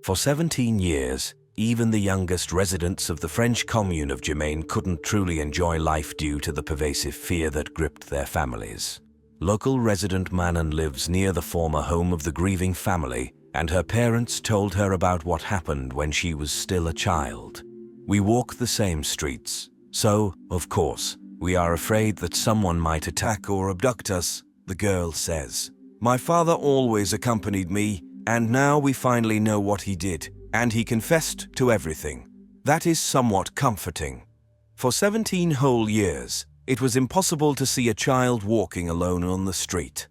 For 17 years, even the youngest residents of the French commune of Germain couldn't truly enjoy life due to the pervasive fear that gripped their families. Local resident Manon lives near the former home of the grieving family, and her parents told her about what happened when she was still a child. We walk the same streets, so, of course, we are afraid that someone might attack or abduct us, the girl says. My father always accompanied me, and now we finally know what he did, and he confessed to everything. That is somewhat comforting. For 17 whole years, it was impossible to see a child walking alone on the street.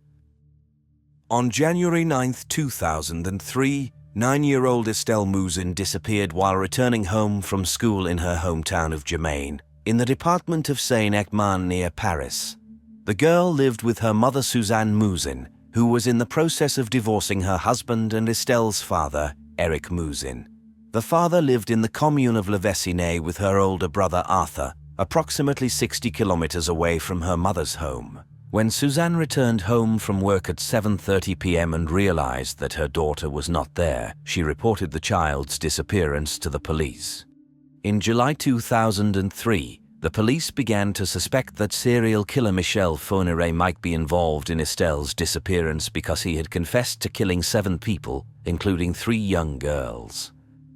On January 9, 2003, 9-year-old Estelle Mouzin disappeared while returning home from school in her hometown of Germain, in the department of Seine-et-Marne near Paris. The girl lived with her mother Suzanne Mouzin, who was in the process of divorcing her husband and Estelle's father, Eric Mouzin. The father lived in the commune of Le Vessinet with her older brother Arthur, approximately 60 kilometers away from her mother's home. When Suzanne returned home from work at 7:30 p.m. and realized that her daughter was not there, she reported the child's disappearance to the police. In July 2003, the police began to suspect that serial killer Michel Fourniret might be involved in Estelle's disappearance because he had confessed to killing 7 people, including 3 young girls.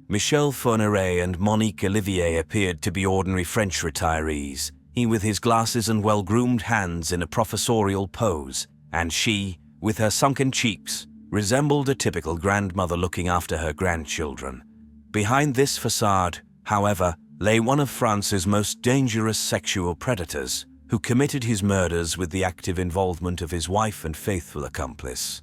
Michel Fourniret and Monique Olivier appeared to be ordinary French retirees, he with his glasses and well-groomed hands in a professorial pose, and she, with her sunken cheeks, resembled a typical grandmother looking after her grandchildren. Behind this facade, however, lay one of France's most dangerous sexual predators, who committed his murders with the active involvement of his wife and faithful accomplice.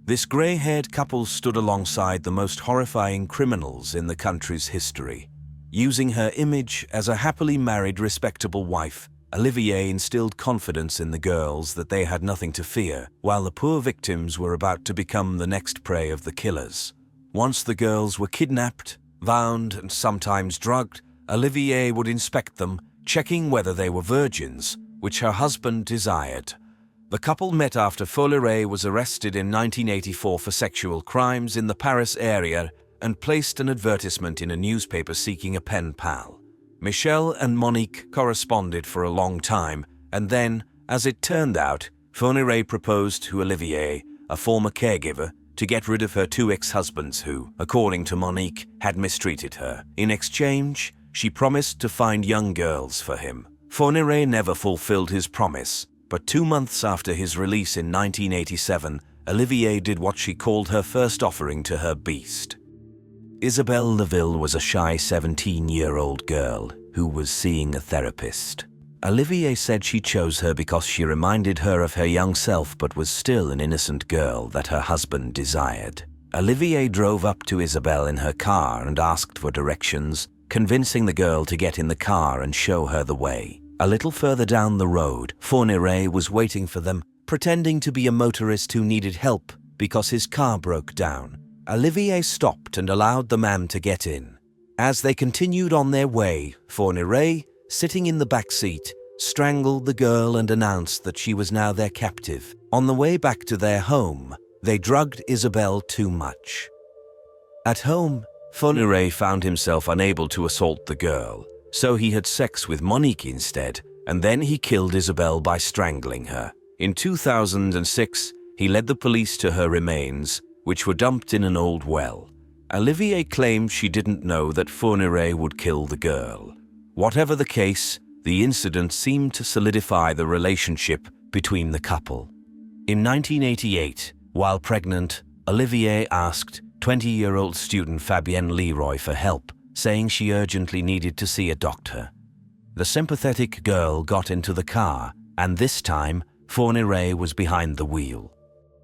This grey-haired couple stood alongside the most horrifying criminals in the country's history. Using her image as a happily married, respectable wife, Olivier instilled confidence in the girls that they had nothing to fear, while the poor victims were about to become the next prey of the killers. Once the girls were kidnapped, bound, and sometimes drugged, Olivier would inspect them, checking whether they were virgins, which her husband desired. The couple met after Fourniret was arrested in 1984 for sexual crimes in the Paris area and placed an advertisement in a newspaper seeking a pen pal. Michel and Monique corresponded for a long time, and then, as it turned out, Fourniret proposed to Olivier, a former caregiver, to get rid of her 2 ex-husbands who, according to Monique, had mistreated her. In exchange, she promised to find young girls for him. Fourniret never fulfilled his promise, but 2 months after his release in 1987, Olivier did what she called her first offering to her beast. Isabelle Laville was a shy 17-year-old girl who was seeing a therapist. Olivier said she chose her because she reminded her of her young self but was still an innocent girl that her husband desired. Olivier drove up to Isabelle in her car and asked for directions, convincing the girl to get in the car and show her the way. A little further down the road, Fourniret was waiting for them, pretending to be a motorist who needed help because his car broke down. Olivier stopped and allowed the man to get in. As they continued on their way, Fourniret, sitting in the back seat, strangled the girl and announced that she was now their captive. On the way back to their home, they drugged Isabelle too much. At home, Fourniret found himself unable to assault the girl, so he had sex with Monique instead, and then he killed Isabelle by strangling her. In 2006, he led the police to her remains, which were dumped in an old well. Olivier claimed she didn't know that Fourniret would kill the girl. Whatever the case, the incident seemed to solidify the relationship between the couple. In 1988, while pregnant, Olivier asked 20-year-old student Fabienne Leroy for help, saying she urgently needed to see a doctor. The sympathetic girl got into the car, and this time, Fourniret was behind the wheel.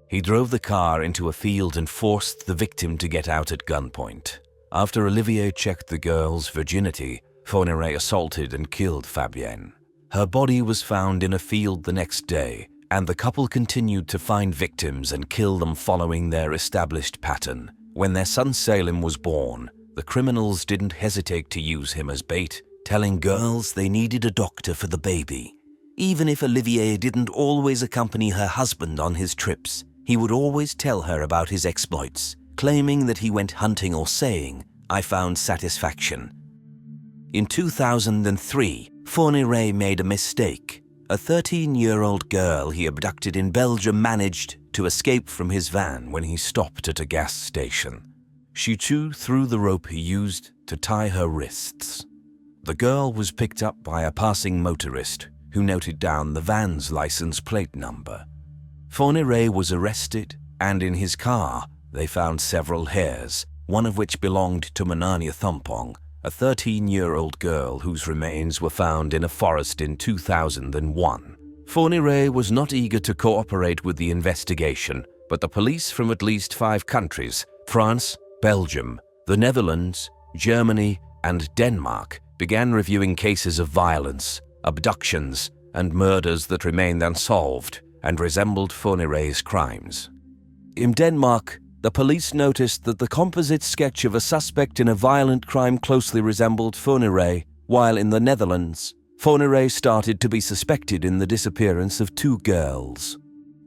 He drove the car into a field and forced the victim to get out at gunpoint. After Olivier checked the girl's virginity, Fourniret assaulted and killed Fabienne. Her body was found in a field the next day, and the couple continued to find victims and kill them following their established pattern. When their son Salem was born, the criminals didn't hesitate to use him as bait, telling girls they needed a doctor for the baby. Even if Olivier didn't always accompany her husband on his trips, he would always tell her about his exploits, claiming that he went hunting or saying, "I found satisfaction." In 2003, Fourniret made a mistake. A 13-year-old girl he abducted in Belgium managed to escape from his van when he stopped at a gas station. She chewed through the rope he used to tie her wrists. The girl was picked up by a passing motorist who noted down the van's license plate number. Fourniret was arrested, and in his car they found several hairs, one of which belonged to Manania Thumpong, a 13-year-old girl whose remains were found in a forest in 2001. Fourniret was not eager to cooperate with the investigation, but the police from at least 5 countries, France, Belgium, the Netherlands, Germany, and Denmark, began reviewing cases of violence, abductions, and murders that remained unsolved and resembled Fourniret's crimes. In Denmark, the police noticed that the composite sketch of a suspect in a violent crime closely resembled Fourniret, while in the Netherlands, Fourniret started to be suspected in the disappearance of 2 girls.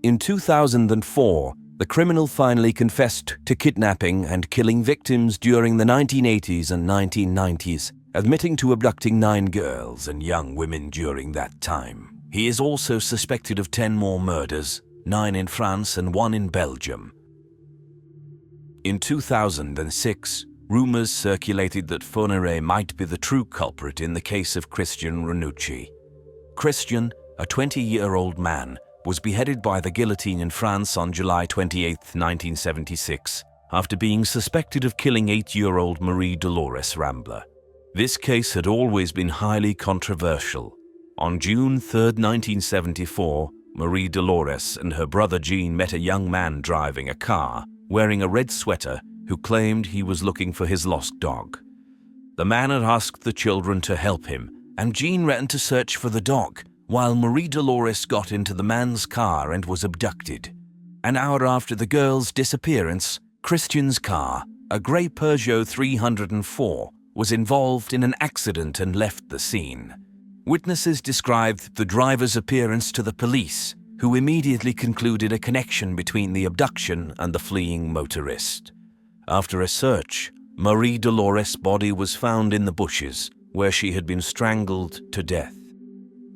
In 2004, the criminal finally confessed to kidnapping and killing victims during the 1980s and 1990s, admitting to abducting 9 girls and young women during that time. He is also suspected of 10 more murders, 9 in France and 1 in Belgium. In 2006, rumors circulated that Fourniret might be the true culprit in the case of Christian Ranucci. Christian, a 20-year-old man, was beheaded by the guillotine in France on July 28, 1976, after being suspected of killing 8-year-old Marie-Dolores Rambler. This case had always been highly controversial. On June 3, 1974, Marie-Dolores and her brother Jean met a young man driving a car, wearing a red sweater, who claimed he was looking for his lost dog. The man had asked the children to help him, and Jean ran to search for the dog, while Marie-Dolores got into the man's car and was abducted. An hour after the girl's disappearance, Christian's car, a grey Peugeot 304, was involved in an accident and left the scene. Witnesses described the driver's appearance to the police, who immediately concluded a connection between the abduction and the fleeing motorist. After a search, Marie-Dolores' body was found in the bushes, where she had been strangled to death.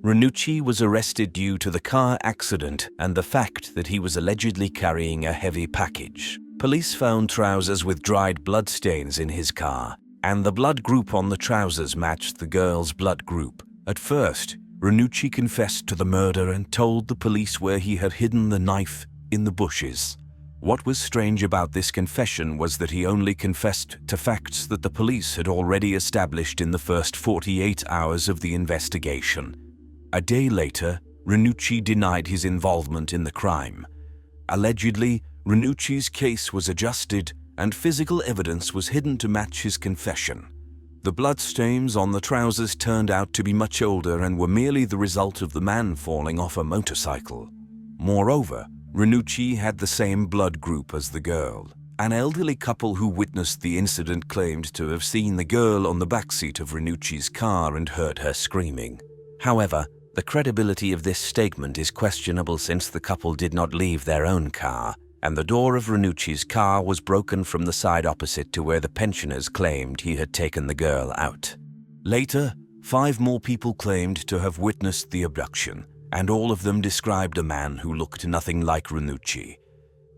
Ranucci was arrested due to the car accident and the fact that he was allegedly carrying a heavy package. Police found trousers with dried bloodstains in his car, and the blood group on the trousers matched the girl's blood group. At first, Ranucci confessed to the murder and told the police where he had hidden the knife in the bushes. What was strange about this confession was that he only confessed to facts that the police had already established in the first 48 hours of the investigation. A day later, Ranucci denied his involvement in the crime. Allegedly, Ranucci's case was adjusted and physical evidence was hidden to match his confession. The bloodstains on the trousers turned out to be much older and were merely the result of the man falling off a motorcycle. Moreover, Ranucci had the same blood group as the girl. An elderly couple who witnessed the incident claimed to have seen the girl on the backseat of Ranucci's car and heard her screaming. However, the credibility of this statement is questionable since the couple did not leave their own car, and the door of Ranucci's car was broken from the side opposite to where the pensioners claimed he had taken the girl out. Later, 5 more people claimed to have witnessed the abduction, and all of them described a man who looked nothing like Ranucci.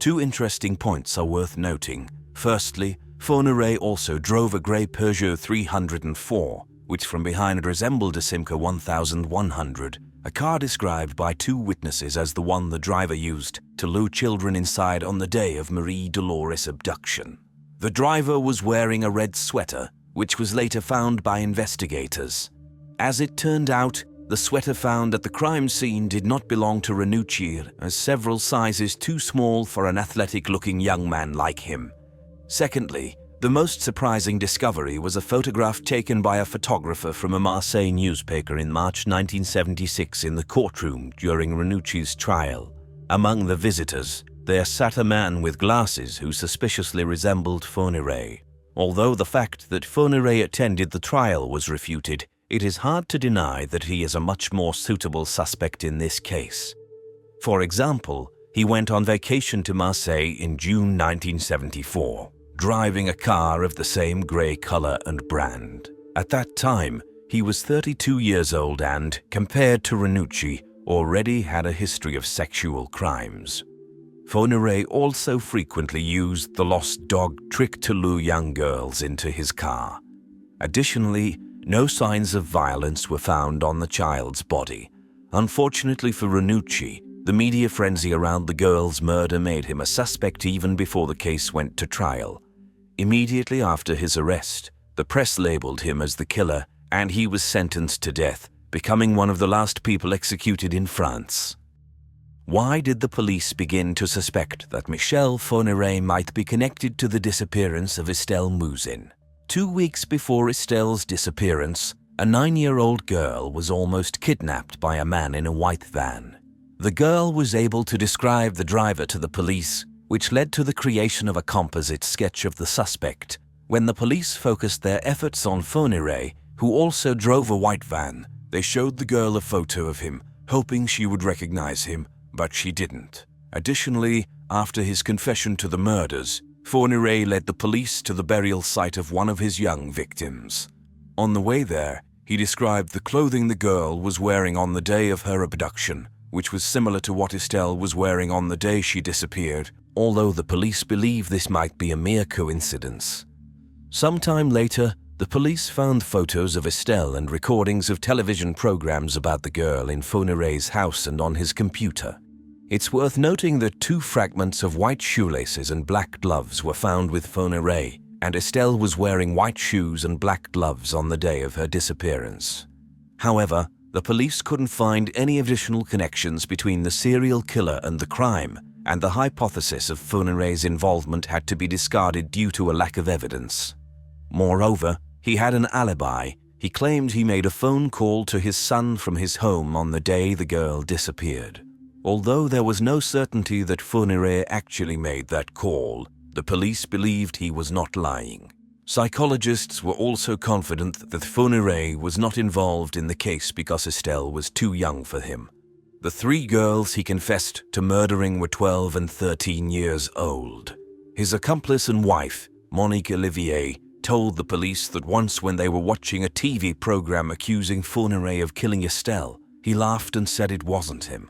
2 interesting points are worth noting. Firstly, Fourniret also drove a grey Peugeot 304, which from behind resembled a Simca 1100, a car described by 2 witnesses as the one the driver used to lure children inside on the day of Marie-Dolores' abduction. The driver was wearing a red sweater, which was later found by investigators. As it turned out, the sweater found at the crime scene did not belong to Ranucci, as several sizes too small for an athletic-looking young man like him. Secondly, the most surprising discovery was a photograph taken by a photographer from a Marseille newspaper in March 1976 in the courtroom during Ranucci's trial. Among the visitors, there sat a man with glasses who suspiciously resembled Fourniret. Although the fact that Fourniret attended the trial was refuted, it is hard to deny that he is a much more suitable suspect in this case. For example, He went on vacation to Marseille in June 1974, driving a car of the same grey colour and brand. At that time, he was 32 years old and, compared to Ranucci, already had a history of sexual crimes. Fourniret also frequently used the lost dog trick to lure young girls into his car. Additionally, no signs of violence were found on the child's body. Unfortunately for Ranucci, the media frenzy around the girl's murder made him a suspect even before the case went to trial. Immediately after his arrest, the press labeled him as the killer, and he was sentenced to death, becoming one of the last people executed in France. Why did the police begin to suspect that Michel Fourniret might be connected to the disappearance of Estelle Mouzin? 2 weeks before Estelle's disappearance, a 9-year-old girl was almost kidnapped by a man in a white van. The girl was able to describe the driver to the police, which led to the creation of a composite sketch of the suspect. When the police focused their efforts on Fourniret, who also drove a white van, they showed the girl a photo of him, hoping she would recognize him, but she didn't. Additionally, after his confession to the murders, Fourniret led the police to the burial site of one of his young victims. On the way there, he described the clothing the girl was wearing on the day of her abduction, which was similar to what Estelle was wearing on the day she disappeared, although the police believe this might be a mere coincidence. Sometime later, the police found photos of Estelle and recordings of television programs about the girl in Fourniret's house and on his computer. It's worth noting that 2 fragments of white shoelaces and black gloves were found with Fourniret, and Estelle was wearing white shoes and black gloves on the day of her disappearance. However, the police couldn't find any additional connections between the serial killer and the crime, and the hypothesis of Fourniret's involvement had to be discarded due to a lack of evidence. Moreover, he had an alibi. He claimed he made a phone call to his son from his home on the day the girl disappeared. Although there was no certainty that Fourniret actually made that call, the police believed he was not lying. Psychologists were also confident that Fourniret was not involved in the case because Estelle was too young for him. The 3 girls he confessed to murdering were 12 and 13 years old. His accomplice and wife, Monique Olivier, told the police that once when they were watching a TV program accusing Fourniret of killing Estelle, he laughed and said it wasn't him.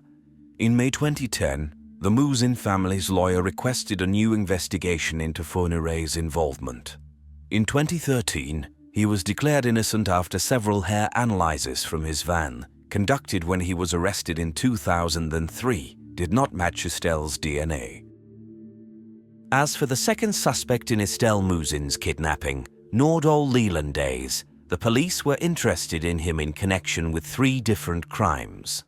In May 2010, the Mouzin family's lawyer requested a new investigation into Fourniret's involvement. In 2013, he was declared innocent after several hair analyses from his van, conducted when he was arrested in 2003, did not match Estelle's DNA. As for the second suspect in Estelle Mouzin's kidnapping, Nordal Lelandaise, the police were interested in him in connection with 3 different crimes.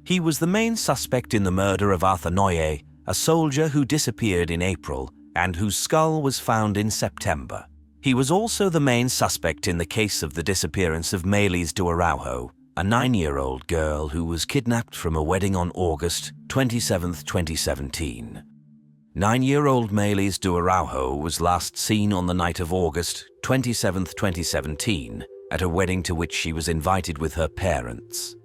He was the main suspect in the murder of Arthur Noyer, a soldier who disappeared in April and whose skull was found in September. He was also the main suspect in the case of the disappearance of Maëlys de Araujo, a 9-year-old girl who was kidnapped from a wedding on August 27, 2017. 9-year-old Maëlys de Araujo was last seen on the night of August 27, 2017, at a wedding to which she was invited with her parents.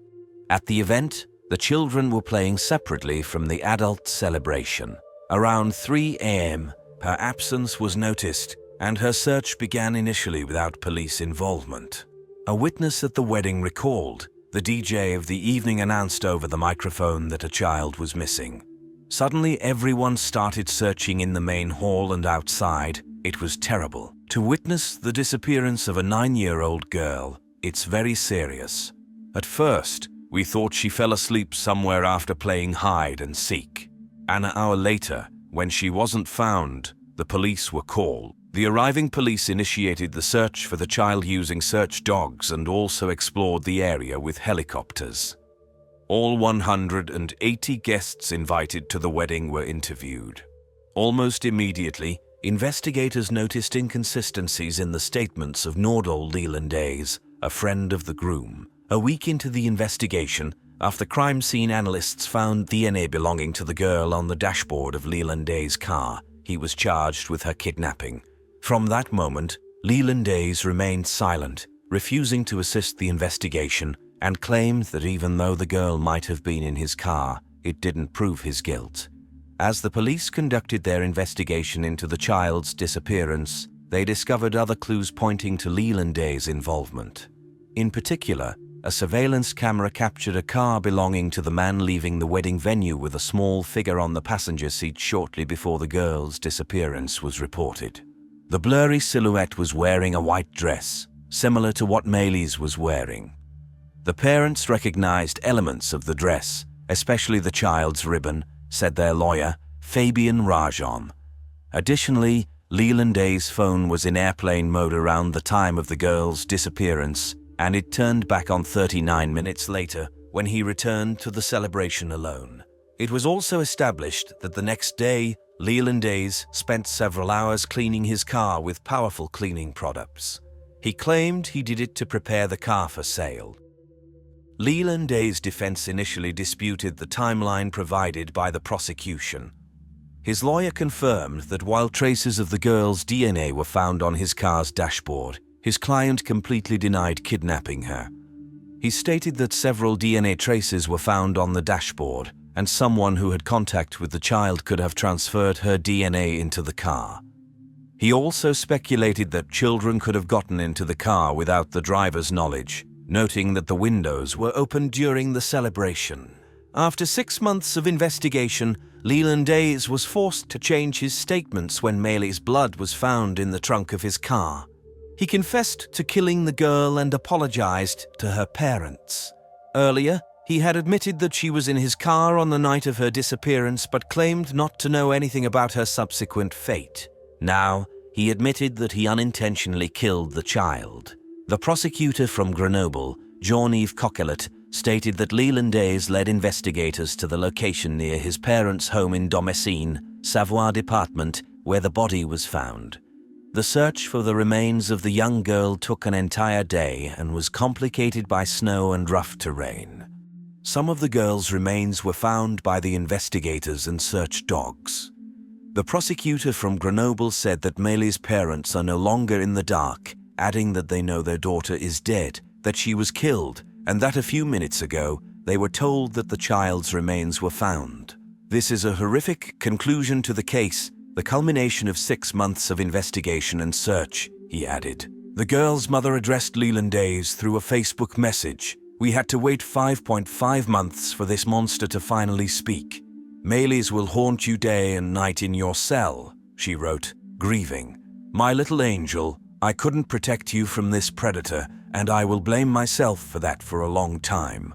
At the event, the children were playing separately from the adult celebration. Around 3 a.m., her absence was noticed, and her search began initially without police involvement. A witness at the wedding recalled, the DJ of the evening announced over the microphone that a child was missing. Suddenly, everyone started searching in the main hall and outside. It was terrible. To witness the disappearance of a 9-year-old girl, it's very serious. At first, we thought she fell asleep somewhere after playing hide and seek. An hour later, when she wasn't found, the police were called. The arriving police initiated the search for the child using search dogs and also explored the area with helicopters. All 180 guests invited to the wedding were interviewed. Almost immediately, investigators noticed inconsistencies in the statements of Nordal Lelandaise, a friend of the groom. A week into the investigation, after crime scene analysts found DNA belonging to the girl on the dashboard of Lelandaise's car, he was charged with her kidnapping. From that moment, Lelandaise remained silent, refusing to assist the investigation, and claimed that even though the girl might have been in his car, it didn't prove his guilt. As the police conducted their investigation into the child's disappearance, they discovered other clues pointing to Leland Day's involvement. In particular, a surveillance camera captured a car belonging to the man leaving the wedding venue with a small figure on the passenger seat shortly before the girl's disappearance was reported. The blurry silhouette was wearing a white dress, similar to what Maylis was wearing. The parents recognized elements of the dress, especially the child's ribbon, said their lawyer, Fabian Rajon. Additionally, Leland Day's phone was in airplane mode around the time of the girl's disappearance, and it turned back on 39 minutes later when he returned to the celebration alone. It was also established that the next day, Leland Days spent several hours cleaning his car with powerful cleaning products. He claimed he did it to prepare the car for sale. Leland Day's defense initially disputed the timeline provided by the prosecution. His lawyer confirmed that while traces of the girl's DNA were found on his car's dashboard, his client completely denied kidnapping her. He stated that several DNA traces were found on the dashboard, and someone who had contact with the child could have transferred her DNA into the car. He also speculated that children could have gotten into the car without the driver's knowledge, noting that the windows were opened during the celebration. After 6 months of investigation, Leland Days was forced to change his statements when Maylis' blood was found in the trunk of his car. He confessed to killing the girl and apologized to her parents. Earlier, he had admitted that she was in his car on the night of her disappearance but claimed not to know anything about her subsequent fate. Now, he admitted that he unintentionally killed the child. The prosecutor from Grenoble, Jean-Yves Coquelet, stated that Leland Days led investigators to the location near his parents' home in Domecine, Savoie Department, where the body was found. The search for the remains of the young girl took an entire day and was complicated by snow and rough terrain. Some of the girl's remains were found by the investigators and search dogs. The prosecutor from Grenoble said that Maylis' parents are no longer in the dark, adding that they know their daughter is dead, that she was killed, and that a few minutes ago they were told that the child's remains were found. This is a horrific conclusion to the case, the culmination of 6 months of investigation and search, he added. The girl's mother addressed Leland Days through a Facebook message. We had to wait 5.5 months for this monster to finally speak. Maylis will haunt you day and night in your cell, she wrote, grieving. My little angel, I couldn't protect you from this predator, and I will blame myself for that for a long time.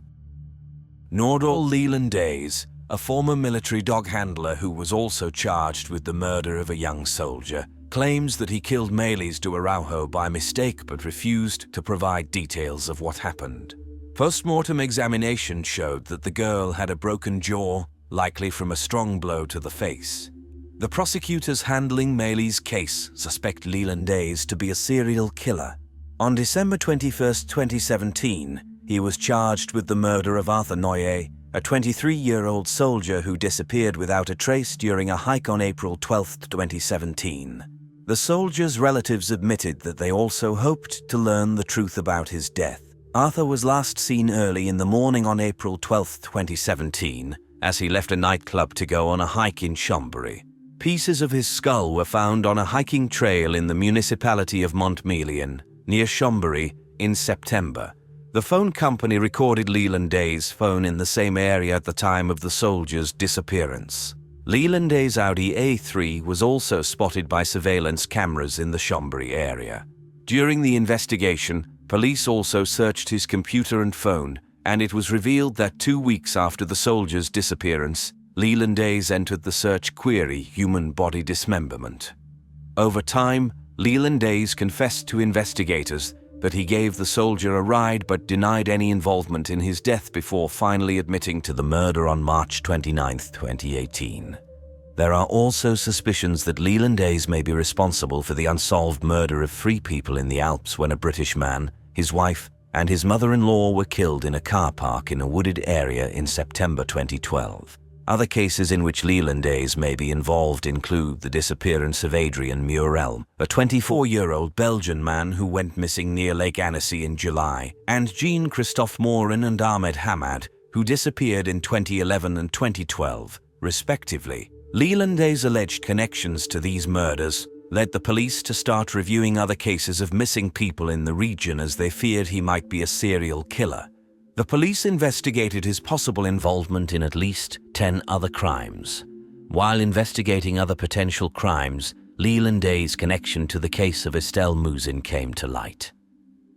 Nordal Leland Days, a former military dog handler who was also charged with the murder of a young soldier, claims that he killed Maylis do Araujo by mistake but refused to provide details of what happened. Post-mortem examination showed that the girl had a broken jaw, likely from a strong blow to the face. The prosecutors handling Maylis' case suspect Leland Days to be a serial killer. On December 21, 2017, he was charged with the murder of Arthur Noyer, a 23-year-old soldier who disappeared without a trace during a hike on April 12, 2017. The soldier's relatives admitted that they also hoped to learn the truth about his death. Arthur was last seen early in the morning on April 12, 2017, as he left a nightclub to go on a hike in Chambéry. Pieces of his skull were found on a hiking trail in the municipality of Montmelian, near Chambéry, in September. The phone company recorded Leland Days' phone in the same area at the time of the soldier's disappearance. Leland Days' Audi A3 was also spotted by surveillance cameras in the Chambéry area. During the investigation, police also searched his computer and phone, and it was revealed that 2 weeks after the soldier's disappearance, Leland Days entered the search query human body dismemberment. Over time, Leland Days confessed to investigators that he gave the soldier a ride but denied any involvement in his death before finally admitting to the murder on March 29, 2018. There are also suspicions that Leland Days may be responsible for the unsolved murder of 3 people in the Alps when a British man, his wife, and his mother-in-law were killed in a car park in a wooded area in September 2012. Other cases in which Leland Days may be involved include the disappearance of Adrien Murel, a 24-year-old Belgian man who went missing near Lake Annecy in July, and Jean-Christophe Morin and Ahmed Hamad, who disappeared in 2011 and 2012, respectively. Leland's alleged connections to these murders led the police to start reviewing other cases of missing people in the region as they feared he might be a serial killer. The police investigated his possible involvement in at least 10 other crimes. While investigating other potential crimes, Leland's connection to the case of Estelle Mouzin came to light.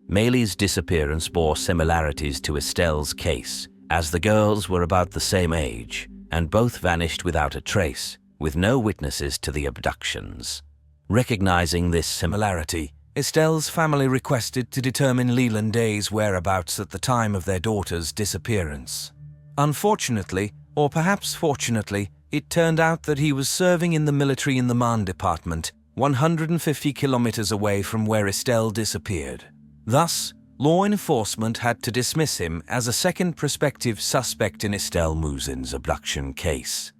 Mayli's disappearance bore similarities to Estelle's case, as the girls were about the same age, and both vanished without a trace, with no witnesses to the abductions. Recognizing this similarity, Estelle's family requested to determine Leland's whereabouts at the time of their daughter's disappearance. Unfortunately, or perhaps fortunately, it turned out that he was serving in the military in the Marne department, 150 kilometers away from where Estelle disappeared. Thus, law enforcement had to dismiss him as a second prospective suspect in Estelle Mouzin's abduction case.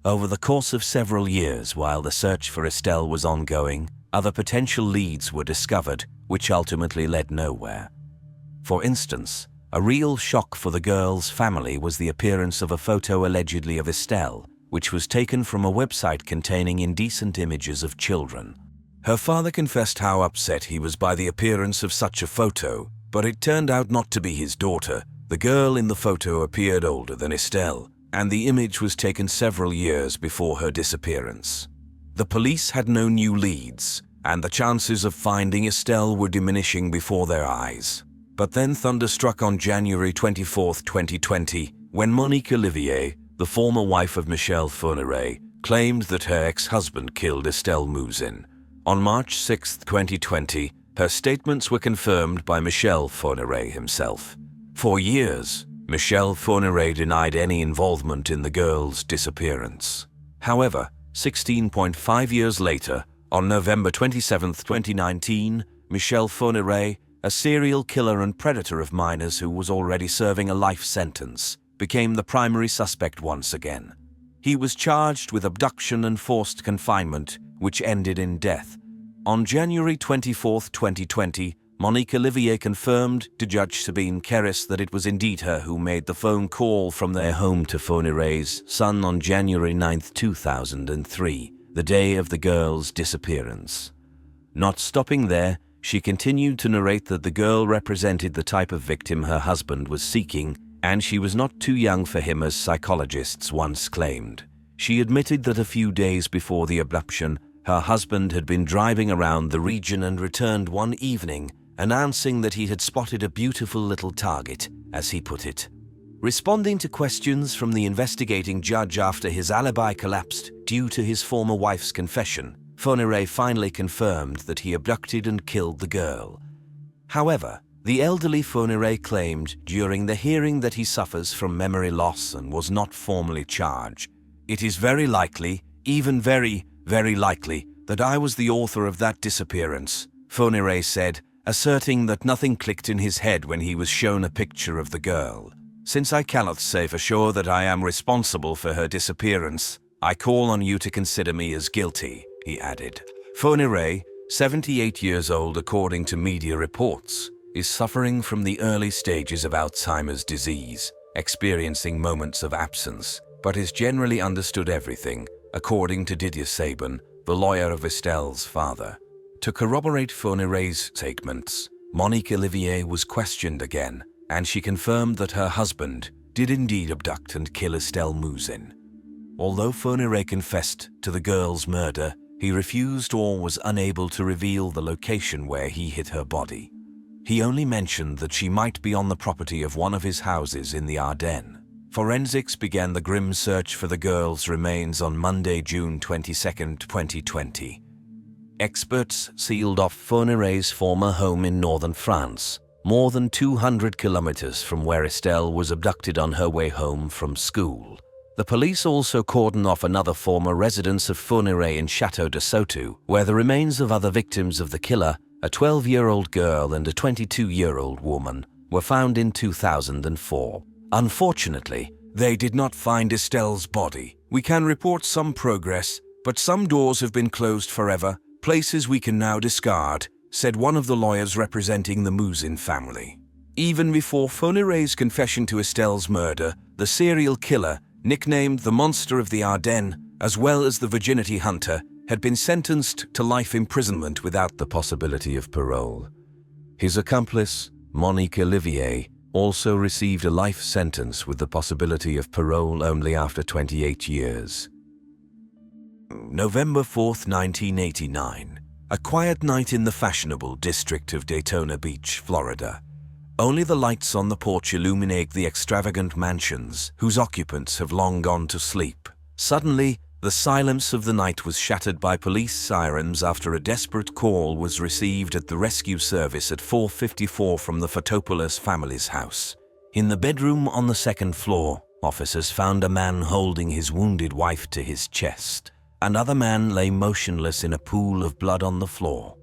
Over the course of several years while the search for Estelle was ongoing, other potential leads were discovered, which ultimately led nowhere. For instance, a real shock for the girl's family was the appearance of a photo allegedly of Estelle, which was taken from a website containing indecent images of children. Her father confessed how upset he was by the appearance of such a photo, but it turned out not to be his daughter. The girl in the photo appeared older than Estelle, and the image was taken several years before her disappearance. The police had no new leads, and the chances of finding Estelle were diminishing before their eyes. But then thunder struck on January 24, 2020, when Monique Olivier, the former wife of Michel Fourniret, claimed that her ex-husband killed Estelle Mouzin. On March 6, 2020, her statements were confirmed by Michel Fourniret himself. For years, Michel Fourniret denied any involvement in the girl's disappearance. However, 16.5 years later, on November 27, 2019, Michel Fourniret, a serial killer and predator of minors who was already serving a life sentence, became the primary suspect once again. He was charged with abduction and forced confinement, which ended in death. On January 24, 2020, Monique Olivier confirmed to Judge Sabine Keris that it was indeed her who made the phone call from their home to Fourniret's son on January 9, 2003, the day of the girl's disappearance. Not stopping there, she continued to narrate that the girl represented the type of victim her husband was seeking, and she was not too young for him as psychologists once claimed. She admitted that a few days before the abduction, her husband had been driving around the region and returned one evening, announcing that he had spotted a beautiful little target, as he put it. Responding to questions from the investigating judge after his alibi collapsed due to his former wife's confession, Fourniret finally confirmed that he abducted and killed the girl. However, the elderly Fourniret claimed during the hearing that he suffers from memory loss and was not formally charged. "It is very likely, even very, very likely, that I was the author of that disappearance," Fourniret said, asserting that nothing clicked in his head when he was shown a picture of the girl. "Since I cannot say for sure that I am responsible for her disappearance, I call on you to consider me as guilty," he added. Fourniret, 78 years old according to media reports, is suffering from the early stages of Alzheimer's disease, experiencing moments of absence, but has generally understood everything, according to Didier Sabin, the lawyer of Estelle's father. To corroborate Fourniret's statements, Monique Olivier was questioned again, and she confirmed that her husband did indeed abduct and kill Estelle Mouzin. Although Fourniret confessed to the girl's murder, he refused or was unable to reveal the location where he hid her body. He only mentioned that she might be on the property of one of his houses in the Ardennes. Forensics began the grim search for the girl's remains on Monday, June 22, 2020. Experts sealed off Fourniret's former home in northern France, more than 200 kilometers from where Estelle was abducted on her way home from school. The police also cordoned off another former residence of Fourniret in Château de Sautou, where the remains of other victims of the killer, a 12-year-old girl and a 22-year-old woman, were found in 2004. Unfortunately, they did not find Estelle's body. "We can report some progress, but some doors have been closed forever, places we can now discard," said one of the lawyers representing the Mouzin family. Even before Fourniret's confession to Estelle's murder, the serial killer, nicknamed the Monster of the Ardennes, as well as the virginity hunter, had been sentenced to life imprisonment without the possibility of parole. His accomplice, Monique Olivier, also received a life sentence with the possibility of parole only after 28 years. November 4th, 1989. A quiet night in the fashionable district of Daytona Beach, Florida. Only the lights on the porch illuminate the extravagant mansions, whose occupants have long gone to sleep. Suddenly, the silence of the night was shattered by police sirens after a desperate call was received at the rescue service at 4:54 from the Photopoulos family's house. In the bedroom on the second floor, officers found a man holding his wounded wife to his chest. Another man lay motionless in a pool of blood on the floor.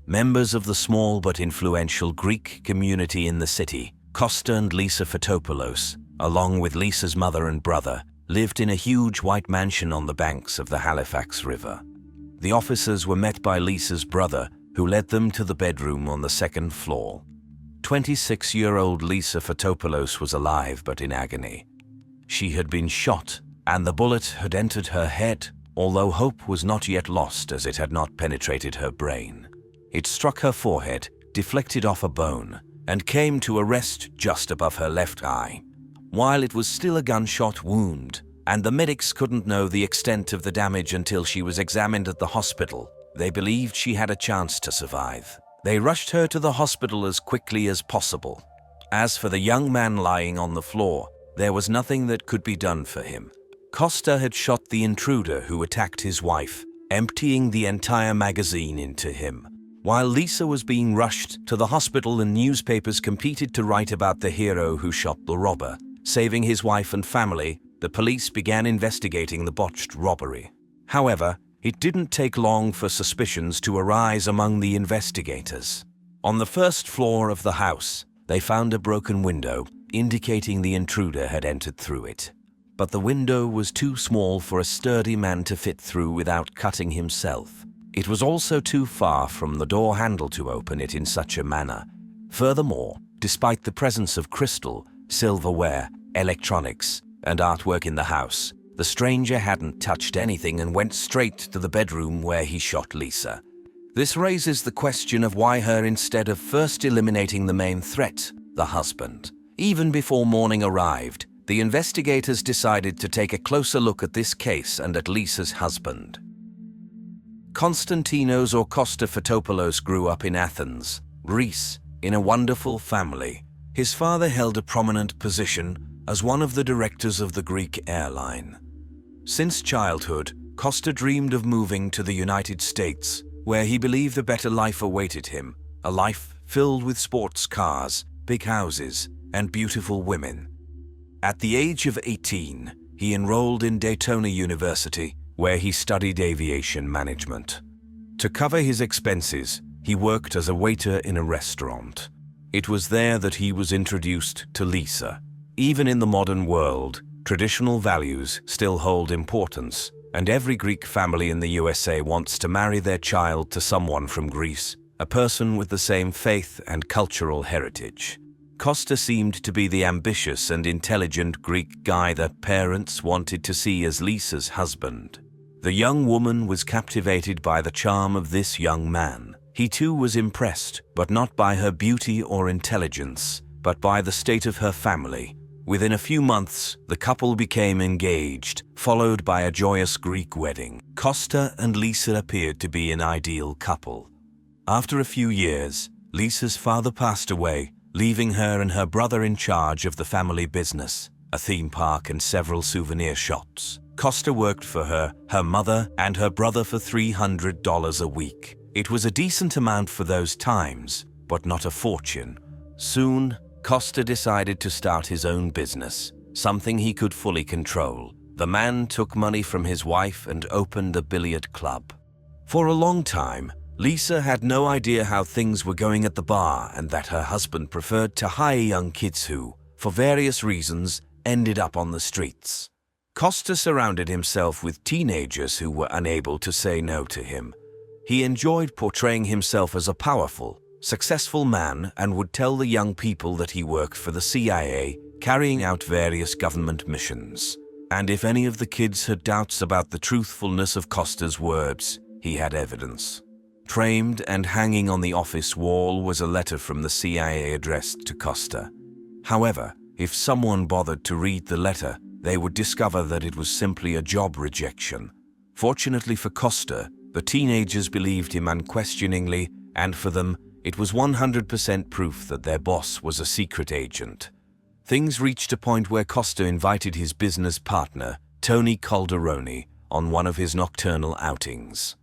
Members of the small but influential Greek community in the city, Costa and Lisa Photopoulos, along with Lisa's mother and brother, lived in a huge white mansion on the banks of the Halifax River. The officers were met by Lisa's brother, who led them to the bedroom on the second floor. 26-year-old Lisa Photopoulos was alive but in agony. She had been shot, and the bullet had entered her head, although hope was not yet lost as it had not penetrated her brain. It struck her forehead, deflected off a bone, and came to a rest just above her left eye. While it was still a gunshot wound, and the medics couldn't know the extent of the damage until she was examined at the hospital, they believed she had a chance to survive. They rushed her to the hospital as quickly as possible. As for the young man lying on the floor, there was nothing that could be done for him. Costa had shot the intruder who attacked his wife, emptying the entire magazine into him. While Lisa was being rushed to the hospital and newspapers competed to write about the hero who shot the robber, saving his wife and family, the police began investigating the botched robbery. However, it didn't take long for suspicions to arise among the investigators. On the first floor of the house, they found a broken window, indicating the intruder had entered through it. But the window was too small for a sturdy man to fit through without cutting himself. It was also too far from the door handle to open it in such a manner. Furthermore, despite the presence of crystal, silverware, electronics, and artwork in the house, the stranger hadn't touched anything and went straight to the bedroom where he shot Lisa. This raises the question of why her instead of first eliminating the main threat, the husband. Even before morning arrived, the investigators decided to take a closer look at this case and at Lisa's husband. Konstantinos or Costa Photopoulos grew up in Athens, Greece, in a wonderful family. His father held a prominent position as one of the directors of the Greek airline. Since childhood, Costa dreamed of moving to the United States, where he believed a better life awaited him, a life filled with sports cars, big houses, and beautiful women. At the age of 18, he enrolled in Daytona University, where he studied aviation management. To cover his expenses, he worked as a waiter in a restaurant. It was there that he was introduced to Lisa. Even in the modern world, traditional values still hold importance, and every Greek family in the USA wants to marry their child to someone from Greece, a person with the same faith and cultural heritage. Costa seemed to be the ambitious and intelligent Greek guy that parents wanted to see as Lisa's husband. The young woman was captivated by the charm of this young man. He too was impressed, but not by her beauty or intelligence, but by the state of her family. Within a few months, the couple became engaged, followed by a joyous Greek wedding. Costa and Lisa appeared to be an ideal couple. After a few years, Lisa's father passed away, leaving her and her brother in charge of the family business, a theme park and several souvenir shops. Costa worked for her mother, and her brother for $300 a week. It was a decent amount for those times, but not a fortune. Soon, Costa decided to start his own business, something he could fully control. The man took money from his wife and opened a billiard club. For a long time, Lisa had no idea how things were going at the bar and that her husband preferred to hire young kids who, for various reasons, ended up on the streets. Costa surrounded himself with teenagers who were unable to say no to him. He enjoyed portraying himself as a powerful, successful man and would tell the young people that he worked for the CIA, carrying out various government missions. And if any of the kids had doubts about the truthfulness of Costa's words, he had evidence. Framed and hanging on the office wall was a letter from the CIA addressed to Costa. However, if someone bothered to read the letter, they would discover that it was simply a job rejection. Fortunately for Costa, the teenagers believed him unquestioningly, and for them, it was 100% proof that their boss was a secret agent. Things reached a point where Costa invited his business partner, Tony Calderoni, on one of his nocturnal outings.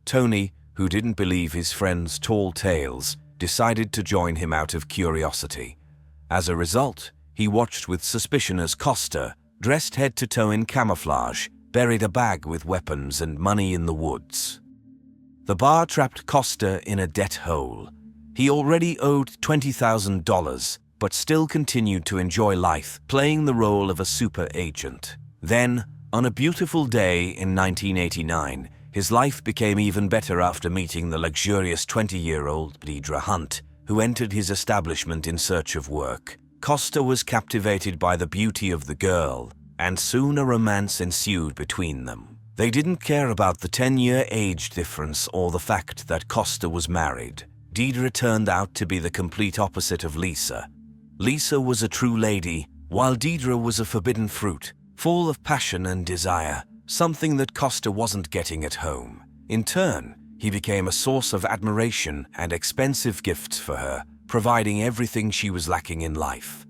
Tony, who didn't believe his friend's tall tales, decided to join him out of curiosity. As a result, he watched with suspicion as Costa, dressed head to toe in camouflage, buried a bag with weapons and money in the woods. The bar trapped Costa in a debt hole. He already owed $20,000, but still continued to enjoy life, playing the role of a super agent. Then, on a beautiful day in 1989, his life became even better after meeting the luxurious 20-year-old Deidre Hunt, who entered his establishment in search of work. Costa was captivated by the beauty of the girl, and soon a romance ensued between them. They didn't care about the 10-year age difference or the fact that Costa was married. Deidre turned out to be the complete opposite of Lisa. Lisa was a true lady, while Deidre was a forbidden fruit, full of passion and desire, something that Costa wasn't getting at home. In turn, he became a source of admiration and expensive gifts for her, providing everything she was lacking in life.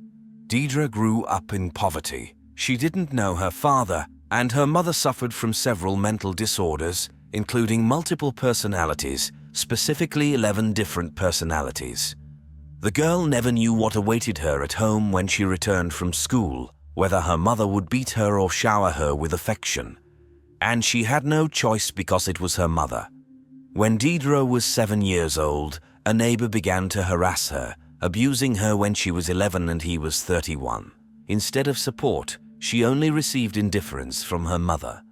Deidre grew up in poverty. She didn't know her father, and her mother suffered from several mental disorders, including multiple personalities, specifically 11 different personalities. The girl never knew what awaited her at home when she returned from school, whether her mother would beat her or shower her with affection. And she had no choice because it was her mother. When Deidre was 7 years old, a neighbor began to harass her, abusing her when she was 11 and he was 31. Instead of support, she only received indifference from her mother.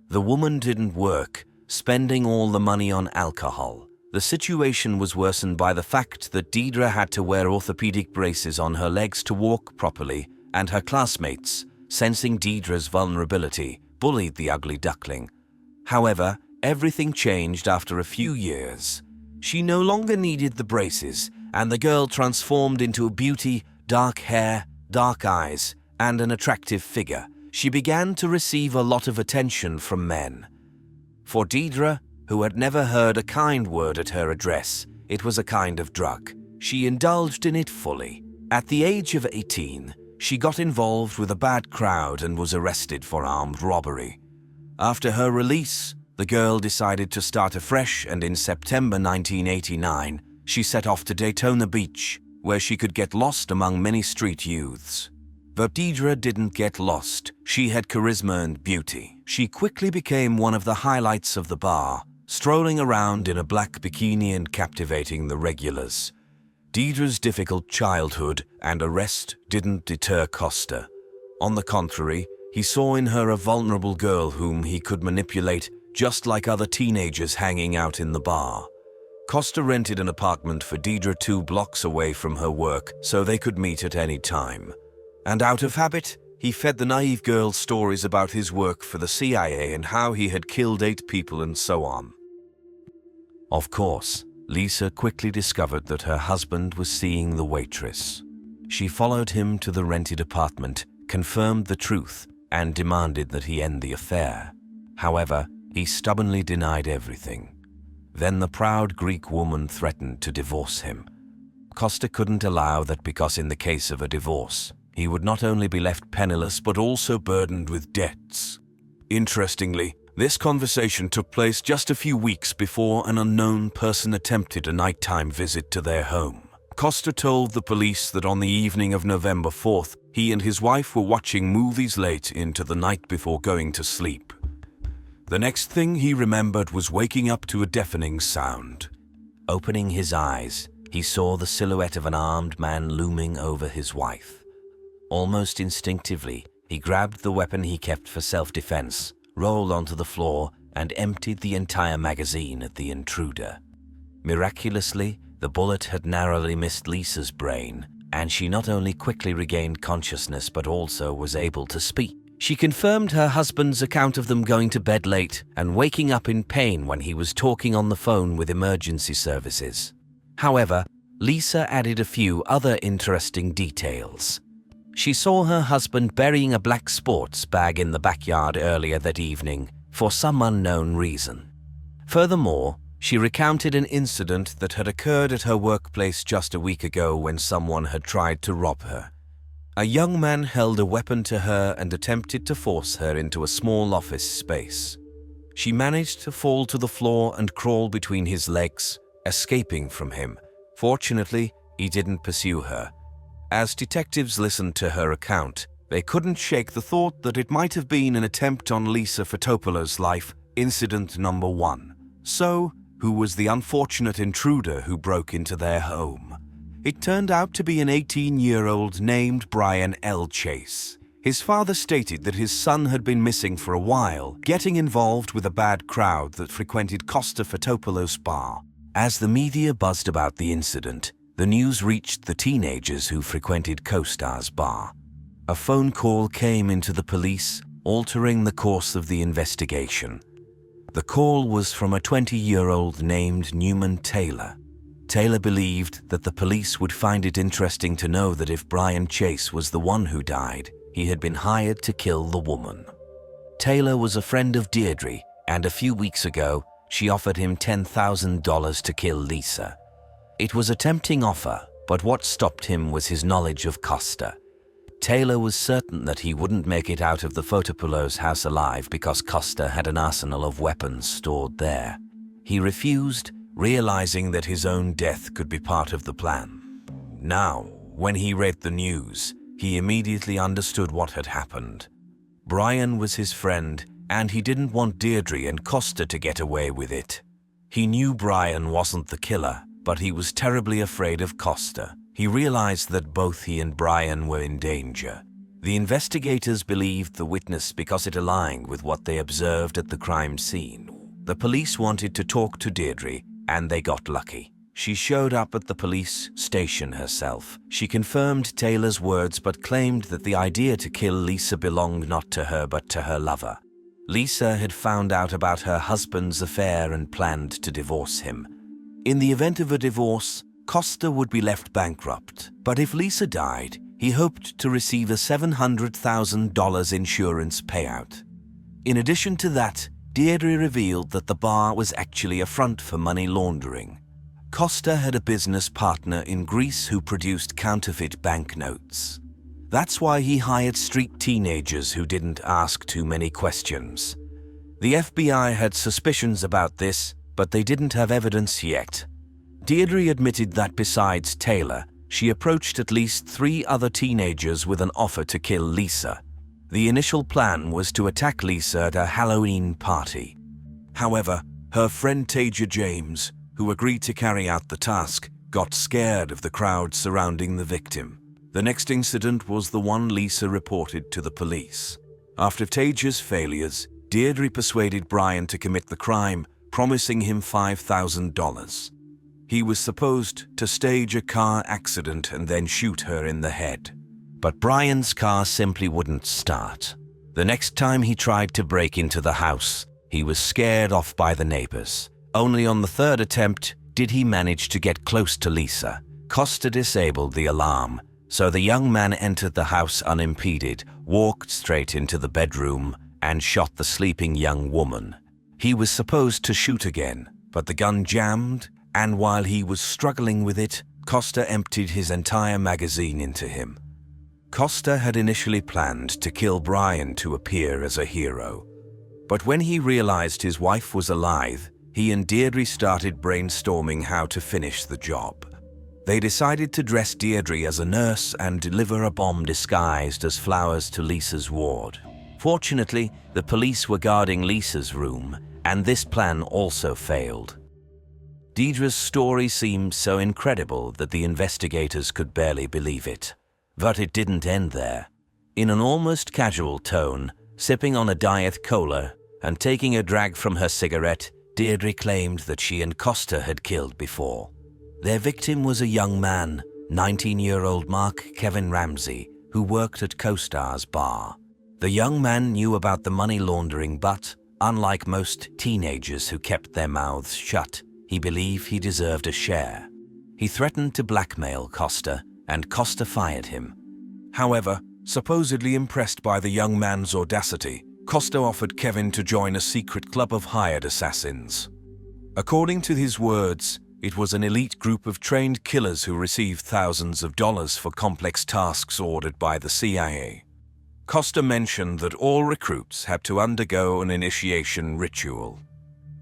The woman didn't work, spending all the money on alcohol. The situation was worsened by the fact that Deidre had to wear orthopedic braces on her legs to walk properly, and her classmates, sensing Deidre's vulnerability, bullied the ugly duckling. However, everything changed after a few years. She no longer needed the braces, and the girl transformed into a beauty, dark hair, dark eyes, and an attractive figure. She began to receive a lot of attention from men. For Deidre, who had never heard a kind word at her address, it was a kind of drug. She indulged in it fully. At the age of 18, she got involved with a bad crowd and was arrested for armed robbery. After her release, the girl decided to start afresh, and in September 1989, she set off to Daytona Beach, where she could get lost among many street youths. But Deidre didn't get lost. She had charisma and beauty. She quickly became one of the highlights of the bar, strolling around in a black bikini and captivating the regulars. Deidre's difficult childhood and arrest didn't deter Costa. On the contrary, he saw in her a vulnerable girl whom he could manipulate, just like other teenagers hanging out in the bar. Costa rented an apartment for Deidre 2 blocks away from her work so they could meet at any time. And out of habit, he fed the naive girl stories about his work for the CIA and how he had killed 8 people and so on. Of course, Lisa quickly discovered that her husband was seeing the waitress. She followed him to the rented apartment, confirmed the truth, and demanded that he end the affair. However, he stubbornly denied everything. Then the proud Greek woman threatened to divorce him. Costa couldn't allow that because in the case of a divorce, he would not only be left penniless but also burdened with debts. Interestingly, this conversation took place just a few weeks before an unknown person attempted a nighttime visit to their home. Costa told the police that on the evening of November 4th, he and his wife were watching movies late into the night before going to sleep. The next thing he remembered was waking up to a deafening sound. Opening his eyes, he saw the silhouette of an armed man looming over his wife. Almost instinctively, he grabbed the weapon he kept for self-defense, rolled onto the floor, and emptied the entire magazine at the intruder. Miraculously, the bullet had narrowly missed Lisa's brain, and she not only quickly regained consciousness but also was able to speak. She confirmed her husband's account of them going to bed late and waking up in pain when he was talking on the phone with emergency services. However, Lisa added a few other interesting details. She saw her husband burying a black sports bag in the backyard earlier that evening for some unknown reason. Furthermore, she recounted an incident that had occurred at her workplace just a week ago when someone had tried to rob her. A young man held a weapon to her and attempted to force her into a small office space. She managed to fall to the floor and crawl between his legs, escaping from him. Fortunately, he didn't pursue her. As detectives listened to her account, they couldn't shake the thought that it might have been an attempt on Lisa Photopoulos' life, incident number 1. So, who was the unfortunate intruder who broke into their home? It turned out to be an 18-year-old named Brian L. Chase. His father stated that his son had been missing for a while, getting involved with a bad crowd that frequented Costa Photopoulos bar. As the media buzzed about the incident, the news reached the teenagers who frequented Co-Star's bar. A phone call came into the police, altering the course of the investigation. The call was from a 20-year-old named Newman Taylor. Taylor believed that the police would find it interesting to know that if Brian Chase was the one who died, he had been hired to kill the woman. Taylor was a friend of Deirdre, and a few weeks ago, she offered him $10,000 to kill Lisa. It was a tempting offer, but what stopped him was his knowledge of Costa. Taylor was certain that he wouldn't make it out of the Photopoulos house alive because Costa had an arsenal of weapons stored there. He refused, realizing that his own death could be part of the plan. Now, when he read the news, he immediately understood what had happened. Brian was his friend, and he didn't want Deirdre and Costa to get away with it. He knew Brian wasn't the killer, but he was terribly afraid of Costa. He realized that both he and Brian were in danger. The investigators believed the witness because it aligned with what they observed at the crime scene. The police wanted to talk to Deirdre, and they got lucky. She showed up at the police station herself. She confirmed Taylor's words but claimed that the idea to kill Lisa belonged not to her but to her lover. Lisa had found out about her husband's affair and planned to divorce him. In the event of a divorce, Costa would be left bankrupt, but if Lisa died, he hoped to receive a $700,000 insurance payout. In addition to that, Deirdre revealed that the bar was actually a front for money laundering. Costa had a business partner in Greece who produced counterfeit banknotes. That's why he hired street teenagers who didn't ask too many questions. The FBI had suspicions about this, but they didn't have evidence yet. Deirdre admitted that besides Taylor, she approached at least 3 other teenagers with an offer to kill Lisa. The initial plan was to attack Lisa at a Halloween party. However, her friend Taja James, who agreed to carry out the task, got scared of the crowd surrounding the victim. The next incident was the one Lisa reported to the police. After Taja's failures, Deirdre persuaded Brian to commit the crime, promising him $5,000. He was supposed to stage a car accident and then shoot her in the head. But Brian's car simply wouldn't start. The next time he tried to break into the house, he was scared off by the neighbors. Only on the 3rd attempt did he manage to get close to Lisa. Costa disabled the alarm, so the young man entered the house unimpeded, walked straight into the bedroom, and shot the sleeping young woman. He was supposed to shoot again, but the gun jammed, and while he was struggling with it, Costa emptied his entire magazine into him. Costa had initially planned to kill Brian to appear as a hero. But when he realized his wife was alive, he and Deirdre started brainstorming how to finish the job. They decided to dress Deirdre as a nurse and deliver a bomb disguised as flowers to Lisa's ward. Fortunately, the police were guarding Lisa's room, and this plan also failed. Deirdre's story seemed so incredible that the investigators could barely believe it. But it didn't end there. In an almost casual tone, sipping on a Diet Cola and taking a drag from her cigarette, Deirdre claimed that she and Costa had killed before. Their victim was a young man, 19-year-old Mark Kevin Ramsey, who worked at Co-Star's bar. The young man knew about the money laundering, but, unlike most teenagers who kept their mouths shut, he believed he deserved a share. He threatened to blackmail Costa, and Costa fired him. However, supposedly impressed by the young man's audacity, Costa offered Kevin to join a secret club of hired assassins. According to his words, it was an elite group of trained killers who received thousands of dollars for complex tasks ordered by the CIA. Costa mentioned that all recruits had to undergo an initiation ritual.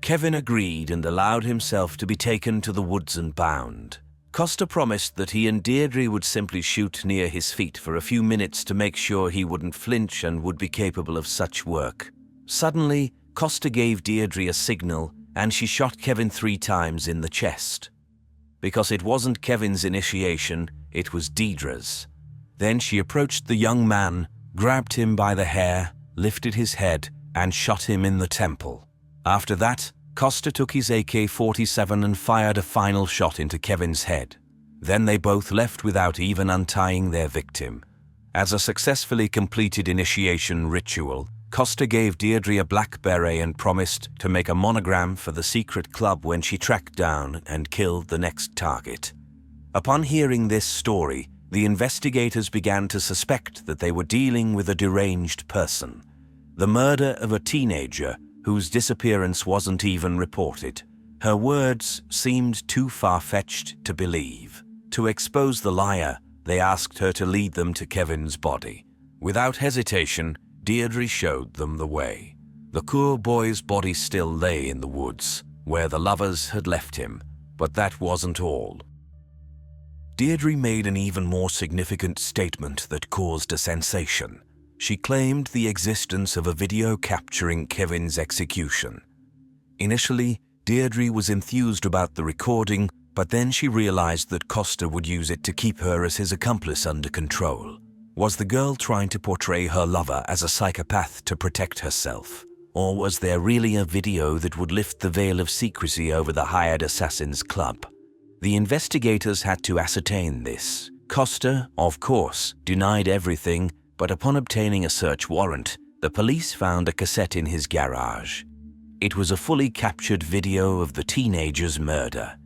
Kevin agreed and allowed himself to be taken to the woods and bound. Costa promised that he and Deirdre would simply shoot near his feet for a few minutes to make sure he wouldn't flinch and would be capable of such work. Suddenly, Costa gave Deirdre a signal and she shot Kevin 3 times in the chest. Because it wasn't Kevin's initiation, it was Deirdre's. Then she approached the young man, grabbed him by the hair, lifted his head, and shot him in the temple. After that, Costa took his AK-47 and fired a final shot into Kevin's head. Then they both left without even untying their victim. As a successfully completed initiation ritual, Costa gave Deirdre a black beret and promised to make a monogram for the secret club when she tracked down and killed the next target. Upon hearing this story, the investigators began to suspect that they were dealing with a deranged person. The murder of a teenager whose disappearance wasn't even reported. Her words seemed too far-fetched to believe. To expose the liar, they asked her to lead them to Kevin's body. Without hesitation, Deirdre showed them the way. The poor boy's body still lay in the woods, where the lovers had left him, but that wasn't all. Deirdre made an even more significant statement that caused a sensation. She claimed the existence of a video capturing Kevin's execution. Initially, Deirdre was enthused about the recording, but then she realized that Costa would use it to keep her as his accomplice under control. Was the girl trying to portray her lover as a psychopath to protect herself? Or was there really a video that would lift the veil of secrecy over the hired assassins club? The investigators had to ascertain this. Costa, of course, denied everything, but upon obtaining a search warrant, the police found a cassette in his garage. It was a fully captured video of the teenager's murder.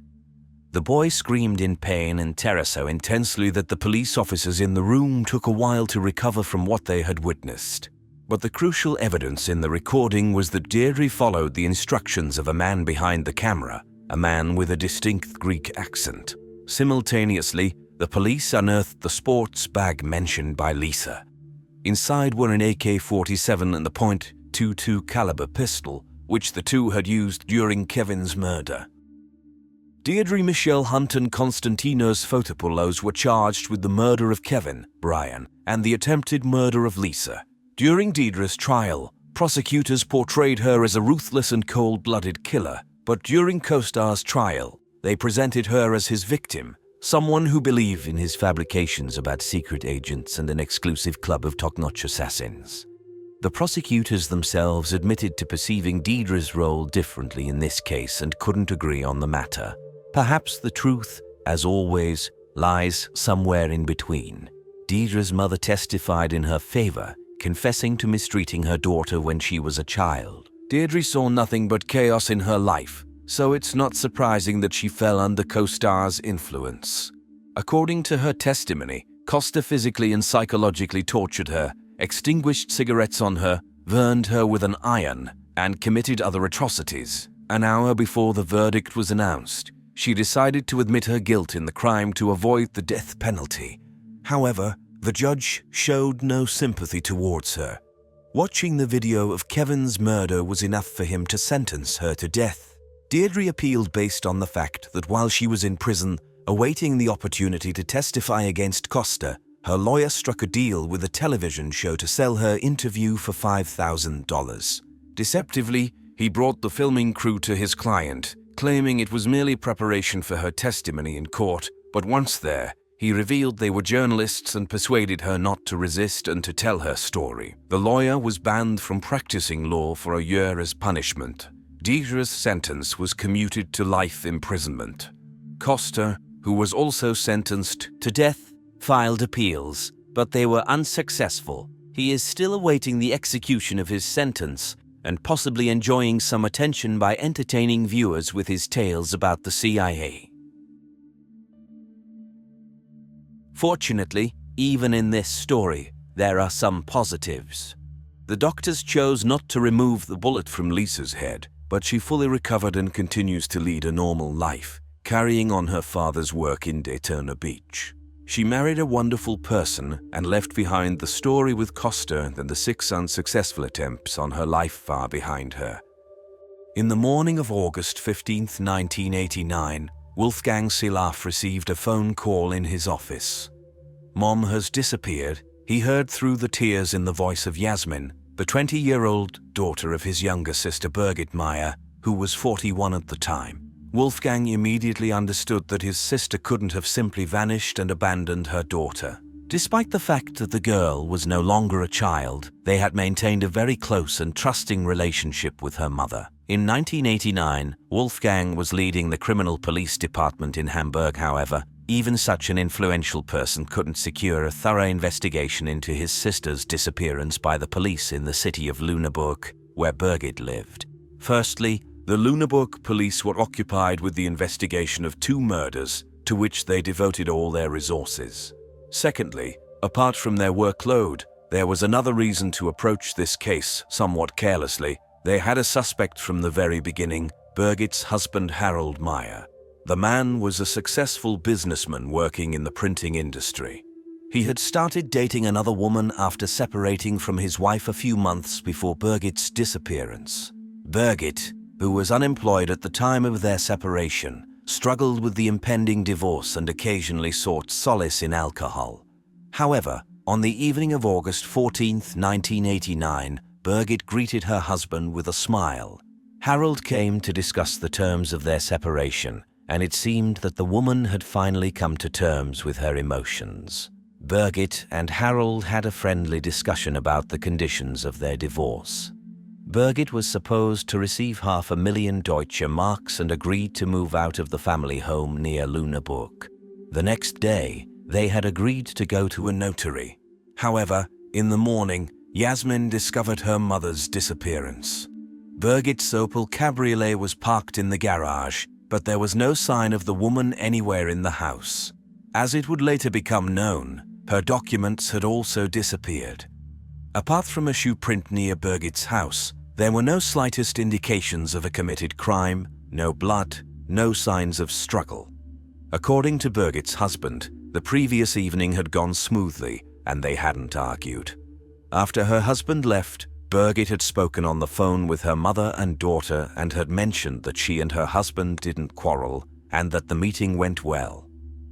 The boy screamed in pain and terror so intensely that the police officers in the room took a while to recover from what they had witnessed. But the crucial evidence in the recording was that Deirdre followed the instructions of a man behind the camera, a man with a distinct Greek accent. Simultaneously, the police unearthed the sports bag mentioned by Lisa. Inside were an AK-47 and the .22 caliber pistol, which the two had used during Kevin's murder. Deirdre, Michel, Hunt and Konstantinos Photopoulos were charged with the murder of Kevin, Brian, and the attempted murder of Lisa. During Deirdre's trial, prosecutors portrayed her as a ruthless and cold-blooded killer, but during Costar's trial, they presented her as his victim, someone who believed in his fabrications about secret agents and an exclusive club of top-notch assassins. The prosecutors themselves admitted to perceiving Deirdre's role differently in this case and couldn't agree on the matter. Perhaps the truth, as always, lies somewhere in between. Deirdre's mother testified in her favor, confessing to mistreating her daughter when she was a child. Deirdre saw nothing but chaos in her life, so it's not surprising that she fell under Costar's influence. According to her testimony, Costa physically and psychologically tortured her, extinguished cigarettes on her, burned her with an iron, and committed other atrocities. An hour before the verdict was announced, she decided to admit her guilt in the crime to avoid the death penalty. However, the judge showed no sympathy towards her. Watching the video of Kevin's murder was enough for him to sentence her to death. Deirdre appealed based on the fact that while she was in prison, awaiting the opportunity to testify against Costa, her lawyer struck a deal with a television show to sell her interview for $5,000. Deceptively, he brought the filming crew to his client, claiming it was merely preparation for her testimony in court, but once there, he revealed they were journalists and persuaded her not to resist and to tell her story. The lawyer was banned from practicing law for a year as punishment. Deirdre's sentence was commuted to life imprisonment. Costa, who was also sentenced to death, filed appeals, but they were unsuccessful. He He is still awaiting the execution of his sentence and possibly enjoying some attention by entertaining viewers with his tales about the CIA. Fortunately, even in this story, there are some positives. The doctors chose not to remove the bullet from Lisa's head, but she fully recovered and continues to lead a normal life, carrying on her father's work in Daytona Beach. She married a wonderful person and left behind the story with Costa and the 6 unsuccessful attempts on her life far behind her. In the morning of August 15, 1989, Wolfgang Silaf received a phone call in his office. "Mom has disappeared," he heard through the tears in the voice of Yasmin, the 20-year-old daughter of his younger sister Birgit Meier, who was 41 at the time. Wolfgang immediately understood that his sister couldn't have simply vanished and abandoned her daughter. Despite the fact that the girl was no longer a child, they had maintained a very close and trusting relationship with her mother. In 1989, Wolfgang was leading the criminal police department in Hamburg, however. Even such an influential person couldn't secure a thorough investigation into his sister's disappearance by the police in the city of Lüneburg, where Birgit lived. Firstly, the Lüneburg police were occupied with the investigation of 2 murders, to which they devoted all their resources. Secondly, apart from their workload, there was another reason to approach this case somewhat carelessly. They had a suspect from the very beginning, Birgit's husband Harold Meier. The man was a successful businessman working in the printing industry. He had started dating another woman after separating from his wife a few months before Birgit's disappearance. Birgit, who was unemployed at the time of their separation, struggled with the impending divorce and occasionally sought solace in alcohol. However, on the evening of August 14, 1989, Birgit greeted her husband with a smile. Harold came to discuss the terms of their separation, and it seemed that the woman had finally come to terms with her emotions. Birgit and Harold had a friendly discussion about the conditions of their divorce. Birgit was supposed to receive 500,000 Deutsche Marks and agreed to move out of the family home near Lüneburg. The next day, they had agreed to go to a notary. However, in the morning, Yasmin discovered her mother's disappearance. Birgit's Opel Cabriolet was parked in the garage, but there was no sign of the woman anywhere in the house. As it would later become known, her documents had also disappeared. Apart from a shoe print near Birgit's house, there were no slightest indications of a committed crime, no blood, no signs of struggle. According to Birgit's husband, the previous evening had gone smoothly and they hadn't argued. After her husband left, Birgit had spoken on the phone with her mother and daughter and had mentioned that she and her husband didn't quarrel and that the meeting went well.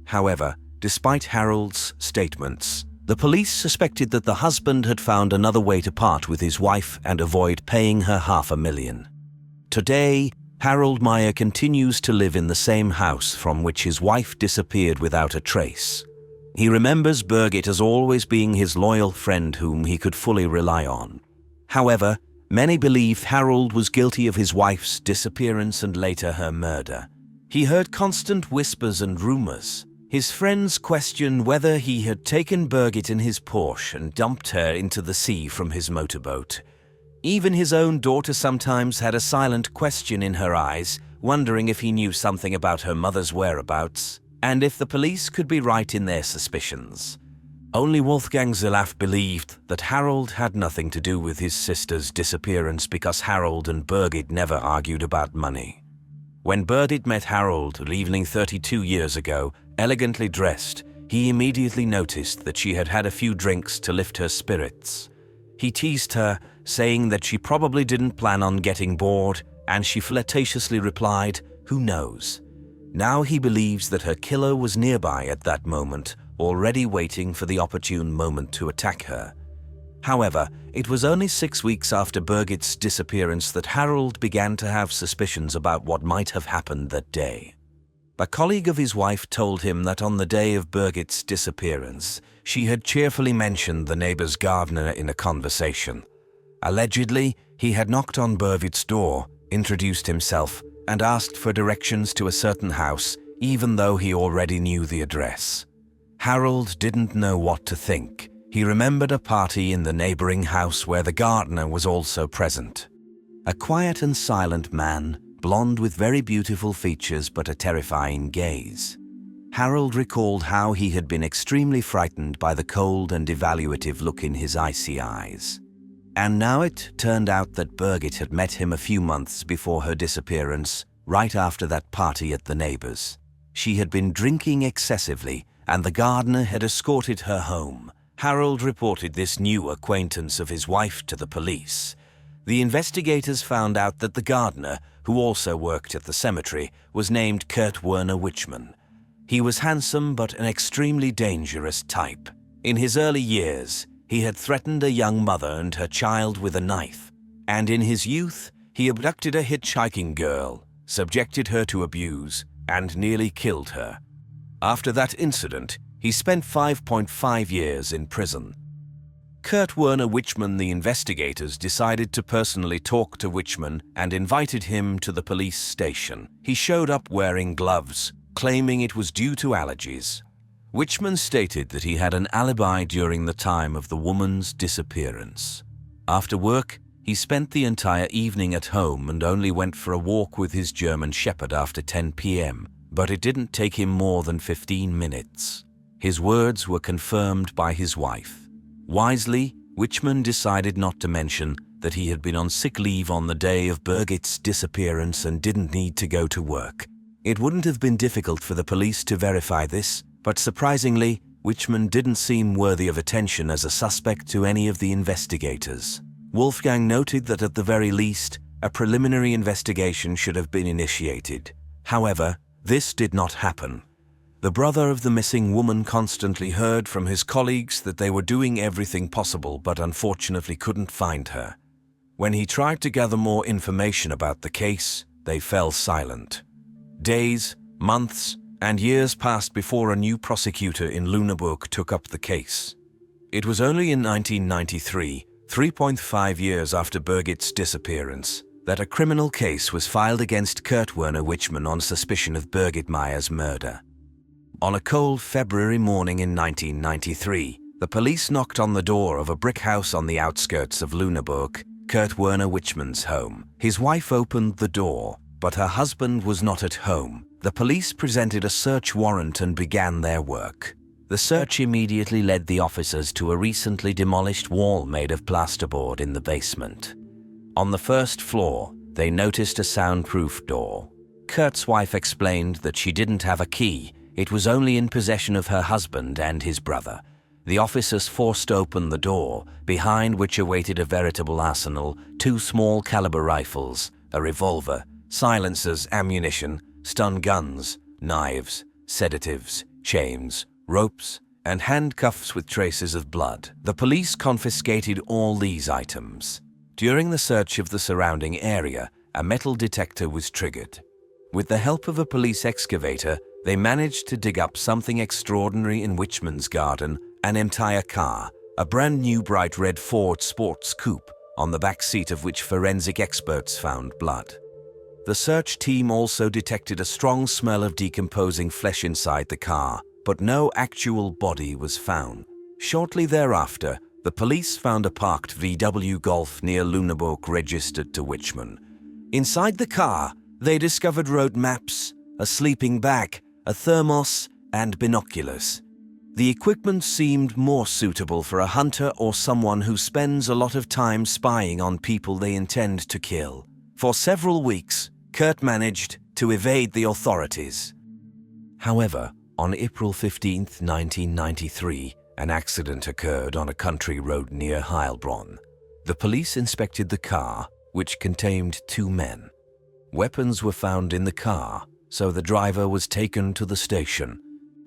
However, despite Harold's statements, the police suspected that the husband had found another way to part with his wife and avoid paying her 500,000. Today, Harold Meier continues to live in the same house from which his wife disappeared without a trace. He remembers Birgit as always being his loyal friend whom he could fully rely on. However, many believe Harold was guilty of his wife's disappearance and later her murder. He heard constant whispers and rumors. His friends questioned whether he had taken Birgit in his Porsche and dumped her into the sea from his motorboat. Even his own daughter sometimes had a silent question in her eyes, wondering if he knew something about her mother's whereabouts, and if the police could be right in their suspicions. Only Wolfgang Silaf believed that Harold had nothing to do with his sister's disappearance because Harold and Birgit never argued about money. When Birgit met Harold, leaving 32 years ago, elegantly dressed, he immediately noticed that she had had a few drinks to lift her spirits. He teased her, saying that she probably didn't plan on getting bored, and she flirtatiously replied, "Who knows?" Now he believes that her killer was nearby at that moment, already waiting for the opportune moment to attack her. However, it was only 6 weeks after Birgit's disappearance that Harold began to have suspicions about what might have happened that day. A colleague of his wife told him that on the day of Birgit's disappearance, she had cheerfully mentioned the neighbor's gardener in a conversation. Allegedly, he had knocked on Birgit's door, introduced himself, and asked for directions to a certain house, even though he already knew the address. Harold didn't know what to think. He remembered a party in the neighboring house where the gardener was also present. A quiet and silent man, blonde with very beautiful features but a terrifying gaze. Harold recalled how he had been extremely frightened by the cold and evaluative look in his icy eyes. And now it turned out that Birgit had met him a few months before her disappearance, right after that party at the neighbor's. She had been drinking excessively, and the gardener had escorted her home. Harold reported this new acquaintance of his wife to the police. The investigators found out that the gardener, who also worked at the cemetery, was named Kurt Werner Wichmann. He was handsome but an extremely dangerous type. In his early years, he had threatened a young mother and her child with a knife, and in his youth, he abducted a hitchhiking girl, subjected her to abuse, and nearly killed her. After that incident, he spent 5.5 years in prison. Kurt Werner Wichmann, the investigators decided to personally talk to Wichmann and invited him to the police station. He showed up wearing gloves, claiming it was due to allergies. Wichmann stated that he had an alibi during the time of the woman's disappearance. After work, he spent the entire evening at home and only went for a walk with his German Shepherd after 10 p.m., but it didn't take him more than 15 minutes. His words were confirmed by his wife. Wisely, Wichmann decided not to mention that he had been on sick leave on the day of Birgit's disappearance and didn't need to go to work. It wouldn't have been difficult for the police to verify this, but surprisingly, Wichmann didn't seem worthy of attention as a suspect to any of the investigators. Wolfgang noted that at the very least, a preliminary investigation should have been initiated. However, this did not happen. The brother of the missing woman constantly heard from his colleagues that they were doing everything possible but unfortunately couldn't find her. When he tried to gather more information about the case, they fell silent. Days, months, and years passed before a new prosecutor in Lüneburg took up the case. It was only in 1993, 3.5 years after Birgit's disappearance, that a criminal case was filed against Kurt Werner Wichmann on suspicion of Birgit Meier's murder. On a cold February morning in 1993, the police knocked on the door of a brick house on the outskirts of Lüneburg, Kurt Werner Wichmann's home. His wife opened the door, but her husband was not at home. The police presented a search warrant and began their work. The search immediately led the officers to a recently demolished wall made of plasterboard in the basement. On the first floor, they noticed a soundproof door. Kurt's wife explained that she didn't have a key. It was only in possession of her husband and his brother. The officers forced open the door, behind which awaited a veritable arsenal, 2 small-caliber rifles, a revolver, silencers, ammunition, stun guns, knives, sedatives, chains, ropes, and handcuffs with traces of blood. The police confiscated all these items. During the search of the surrounding area, a metal detector was triggered. With the help of a police excavator, they managed to dig up something extraordinary in Wichmann's garden, an entire car, a brand new bright red Ford sports coupe, on the back seat of which forensic experts found blood. The search team also detected a strong smell of decomposing flesh inside the car, but no actual body was found. Shortly thereafter, the police found a parked VW Golf near Lüneburg registered to Wichmann. Inside the car, they discovered road maps, a sleeping bag, a thermos, and binoculars. The equipment seemed more suitable for a hunter or someone who spends a lot of time spying on people they intend to kill. For several weeks, Kurt managed to evade the authorities. However, on April 15, 1993, an accident occurred on a country road near Heilbronn. The police inspected the car, which contained 2 men. Weapons were found in the car, so the driver was taken to the station.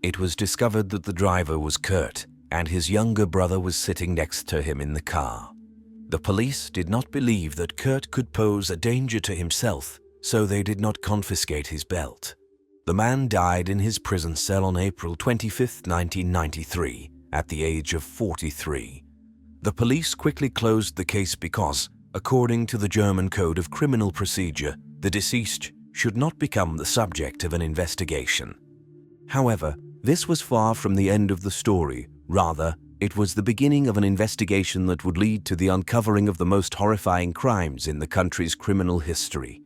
It was discovered that the driver was Kurt, and his younger brother was sitting next to him in the car. The police did not believe that Kurt could pose a danger to himself, so they did not confiscate his belt. The man died in his prison cell on April 25, 1993, at the age of 43. The police quickly closed the case because, according to the German Code of Criminal Procedure, the deceased should not become the subject of an investigation. However, this was far from the end of the story. Rather, It was the beginning of an investigation that would lead to the uncovering of the most horrifying crimes in the country's criminal history.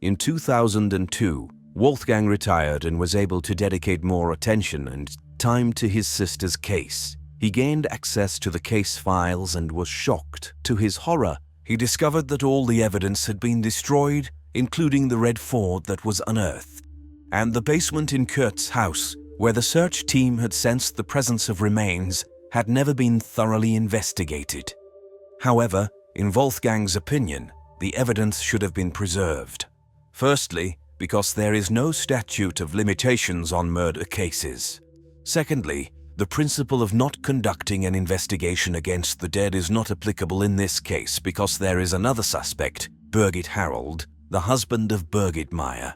In 2002, Wolfgang retired and was able to dedicate more attention and time to his sister's case. He gained access to the case files and was shocked. To his horror, he discovered that all the evidence had been destroyed, including the red Ford that was unearthed, and the basement in Kurt's house, where the search team had sensed the presence of remains, had never been thoroughly investigated. However, in Wolfgang's opinion, the evidence should have been preserved. Firstly, because there is no statute of limitations on murder cases. Secondly, the principle of not conducting an investigation against the dead is not applicable in this case because there is another suspect, Birgit Harold, the husband of Birgit Meier.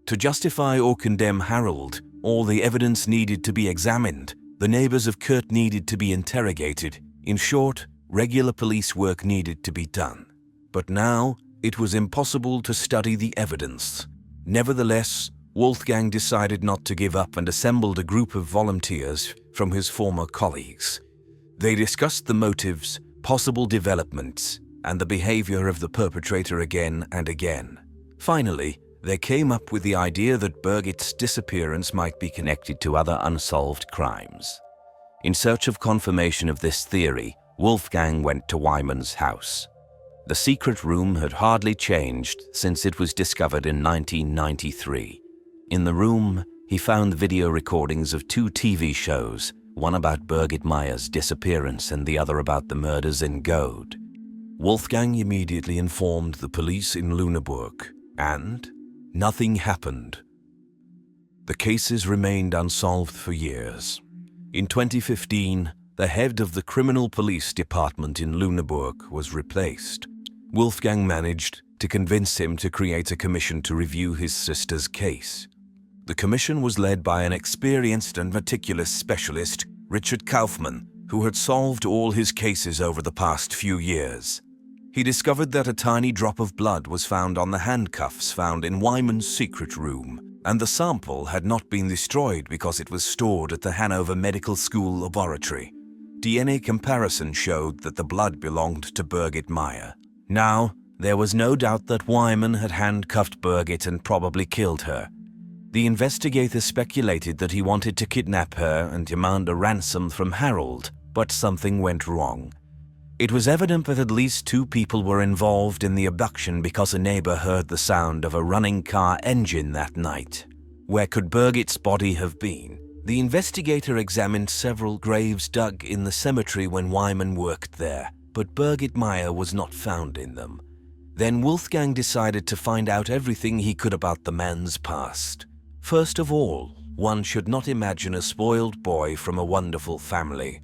To justify or condemn Harold, all the evidence needed to be examined, the neighbors of Kurt needed to be interrogated. In short, regular police work needed to be done. But now, it was impossible to study the evidence. Nevertheless, Wolfgang decided not to give up and assembled a group of volunteers from his former colleagues. They discussed the motives, possible developments, and the behavior of the perpetrator again and again. Finally, they came up with the idea that Birgit's disappearance might be connected to other unsolved crimes. In search of confirmation of this theory, Wolfgang went to Wyman's house. The secret room had hardly changed since it was discovered in 1993. In the room, he found video recordings of 2 TV shows, one about Birgit Meier's disappearance and the other about the murders in Göhrde. Wolfgang immediately informed the police in Lüneburg, and nothing happened. The cases remained unsolved for years. In 2015, the head of the criminal police department in Lüneburg was replaced. Wolfgang managed to convince him to create a commission to review his sister's case. The commission was led by an experienced and meticulous specialist, Richard Kaufmann, who had solved all his cases over the past few years. He discovered that a tiny drop of blood was found on the handcuffs found in Wyman's secret room, and the sample had not been destroyed because it was stored at the Hanover Medical School laboratory. DNA comparison showed that the blood belonged to Birgit Meier. Now, there was no doubt that Wyman had handcuffed Birgit and probably killed her. The investigator speculated that he wanted to kidnap her and demand a ransom from Harold, but something went wrong. It was evident that at least 2 people were involved in the abduction because a neighbor heard the sound of a running car engine that night. Where could Birgit's body have been? The investigator examined several graves dug in the cemetery when Wyman worked there, but Birgit Meier was not found in them. Then Wolfgang decided to find out everything he could about the man's past. First of all, one should not imagine a spoiled boy from a wonderful family.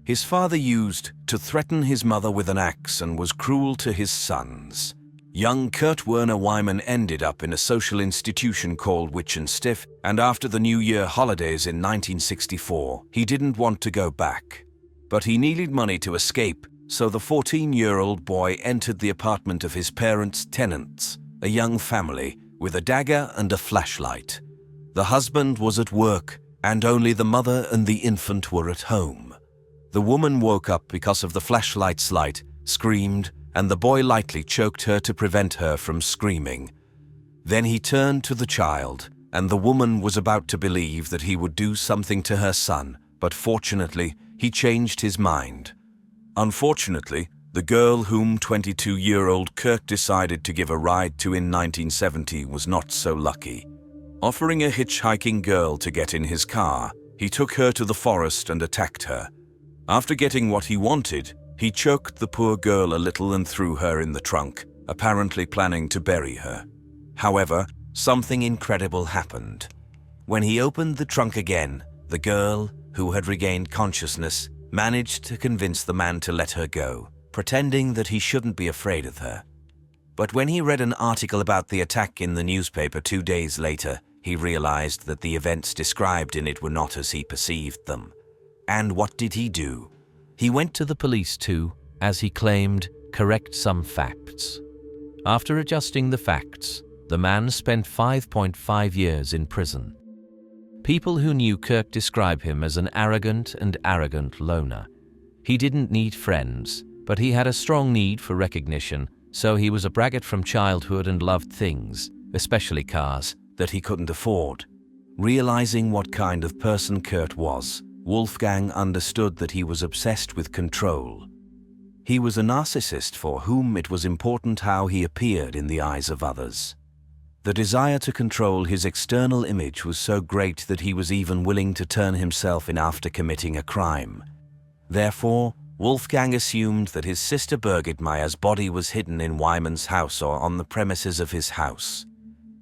His father used to threaten his mother with an axe and was cruel to his sons. Young Kurt Werner Wyman ended up in a social institution called Witchenstift, and after the New Year holidays in 1964, he didn't want to go back. But he needed money to escape, so the 14-year-old boy entered the apartment of his parents' tenants, a young family, with a dagger and a flashlight. The husband was at work, and only the mother and the infant were at home. The woman woke up because of the flashlight's light, screamed, and the boy lightly choked her to prevent her from screaming. Then he turned to the child, and the woman was about to believe that he would do something to her son, but fortunately, he changed his mind. Unfortunately, the girl whom 22-year-old Kurt decided to give a ride to in 1970 was not so lucky. Offering a hitchhiking girl to get in his car, he took her to the forest and attacked her. After getting what he wanted, he choked the poor girl a little and threw her in the trunk, apparently planning to bury her. However, something incredible happened. When he opened the trunk again, the girl, who had regained consciousness, managed to convince the man to let her go, pretending that he shouldn't be afraid of her. But when he read an article about the attack in the newspaper 2 days later, he realized that the events described in it were not as he perceived them. And what did he do? He went to the police to, as he claimed, correct some facts. After adjusting the facts, the man spent 5.5 years in prison. People who knew Kirk describe him as an arrogant loner. He didn't need friends, but he had a strong need for recognition, so he was a braggart from childhood and loved things, especially cars, that he couldn't afford. Realizing what kind of person Kurt was, Wolfgang understood that he was obsessed with control. He was a narcissist for whom it was important how he appeared in the eyes of others. The desire to control his external image was so great that he was even willing to turn himself in after committing a crime. Therefore, Wolfgang assumed that his sister Birgit Meier's body was hidden in Wyman's house or on the premises of his house.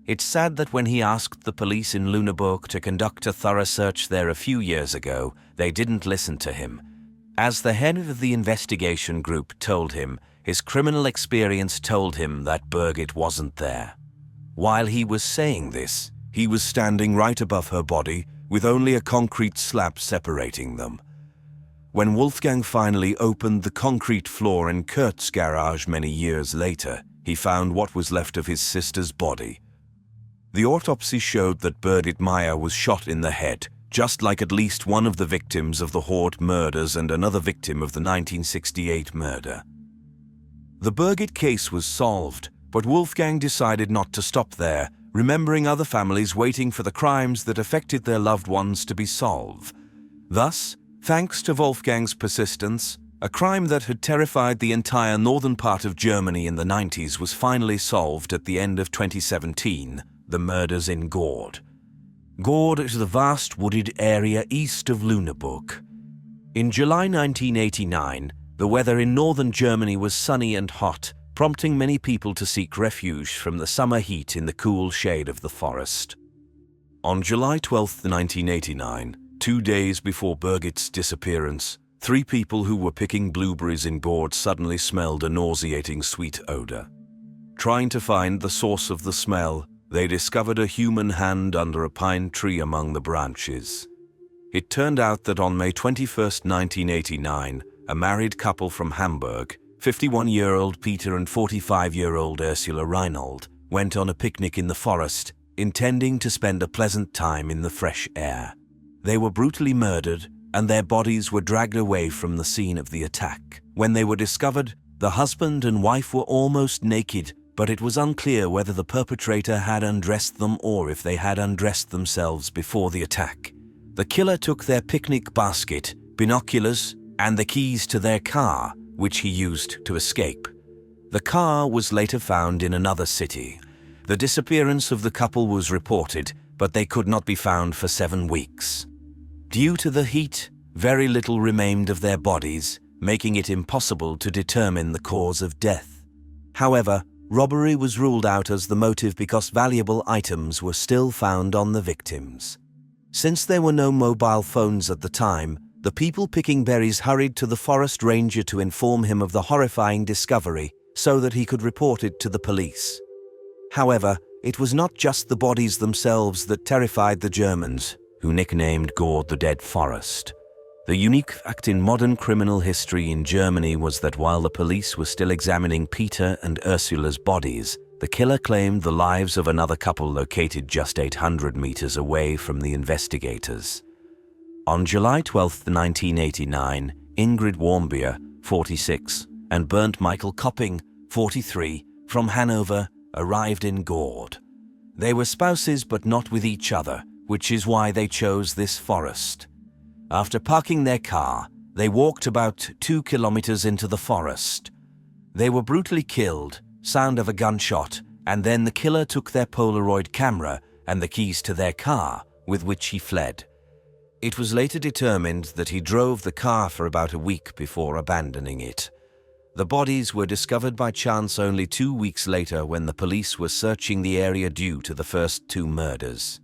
It's sad that when he asked the police in Lüneburg to conduct a thorough search there a few years ago, they didn't listen to him. As the head of the investigation group told him, his criminal experience told him that Birgit wasn't there. While he was saying this, he was standing right above her body, with only a concrete slab separating them. When Wolfgang finally opened the concrete floor in Kurt's garage many years later, he found what was left of his sister's body. The autopsy showed that Birgit Meier was shot in the head, just like at least one of the victims of the Göhrde murders and another victim of the 1968 murder. The Birgit case was solved, but Wolfgang decided not to stop there, remembering other families waiting for the crimes that affected their loved ones to be solved. Thus, thanks to Wolfgang's persistence, a crime that had terrified the entire northern part of Germany in the 90s was finally solved at the end of 2017, the murders in Göhrde. Göhrde is the vast wooded area east of Lüneburg. In July 1989, the weather in northern Germany was sunny and hot, prompting many people to seek refuge from the summer heat in the cool shade of the forest. On July 12, 1989, 2 days before Birgit's disappearance, 3 people who were picking blueberries in Göhrde suddenly smelled a nauseating sweet odor. Trying to find the source of the smell, they discovered a human hand under a pine tree among the branches. It turned out that on May 21, 1989, a married couple from Hamburg, 51-year-old Peter and 45-year-old Ursula Reinhold, went on a picnic in the forest, intending to spend a pleasant time in the fresh air. They were brutally murdered, and their bodies were dragged away from the scene of the attack. When they were discovered, the husband and wife were almost naked, but it was unclear whether the perpetrator had undressed them or if they had undressed themselves before the attack. The killer took their picnic basket, binoculars, and the keys to their car, which he used to escape. The car was later found in another city. The disappearance of the couple was reported, but they could not be found for 7 weeks. Due to the heat, very little remained of their bodies, making it impossible to determine the cause of death. However, robbery was ruled out as the motive because valuable items were still found on the victims. Since there were no mobile phones at the time, the people picking berries hurried to the forest ranger to inform him of the horrifying discovery so that he could report it to the police. However, it was not just the bodies themselves that terrified the Germans, who nicknamed Göhrde the Dead Forest. The unique fact in modern criminal history in Germany was that while the police were still examining Peter and Ursula's bodies, the killer claimed the lives of another couple located just 800 meters away from the investigators. On July 12, 1989, Ingrid Warmbier, 46, and Bernd Michael Kopping, 43, from Hanover, arrived in Göhrde. They were spouses but not with each other, which is why they chose this forest. After parking their car, they walked about 2 kilometers into the forest. They were brutally killed, sound of a gunshot, and then the killer took their Polaroid camera and the keys to their car, with which he fled. It was later determined that he drove the car for about a week before abandoning it. The bodies were discovered by chance only 2 weeks later when the police were searching the area due to the first 2 murders.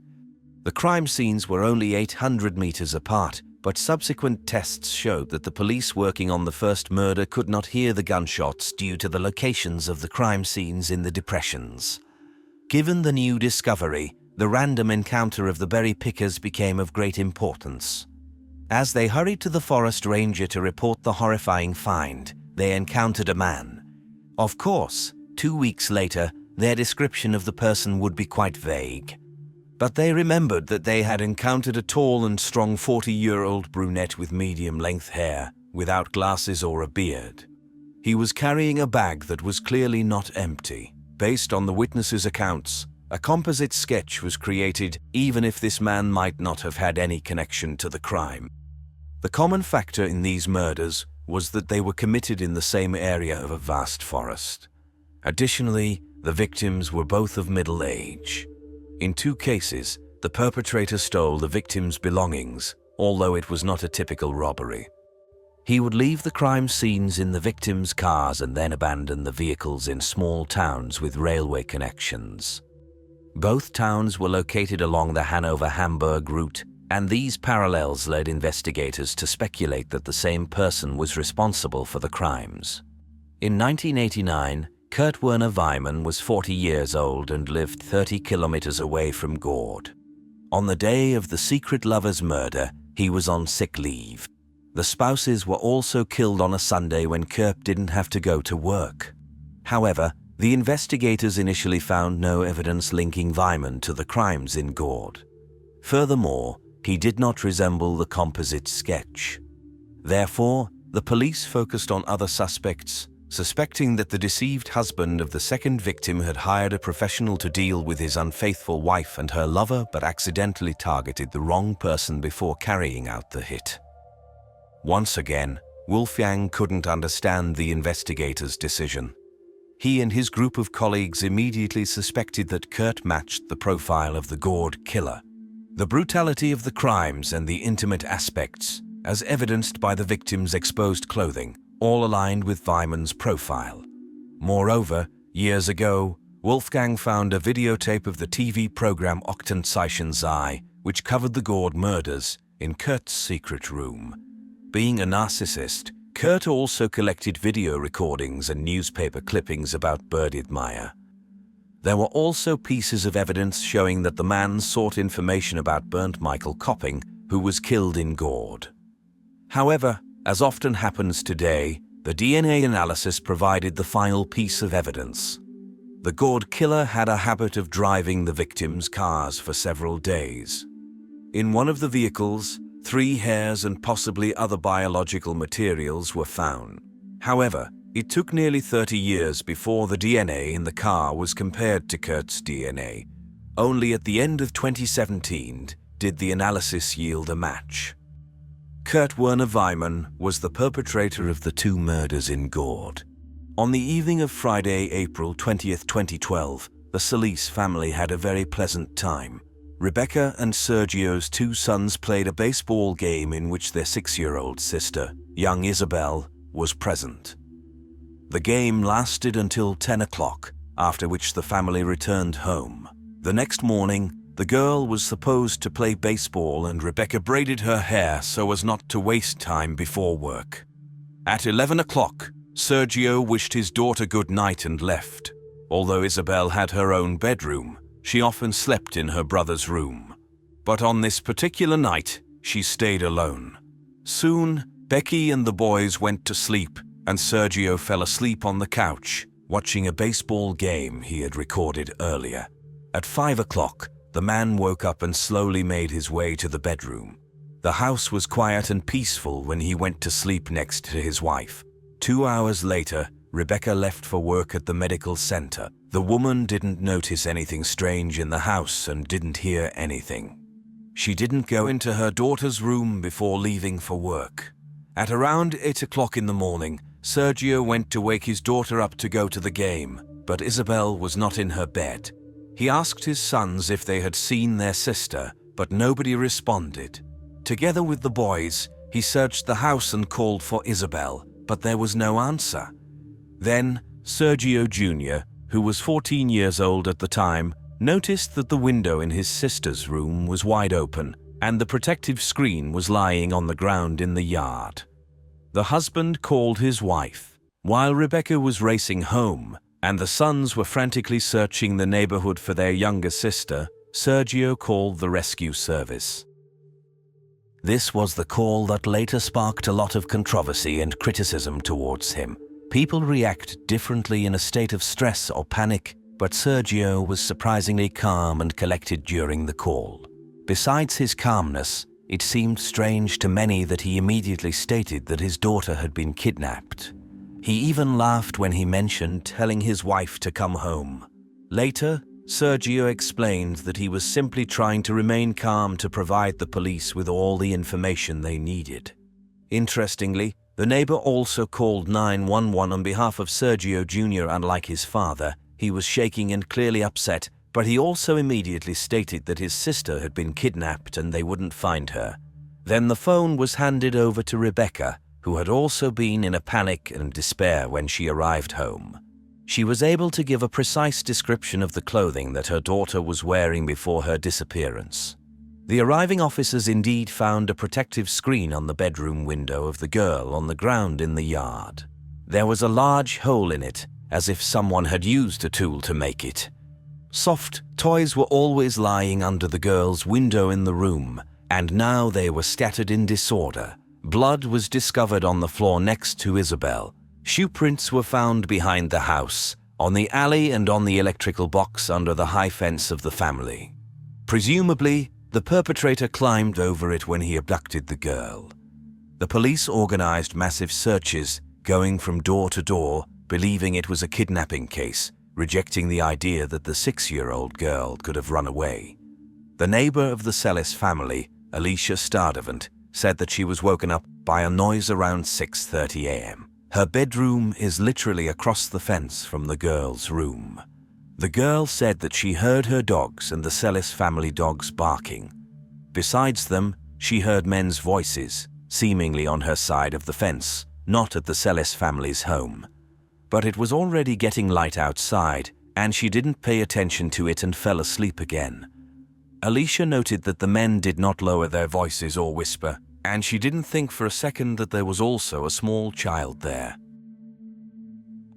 The crime scenes were only 800 meters apart, but subsequent tests showed that the police working on the first murder could not hear the gunshots due to the locations of the crime scenes in the depressions. Given the new discovery, the random encounter of the berry pickers became of great importance. As they hurried to the forest ranger to report the horrifying find, they encountered a man. Of course, 2 weeks later, their description of the person would be quite vague. But they remembered that they had encountered a tall and strong 40-year-old brunette with medium-length hair, without glasses or a beard. He was carrying a bag that was clearly not empty. Based on the witnesses' accounts, a composite sketch was created even if this man might not have had any connection to the crime. The common factor in these murders was that they were committed in the same area of a vast forest. Additionally, the victims were both of middle age. In 2 cases, the perpetrator stole the victim's belongings, although it was not a typical robbery. He would leave the crime scenes in the victims' cars and then abandon the vehicles in small towns with railway connections. Both towns were located along the Hanover-Hamburg route, and these parallels led investigators to speculate that the same person was responsible for the crimes. In 1989, Kurt Werner Weimann was 40 years old and lived 30 kilometers away from Göhrde. On the day of the secret lover's murder, he was on sick leave. The spouses were also killed on a Sunday when Kurt didn't have to go to work. However, the investigators initially found no evidence linking Weimann to the crimes in Göhrde. Furthermore, he did not resemble the composite sketch. Therefore, the police focused on other suspects, suspecting that the deceived husband of the second victim had hired a professional to deal with his unfaithful wife and her lover, but accidentally targeted the wrong person before carrying out the hit. Once again, Wolfgang couldn't understand the investigators' decision. He and his group of colleagues immediately suspected that Kurt matched the profile of the Göhrde killer. The brutality of the crimes and the intimate aspects, as evidenced by the victim's exposed clothing, all aligned with Weimann's profile. Moreover, years ago, Wolfgang found a videotape of the TV program Oktenzeichen Sei, which covered the Göhrde murders, in Kurt's secret room. Being a narcissist, Kurt also collected video recordings and newspaper clippings about Birgit Meier. There were also pieces of evidence showing that the man sought information about Bernd Michael Kopping, who was killed in Göhrde. However, as often happens today, the DNA analysis provided the final piece of evidence. The Göhrde killer had a habit of driving the victims' cars for several days. In one of the vehicles, 3 hairs and possibly other biological materials were found. However, it took nearly 30 years before the DNA in the car was compared to Kurt's DNA. Only at the end of 2017 did the analysis yield a match. Kurt Werner Weimann was the perpetrator of the 2 murders in Göhrde. On the evening of Friday, April 20th, 2012, the Celis family had a very pleasant time. Rebecca and Sergio's 2 sons played a baseball game in which their 6-year-old sister, young Isabelle, was present. The game lasted until 10 o'clock, after which the family returned home. The next morning, the girl was supposed to play baseball and Rebecca braided her hair so as not to waste time before work. At 11 o'clock, Sergio wished his daughter good night and left. Although Isabelle had her own bedroom, she often slept in her brother's room. But on this particular night, she stayed alone. Soon, Becky and the boys went to sleep, and Sergio fell asleep on the couch, watching a baseball game he had recorded earlier. At 5 o'clock, the man woke up and slowly made his way to the bedroom. The house was quiet and peaceful when he went to sleep next to his wife. 2 hours later, Rebecca left for work at the medical center. The woman didn't notice anything strange in the house and didn't hear anything. She didn't go into her daughter's room before leaving for work. At around 8 o'clock in the morning, Sergio went to wake his daughter up to go to the game, but Isabelle was not in her bed. He asked his sons if they had seen their sister, but nobody responded. Together with the boys, he searched the house and called for Isabelle, but there was no answer. Then, Sergio Jr., who was 14 years old at the time, noticed that the window in his sister's room was wide open and the protective screen was lying on the ground in the yard. The husband called his wife. While Rebecca was racing home and the sons were frantically searching the neighborhood for their younger sister, Sergio called the rescue service. This was the call that later sparked a lot of controversy and criticism towards him. People react differently in a state of stress or panic but Sergio was surprisingly calm and collected during the call. Besides his calmness, it seemed strange to many that he immediately stated that his daughter had been kidnapped. He even laughed when he mentioned telling his wife to come home. Later, Sergio explained that he was simply trying to remain calm to provide the police with all the information they needed. Interestingly, the neighbor also called 911 on behalf of Sergio Jr. Unlike his father, he was shaking and clearly upset, but he also immediately stated that his sister had been kidnapped and they wouldn't find her. Then the phone was handed over to Rebecca, who had also been in a panic and despair when she arrived home. She was able to give a precise description of the clothing that her daughter was wearing before her disappearance. The arriving officers indeed found a protective screen on the bedroom window of the girl on the ground in the yard. There was a large hole in it, as if someone had used a tool to make it. Soft toys were always lying under the girl's window in the room, and now they were scattered in disorder. Blood was discovered on the floor next to Isabelle. Shoe prints were found behind the house, on the alley and on the electrical box under the high fence of the family. Presumably, the perpetrator climbed over it when he abducted the girl. The police organized massive searches, going from door to door, believing it was a kidnapping case, rejecting the idea that the 6-year-old girl could have run away. The neighbor of the Celis family, Alicia Stardavant, said that she was woken up by a noise around 6:30 a.m. Her bedroom is literally across the fence from the girl's room. The girl said that she heard her dogs and the Celis family dogs barking. Besides them, she heard men's voices, seemingly on her side of the fence, not at the Celis family's home. But it was already getting light outside, and she didn't pay attention to it and fell asleep again. Alicia noted that the men did not lower their voices or whisper, and she didn't think for a second that there was also a small child there.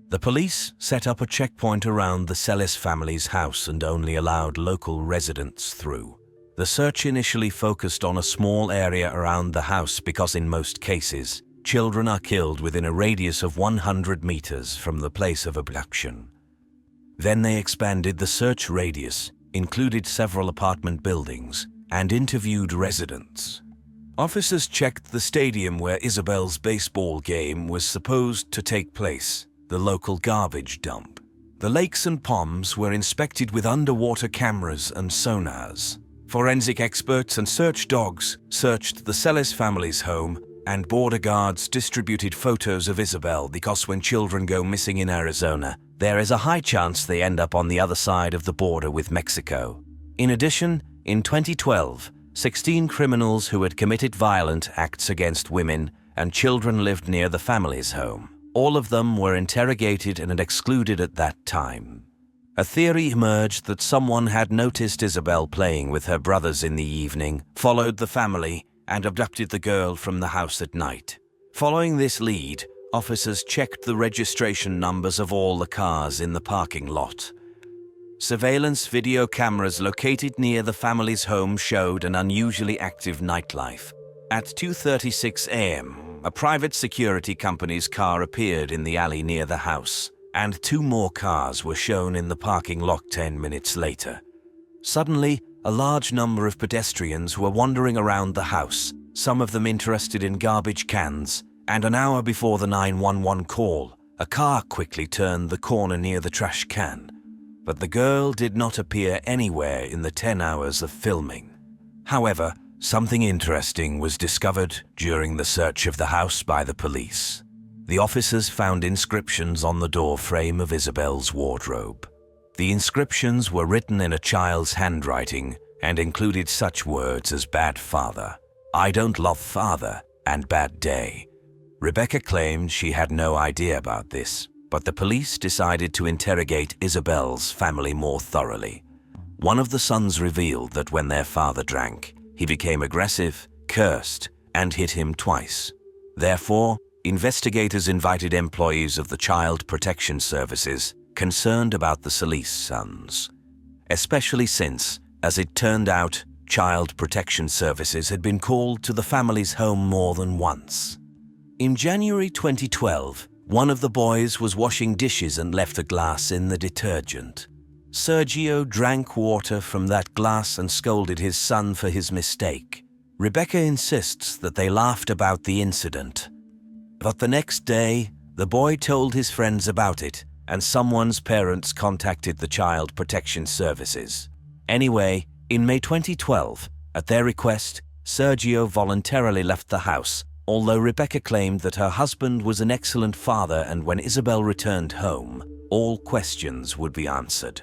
The police set up a checkpoint around the Celis family's house and only allowed local residents through. The search initially focused on a small area around the house because in most cases, children are killed within a radius of 100 meters from the place of abduction. Then they expanded the search radius, included several apartment buildings, and interviewed residents. Officers checked the stadium where Isabelle's baseball game was supposed to take place, the local garbage dump. The lakes and ponds were inspected with underwater cameras and sonars. Forensic experts and search dogs searched the Celis family's home, and border guards distributed photos of Isabelle because when children go missing in Arizona, there is a high chance they end up on the other side of the border with Mexico. In addition, in 2012, 16 criminals who had committed violent acts against women and children lived near the family's home. All of them were interrogated and excluded at that time. A theory emerged that someone had noticed Isabelle playing with her brothers in the evening, followed the family, and abducted the girl from the house at night. Following this lead, officers checked the registration numbers of all the cars in the parking lot. Surveillance video cameras located near the family's home showed an unusually active nightlife. At 2:36 a.m., a private security company's car appeared in the alley near the house, and 2 more cars were shown in the parking lot 10 minutes later. Suddenly, a large number of pedestrians were wandering around the house, some of them interested in garbage cans, and an hour before the 911 call, a car quickly turned the corner near the trash can. But the girl did not appear anywhere in the 10 hours of filming. However, something interesting was discovered during the search of the house by the police. The officers found inscriptions on the door frame of Isabelle's wardrobe. The inscriptions were written in a child's handwriting and included such words as bad father, I don't love father, and bad day. Rebecca claimed she had no idea about this, but the police decided to interrogate Isabelle's family more thoroughly. One of the sons revealed that when their father drank, he became aggressive, cursed, and hit him twice. Therefore, investigators invited employees of the Child Protection Services concerned about the Celis sons, especially since, as it turned out, Child Protection Services had been called to the family's home more than once. In January 2012, one of the boys was washing dishes and left a glass in the detergent. Sergio drank water from that glass and scolded his son for his mistake. Rebecca insists that they laughed about the incident. But the next day, the boy told his friends about it, and someone's parents contacted the Child Protection Services. Anyway, in May 2012, at their request, Sergio voluntarily left the house, although Rebecca claimed that her husband was an excellent father and when Isabelle returned home, all questions would be answered.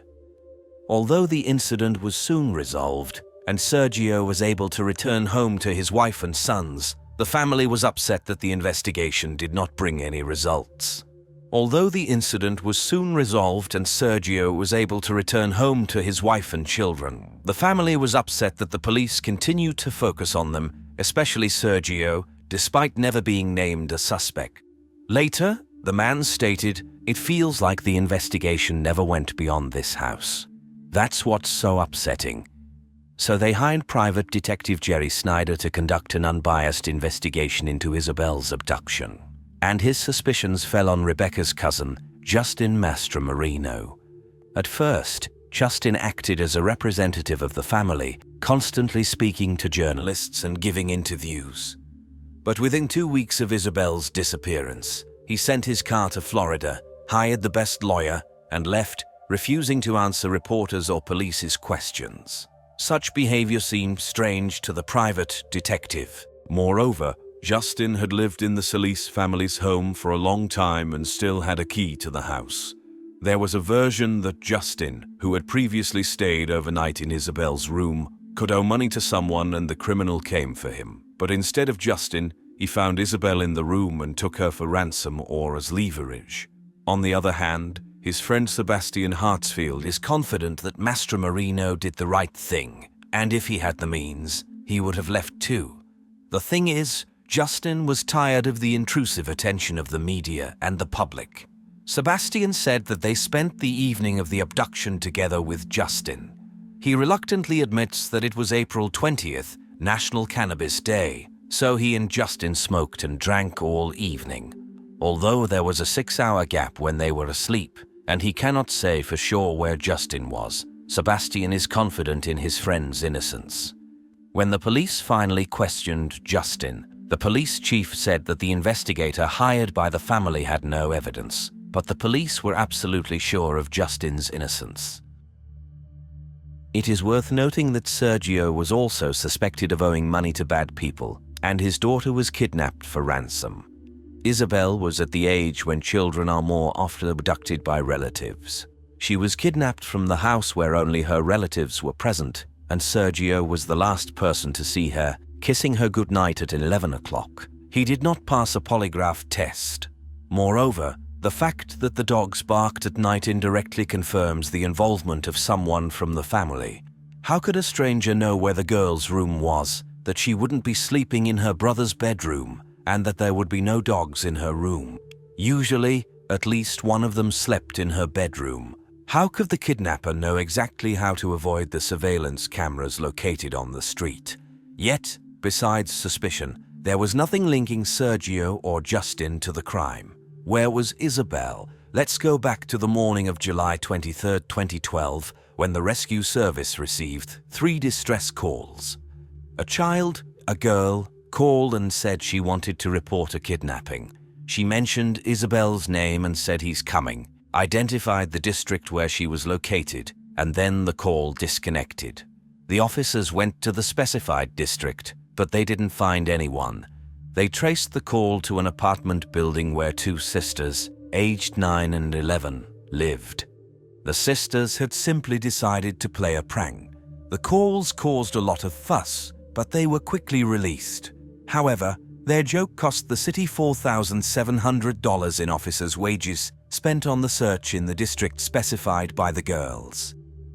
Although the incident was soon resolved, and Sergio was able to return home to his wife and sons, the family was upset that the investigation did not bring any results. Although the incident was soon resolved and Sergio was able to return home to his wife and children, the family was upset that the police continued to focus on them, especially Sergio, despite never being named a suspect. Later, the man stated, "It feels like the investigation never went beyond this house. That's what's so upsetting." So they hired private detective Jerry Snyder to conduct an unbiased investigation into Isabelle's abduction. And his suspicions fell on Rebecca's cousin, Justin Mastromarino. At first, Justin acted as a representative of the family, constantly speaking to journalists and giving interviews. But within 2 weeks of Isabelle's disappearance, he sent his car to Florida, hired the best lawyer, and left, refusing to answer reporters or police's questions. Such behavior seemed strange to the private detective. Moreover, Justin had lived in the Celis family's home for a long time and still had a key to the house. There was a version that Justin, who had previously stayed overnight in Isabelle's room, could owe money to someone and the criminal came for him. But instead of Justin, he found Isabelle in the room and took her for ransom or as leverage. On the other hand, his friend Sebastian Hartsfield is confident that Mastromarino did the right thing, and if he had the means, he would have left too. The thing is, Justin was tired of the intrusive attention of the media and the public. Sebastian said that they spent the evening of the abduction together with Justin. He reluctantly admits that it was April 20th, National Cannabis Day, so he and Justin smoked and drank all evening. Although there was a 6-hour gap when they were asleep, and he cannot say for sure where Justin was, Sebastian is confident in his friend's innocence. When the police finally questioned Justin, the police chief said that the investigator hired by the family had no evidence, but the police were absolutely sure of Justin's innocence. It is worth noting that Sergio was also suspected of owing money to bad people, and his daughter was kidnapped for ransom. Isabelle was at the age when children are more often abducted by relatives. She was kidnapped from the house where only her relatives were present, and Sergio was the last person to see her, kissing her goodnight at 11 o'clock. He did not pass a polygraph test. Moreover, the fact that the dogs barked at night indirectly confirms the involvement of someone from the family. How could a stranger know where the girl's room was, that she wouldn't be sleeping in her brother's bedroom, and that there would be no dogs in her room? Usually, at least one of them slept in her bedroom. How could the kidnapper know exactly how to avoid the surveillance cameras located on the street? Yet, besides suspicion, there was nothing linking Sergio or Justin to the crime. Where was Isabelle? Let's go back to the morning of July 23, 2012, when the rescue service received 3 distress calls. A child, a girl, called and said she wanted to report a kidnapping. She mentioned Isabelle's name and said he's coming, identified the district where she was located, and then the call disconnected. The officers went to the specified district, but they didn't find anyone. They traced the call to an apartment building where 2 sisters, aged 9 and 11, lived. The sisters had simply decided to play a prank. The calls caused a lot of fuss, but they were quickly released. However, their joke cost the city $4,700 in officers' wages spent on the search in the district specified by the girls.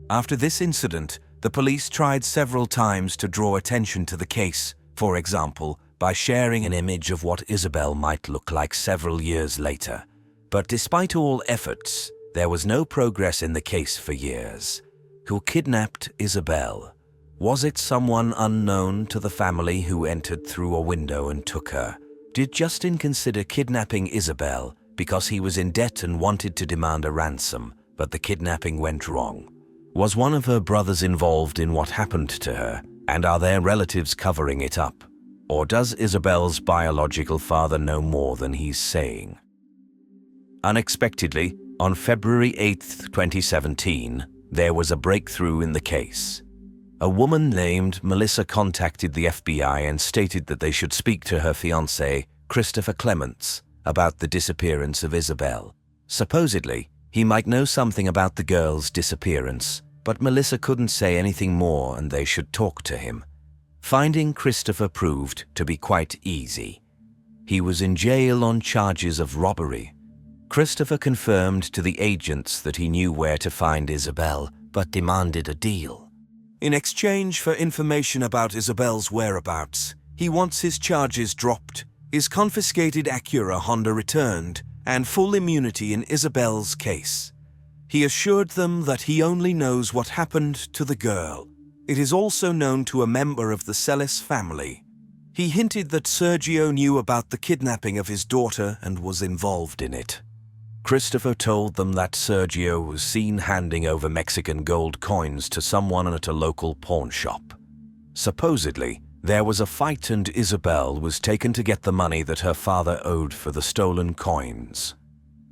After this incident, the police tried several times to draw attention to the case, for example, by sharing an image of what Isabelle might look like several years later. But despite all efforts, there was no progress in the case for years. Who kidnapped Isabelle? Was it someone unknown to the family who entered through a window and took her? Did Justin consider kidnapping Isabelle because he was in debt and wanted to demand a ransom, but the kidnapping went wrong? Was one of her brothers involved in what happened to her, and are their relatives covering it up? Or does Isabelle's biological father know more than he's saying? Unexpectedly, on February 8, 2017, there was a breakthrough in the case. A woman named Melissa contacted the FBI and stated that they should speak to her fiancé, Christopher Clements, about the disappearance of Isabelle. Supposedly, he might know something about the girl's disappearance, but Melissa couldn't say anything more and they should talk to him. Finding Christopher proved to be quite easy. He was in jail on charges of robbery. Christopher confirmed to the agents that he knew where to find Isabelle, but demanded a deal. In exchange for information about Isabelle's whereabouts, he wants his charges dropped, his confiscated Acura Honda returned, and full immunity in Isabelle's case. He assured them that he only knows what happened to the girl. It is also known to a member of the Celis family. He hinted that Sergio knew about the kidnapping of his daughter and was involved in it. Christopher told them that Sergio was seen handing over Mexican gold coins to someone at a local pawn shop. Supposedly, there was a fight and Isabelle was taken to get the money that her father owed for the stolen coins.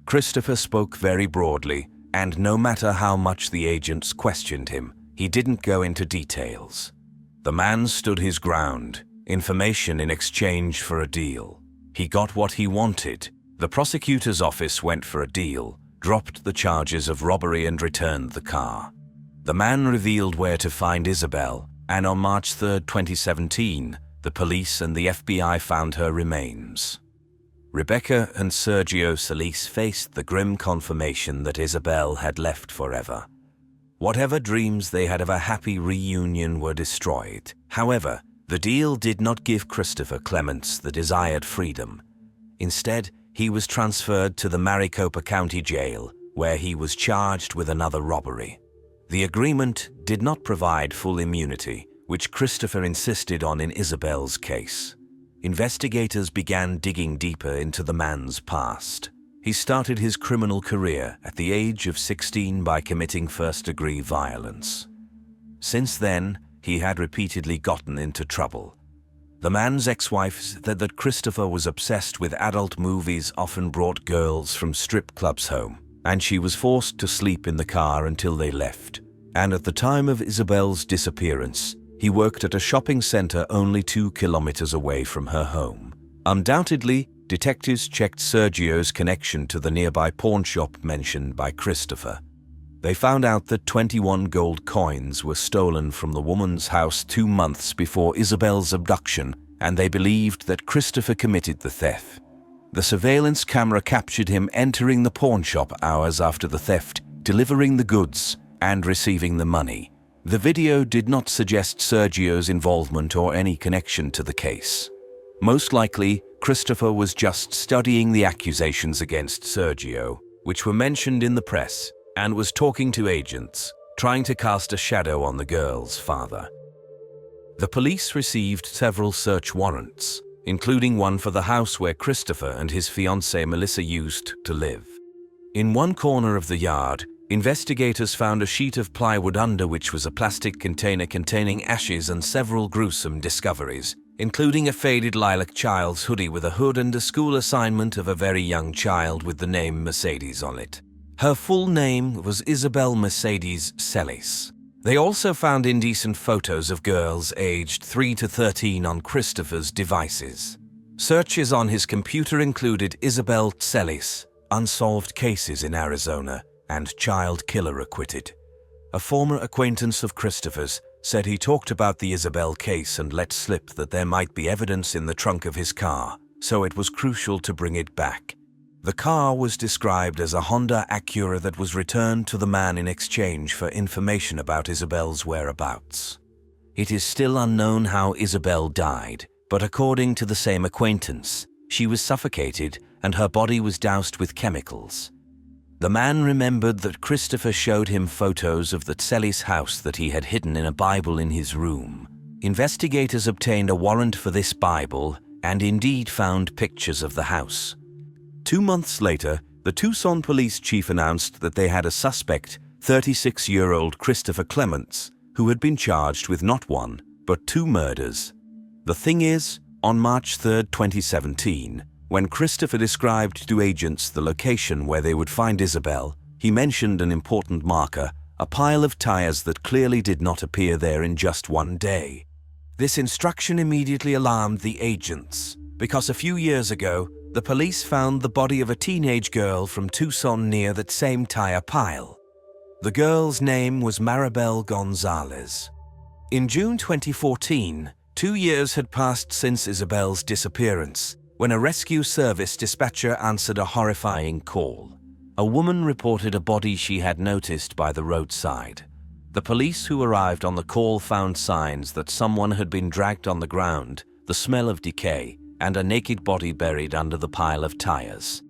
Christopher spoke very broadly, and no matter how much the agents questioned him, he didn't go into details. The man stood his ground, information in exchange for a deal. He got what he wanted. The prosecutor's office went for a deal, dropped the charges of robbery and returned the car. The man revealed where to find Isabelle, and on March 3, 2017, the police and the FBI found her remains. Rebecca and Sergio Celis faced the grim confirmation that Isabelle had left forever. Whatever dreams they had of a happy reunion were destroyed. However, the deal did not give Christopher Clements the desired freedom. Instead, he was transferred to the Maricopa County Jail, where he was charged with another robbery. The agreement did not provide full immunity, which Christopher insisted on in Isabelle's case. Investigators began digging deeper into the man's past. He started his criminal career at the age of 16 by committing first-degree violence. Since then, he had repeatedly gotten into trouble. The man's ex-wife said that Christopher was obsessed with adult movies, often brought girls from strip clubs home, and she was forced to sleep in the car until they left. And at the time of Isabelle's disappearance, he worked at a shopping center only 2 kilometers away from her home. Undoubtedly, detectives checked Sergio's connection to the nearby pawn shop mentioned by Christopher. They found out that 21 gold coins were stolen from the woman's house 2 months before Isabelle's abduction, and they believed that Christopher committed the theft. The surveillance camera captured him entering the pawn shop hours after the theft, delivering the goods, and receiving the money. The video did not suggest Sergio's involvement or any connection to the case. Most likely, Christopher was just studying the accusations against Sergio, which were mentioned in the press, and was talking to agents, trying to cast a shadow on the girl's father. The police received several search warrants, including one for the house where Christopher and his fiancée Melissa used to live. In one corner of the yard, investigators found a sheet of plywood under which was a plastic container containing ashes and several gruesome discoveries, including a faded lilac child's hoodie with a hood and a school assignment of a very young child with the name Mercedes on it. Her full name was Isabelle Mercedes Celis. They also found indecent photos of girls aged 3 to 13 on Christopher's devices. Searches on his computer included Isabelle Celis, unsolved cases in Arizona, and child killer acquitted. A former acquaintance of Christopher's said he talked about the Isabelle case and let slip that there might be evidence in the trunk of his car, so it was crucial to bring it back. The car was described as a Honda Acura that was returned to the man in exchange for information about Isabelle's whereabouts. It is still unknown how Isabelle died, but according to the same acquaintance, she was suffocated and her body was doused with chemicals. The man remembered that Christopher showed him photos of the Celis house that he had hidden in a Bible in his room. Investigators obtained a warrant for this Bible and indeed found pictures of the house. 2 months later, the Tucson police chief announced that they had a suspect 36-year-old Christopher Clements, who had been charged with not one, but 2 murders. The thing is, on March 3, 2017, when Christopher described to agents the location where they would find Isabelle, he mentioned an important marker, a pile of tires that clearly did not appear there in just one day. This instruction immediately alarmed the agents, because a few years ago, the police found the body of a teenage girl from Tucson near that same tire pile. The girl's name was Maribel Gonzalez. In June 2014, 2 years had passed since Isabelle's disappearance, when a rescue service dispatcher answered a horrifying call. A woman reported a body she had noticed by the roadside. The police who arrived on the call found signs that someone had been dragged on the ground, the smell of decay, and a naked body buried under the pile of tires.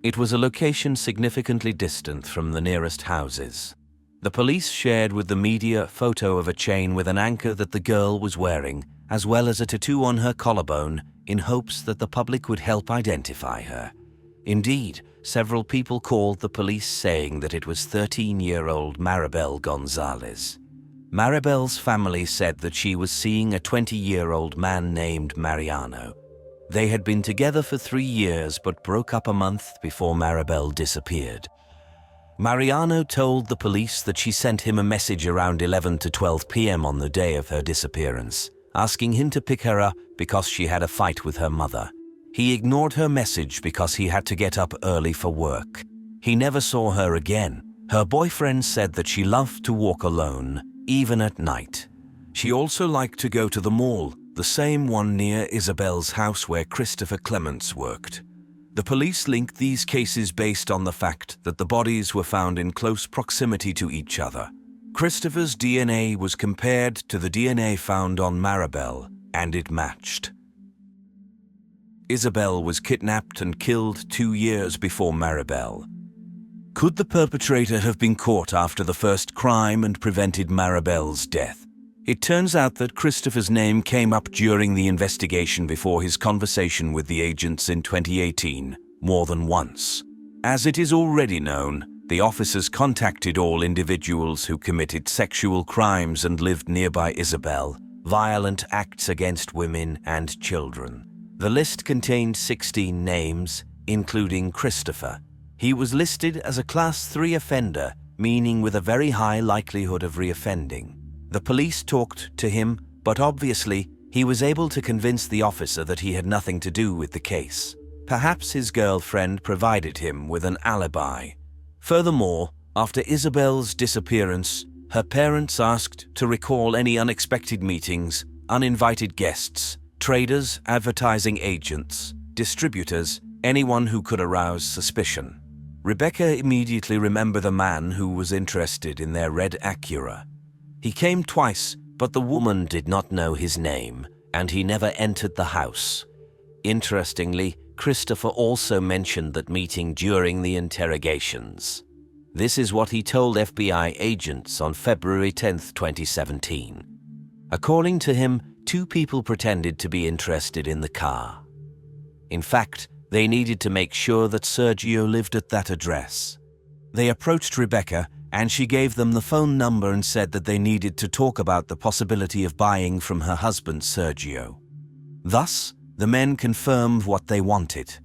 It was a location significantly distant from the nearest houses. The police shared with the media a photo of a chain with an anchor that the girl was wearing, as well as a tattoo on her collarbone, in hopes that the public would help identify her. Indeed, several people called the police saying that it was 13-year-old Maribel Gonzalez. Maribel's family said that she was seeing a 20-year-old man named Mariano. They had been together for 3 years but broke up a month before Maribel disappeared. Mariano told the police that she sent him a message around 11 to 12 p.m. on the day of her disappearance, asking him to pick her up because she had a fight with her mother. He ignored her message because he had to get up early for work. He never saw her again. Her boyfriend said that she loved to walk alone, even at night. She also liked to go to the mall, the same one near Isabelle's house where Christopher Clements worked. The police linked these cases based on the fact that the bodies were found in close proximity to each other. Christopher's DNA was compared to the DNA found on Maribel, and it matched. Isabelle was kidnapped and killed 2 years before Maribel. Could the perpetrator have been caught after the first crime and prevented Maribel's death? It turns out that Christopher's name came up during the investigation before his conversation with the agents in 2018, more than once. As it is already known, the officers contacted all individuals who committed sexual crimes and lived nearby Isabelle, violent acts against women and children. The list contained 16 names, including Christopher. He was listed as a Class 3 offender, meaning with a very high likelihood of reoffending. The police talked to him, but obviously, he was able to convince the officer that he had nothing to do with the case. Perhaps his girlfriend provided him with an alibi. Furthermore, after Isabelle's disappearance, her parents asked to recall any unexpected meetings, uninvited guests, traders, advertising agents, distributors, anyone who could arouse suspicion. Rebecca immediately remembered a man who was interested in their red Acura. He came twice, but the woman did not know his name, and he never entered the house. Interestingly, Christopher also mentioned that meeting during the interrogations. This is what he told FBI agents on February 10, 2017. According to him, 2 people pretended to be interested in the car. In fact, they needed to make sure that Sergio lived at that address. They approached Rebecca, and she gave them the phone number and said that they needed to talk about the possibility of buying from her husband Sergio. Thus, the men confirmed what they wanted.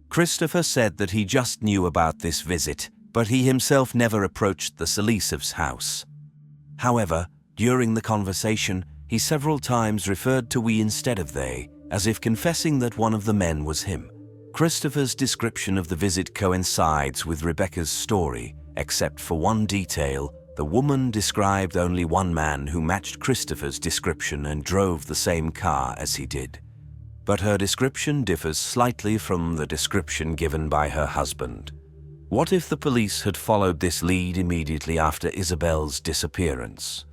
Christopher said that he just knew about this visit, but he himself never approached the Celis's house. However, during the conversation, he several times referred to we instead of they, as if confessing that one of the men was him. Christopher's description of the visit coincides with Rebecca's story, except for one detail. The woman described only one man who matched Christopher's description and drove the same car as he did. But her description differs slightly from the description given by her husband. What if the police had followed this lead immediately after Isabelle's disappearance?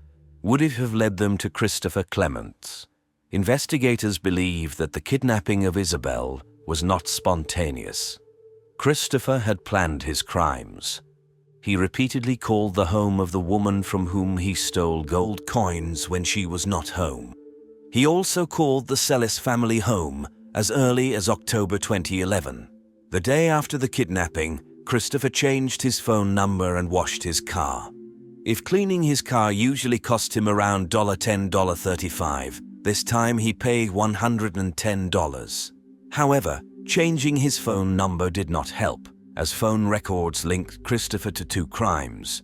Would it have led them to Christopher Clements? Investigators believe that the kidnapping of Isabelle was not spontaneous. Christopher had planned his crimes. He repeatedly called the home of the woman from whom he stole gold coins when she was not home. He also called the Celis family home as early as October 2011. The day after the kidnapping, Christopher changed his phone number and washed his car. If cleaning his car usually cost him around $10, $35, this time he paid $110. However, changing his phone number did not help, as phone records linked Christopher to 2 crimes.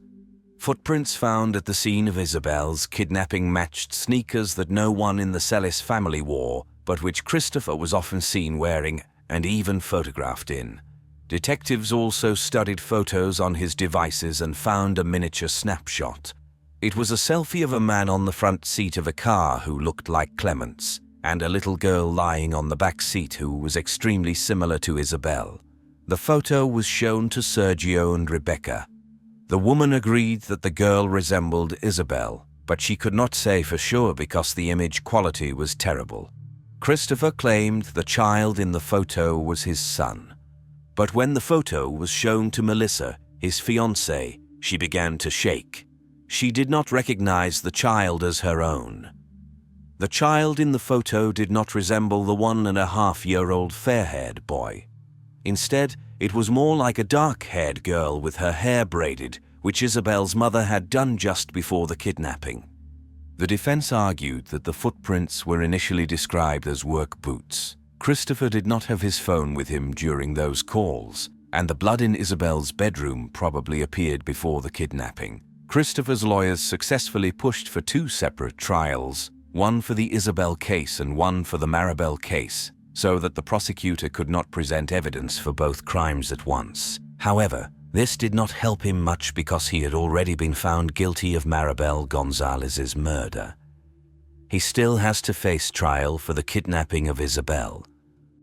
Footprints found at the scene of Isabelle's kidnapping matched sneakers that no one in the Celis family wore, but which Christopher was often seen wearing and even photographed in. Detectives also studied photos on his devices and found a miniature snapshot. It was a selfie of a man on the front seat of a car who looked like Clements, and a little girl lying on the back seat who was extremely similar to Isabelle. The photo was shown to Sergio and Rebecca. The woman agreed that the girl resembled Isabelle, but she could not say for sure because the image quality was terrible. Christopher claimed the child in the photo was his son. But when the photo was shown to Melissa, his fiancée, she began to shake. She did not recognize the child as her own. The child in the photo did not resemble the 1.5-year-old fair-haired boy. Instead, it was more like a dark-haired girl with her hair braided, which Isabelle's mother had done just before the kidnapping. The defense argued that the footprints were initially described as work boots. Christopher did not have his phone with him during those calls, and the blood in Isabelle's bedroom probably appeared before the kidnapping. Christopher's lawyers successfully pushed for 2 separate trials, one for the Isabelle case and one for the Maribel case, so that the prosecutor could not present evidence for both crimes at once. However, this did not help him much because he had already been found guilty of Maribel Gonzalez's murder. He still has to face trial for the kidnapping of Isabelle.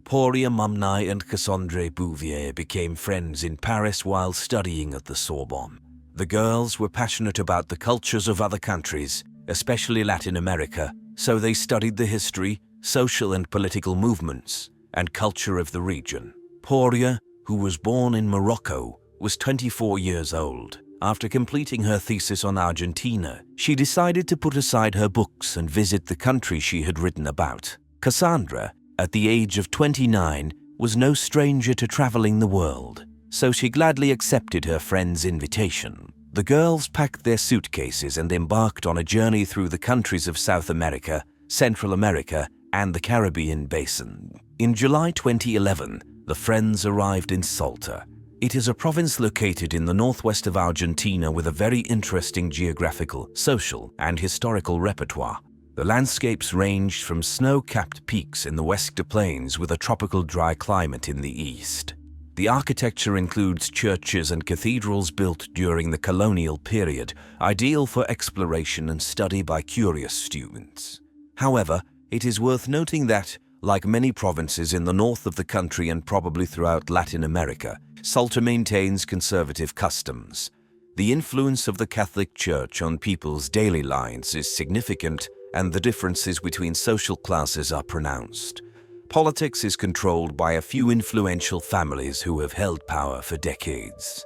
Poria Mumnai and Cassandre Bouvier became friends in Paris while studying at the Sorbonne. The girls were passionate about the cultures of other countries, especially Latin America, so they studied the history, social and political movements, and culture of the region. Poria, who was born in Morocco, was 24 years old. After completing her thesis on Argentina, she decided to put aside her books and visit the country she had written about. Cassandra, at the age of 29, was no stranger to traveling the world, so she gladly accepted her friend's invitation. The girls packed their suitcases and embarked on a journey through the countries of South America, Central America, and the Caribbean basin. In July 2011, the friends arrived in Salta. It is a province located in the northwest of Argentina with a very interesting geographical, social, and historical repertoire. The landscapes ranged from snow-capped peaks in the Huesca Plains with a tropical dry climate in the east. The architecture includes churches and cathedrals built during the colonial period, ideal for exploration and study by curious students. However, it is worth noting that, like many provinces in the north of the country and probably throughout Latin America, Salta maintains conservative customs. The influence of the Catholic Church on people's daily lives is significant, and the differences between social classes are pronounced. Politics is controlled by a few influential families who have held power for decades.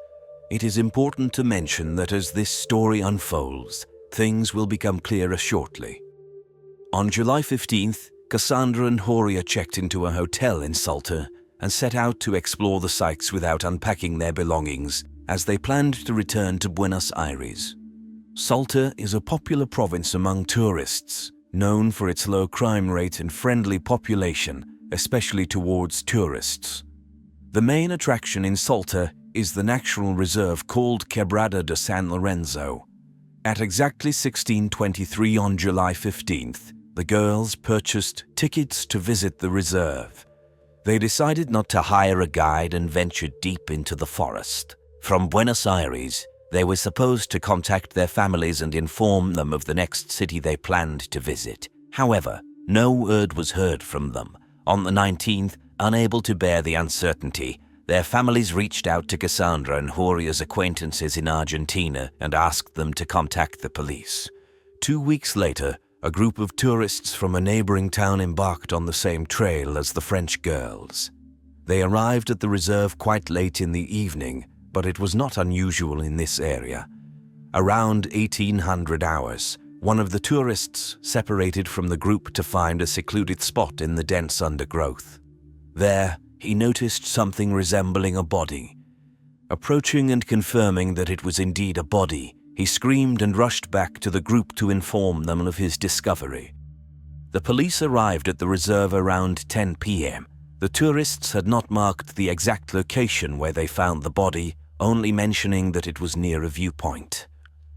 It is important to mention that as this story unfolds, things will become clearer shortly. On July 15th, Cassandra and Horia checked into a hotel in Salta and set out to explore the sites without unpacking their belongings, as they planned to return to Buenos Aires. Salta is a popular province among tourists, known for its low crime rate and friendly population, especially towards tourists. The main attraction in Salta is the natural reserve called Quebrada de San Lorenzo. At exactly 16:23 on July 15th, the girls purchased tickets to visit the reserve. They decided not to hire a guide and ventured deep into the forest. From Buenos Aires, they were supposed to contact their families and inform them of the next city they planned to visit. However, no word was heard from them. On the 19th, unable to bear the uncertainty, their families reached out to Cassandra and Horia's acquaintances in Argentina and asked them to contact the police. 2 weeks later, a group of tourists from a neighboring town embarked on the same trail as the French girls. They arrived at the reserve quite late in the evening, but it was not unusual in this area. Around 1800 hours, one of the tourists separated from the group to find a secluded spot in the dense undergrowth. There, he noticed something resembling a body. Approaching and confirming that it was indeed a body, He screamed and rushed back to the group to inform them of his discovery. The police arrived at the reserve around 10 p.m. The tourists had not marked the exact location where they found the body, only mentioning that it was near a viewpoint.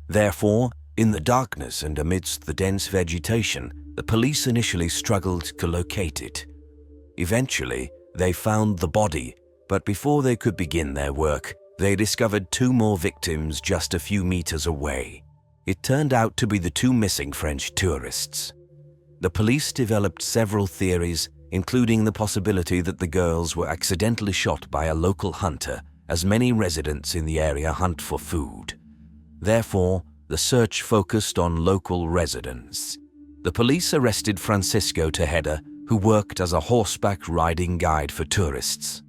Therefore, in the darkness and amidst the dense vegetation, the police initially struggled to locate it. Eventually, they found the body, but before they could begin their work, they discovered 2 more victims just a few meters away. It turned out to be the 2 missing French tourists. The police developed several theories, including the possibility that the girls were accidentally shot by a local hunter, as many residents in the area hunt for food. Therefore, the search focused on local residents. The police arrested Francisco Tejeda, who worked as a horseback riding guide for tourists.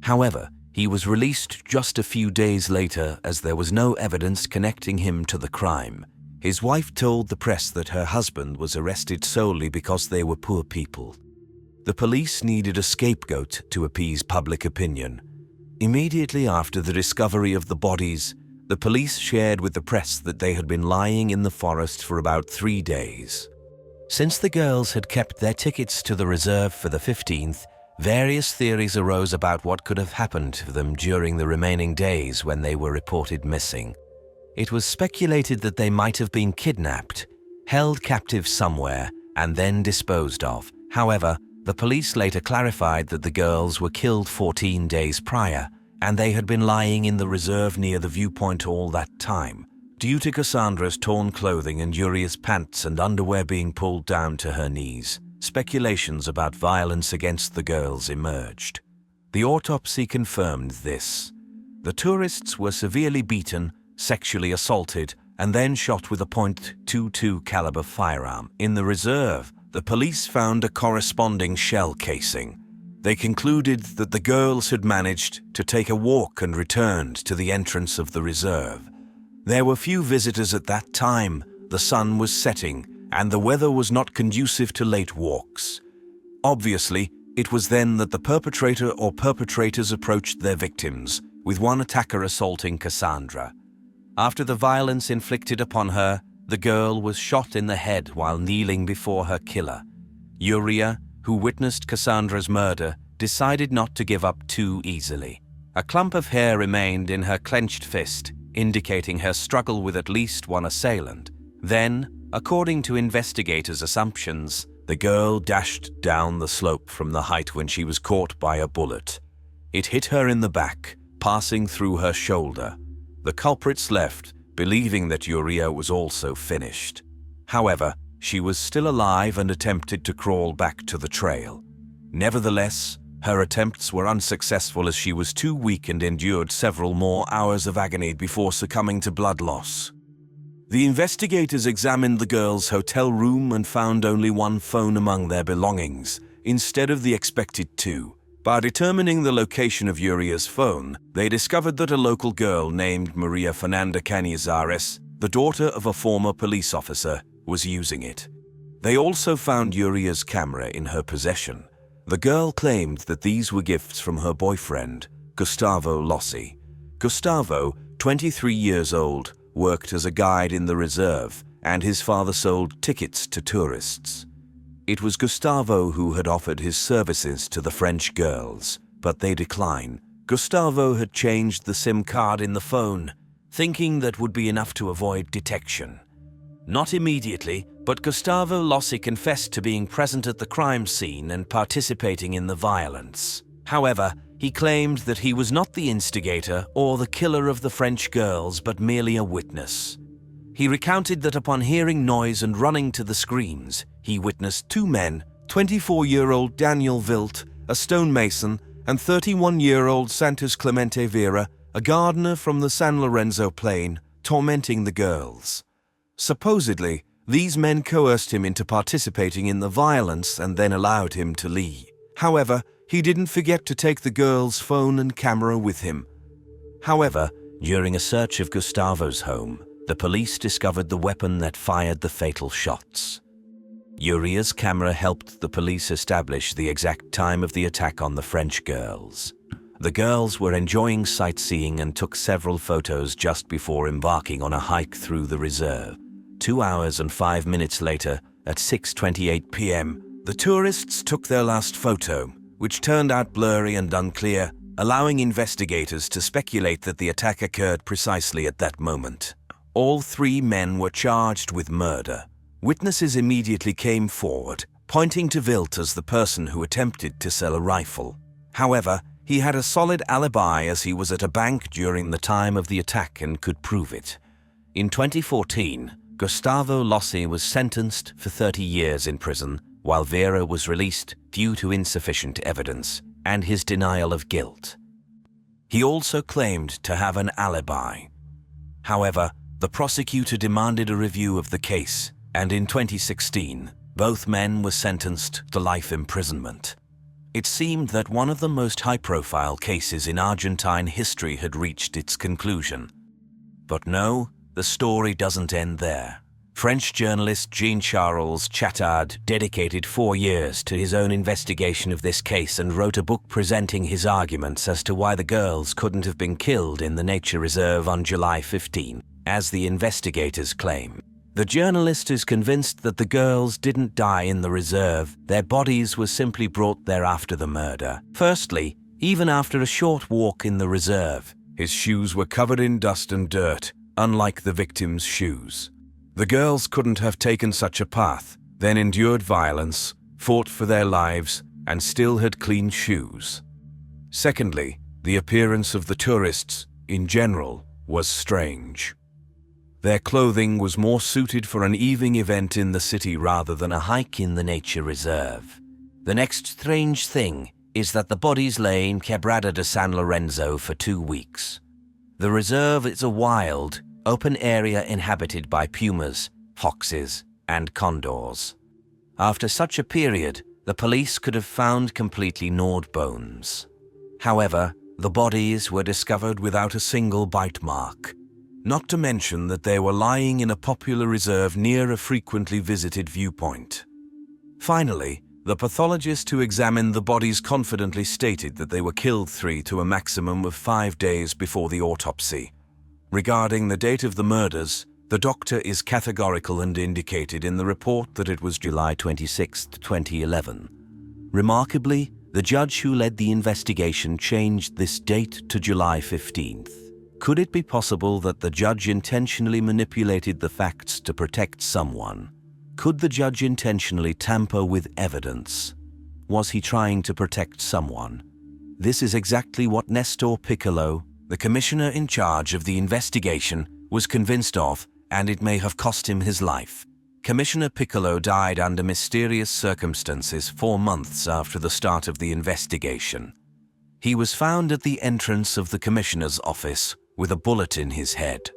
However, he was released just a few days later as there was no evidence connecting him to the crime. His wife told the press that her husband was arrested solely because they were poor people. The police needed a scapegoat to appease public opinion. Immediately after the discovery of the bodies, the police shared with the press that they had been lying in the forest for about 3 days. Since the girls had kept their tickets to the reserve for the 15th, various theories arose about what could have happened to them during the remaining days when they were reported missing. It was speculated that they might have been kidnapped, held captive somewhere, and then disposed of. However, the police later clarified that the girls were killed 14 days prior, and they had been lying in the reserve near the viewpoint all that time. Due to Cassandra's torn clothing and Uria's pants and underwear being pulled down to her knees, speculations about violence against the girls emerged. The autopsy confirmed this. The tourists were severely beaten, sexually assaulted, and then shot with a .22 caliber firearm. In the reserve, the police found a corresponding shell casing. They concluded that the girls had managed to take a walk and returned to the entrance of the reserve. There were few visitors at that time, the sun was setting, and the weather was not conducive to late walks. Obviously, it was then that the perpetrator or perpetrators approached their victims, with one attacker assaulting Cassandra. After the violence inflicted upon her, the girl was shot in the head while kneeling before her killer. Uria, who witnessed Cassandra's murder, decided not to give up too easily. A clump of hair remained in her clenched fist, indicating her struggle with at least one assailant. Then, according to investigators' assumptions, the girl dashed down the slope from the height when she was caught by a bullet. It hit her in the back, passing through her shoulder. The culprits left, believing that Uria was also finished. However, she was still alive and attempted to crawl back to the trail. Nevertheless, her attempts were unsuccessful as she was too weak and endured several more hours of agony before succumbing to blood loss. The investigators examined the girls' hotel room and found only one phone among their belongings, instead of the expected 2. By determining the location of Uria's phone, they discovered that a local girl named Maria Fernanda Cañizares, the daughter of a former police officer, was using it. They also found Uria's camera in her possession. The girl claimed that these were gifts from her boyfriend, Gustavo Lossi. Gustavo, 23 years old, worked as a guide in the reserve, and his father sold tickets to tourists. It was Gustavo who had offered his services to the French girls, but they declined. Gustavo had changed the SIM card in the phone, thinking that would be enough to avoid detection. Not immediately, but Gustavo Lossi confessed to being present at the crime scene and participating in the violence. However, he claimed that he was not the instigator or the killer of the French girls, but merely a witness. He recounted that upon hearing noise and running to the screams, he witnessed 2 men, 24-year-old Daniel Vilt, a stonemason, and 31-year-old Santos Clemente Vera, a gardener from the San Lorenzo plain, tormenting the girls. Supposedly, these men coerced him into participating in the violence and then allowed him to leave. However, he didn't forget to take the girl's phone and camera with him. However, during a search of Gustavo's home, the police discovered the weapon that fired the fatal shots. Uria's camera helped the police establish the exact time of the attack on the French girls. The girls were enjoying sightseeing and took several photos just before embarking on a hike through the reserve. 2 hours and 5 minutes later, at 6:28 p.m., the tourists took their last photo, which turned out blurry and unclear, allowing investigators to speculate that the attack occurred precisely at that moment. All 3 men were charged with murder. Witnesses immediately came forward, pointing to Wild as the person who attempted to sell a rifle. However, he had a solid alibi as he was at a bank during the time of the attack and could prove it. In 2014, Gustavo Lossi was sentenced for 30 years in prison, while Vera was released due to insufficient evidence and his denial of guilt. He also claimed to have an alibi. However, the prosecutor demanded a review of the case, and in 2016, both men were sentenced to life imprisonment. It seemed that one of the most high-profile cases in Argentine history had reached its conclusion. But no, the story doesn't end there. French journalist Jean-Charles Chattard dedicated 4 years to his own investigation of this case and wrote a book presenting his arguments as to why the girls couldn't have been killed in the nature reserve on July 15, as the investigators claim. The journalist is convinced that the girls didn't die in the reserve, their bodies were simply brought there after the murder. Firstly, even after a short walk in the reserve, his shoes were covered in dust and dirt, unlike the victim's shoes. The girls couldn't have taken such a path, then endured violence, fought for their lives, and still had clean shoes. Secondly, the appearance of the tourists, in general, was strange. Their clothing was more suited for an evening event in the city rather than a hike in the nature reserve. The next strange thing is that the bodies lay in Quebrada de San Lorenzo for 2 weeks. The reserve is a wild, open area inhabited by pumas, foxes, and condors. After such a period, the police could have found completely gnawed bones. However, the bodies were discovered without a single bite mark. Not to mention that they were lying in a popular reserve near a frequently visited viewpoint. Finally, the pathologist who examined the bodies confidently stated that they were killed 3 to a maximum of 5 days before the autopsy. Regarding the date of the murders, the doctor is categorical and indicated in the report that it was July 26, 2011. Remarkably, the judge who led the investigation changed this date to July 15th. Could it be possible that the judge intentionally manipulated the facts to protect someone? Could the judge intentionally tamper with evidence? Was he trying to protect someone? This is exactly what Nestor Piccolo, the commissioner in charge of the investigation, was convinced of, and it may have cost him his life. Commissioner Piccolo died under mysterious circumstances 4 months after the start of the investigation. He was found at the entrance of the commissioner's office with a bullet in his head.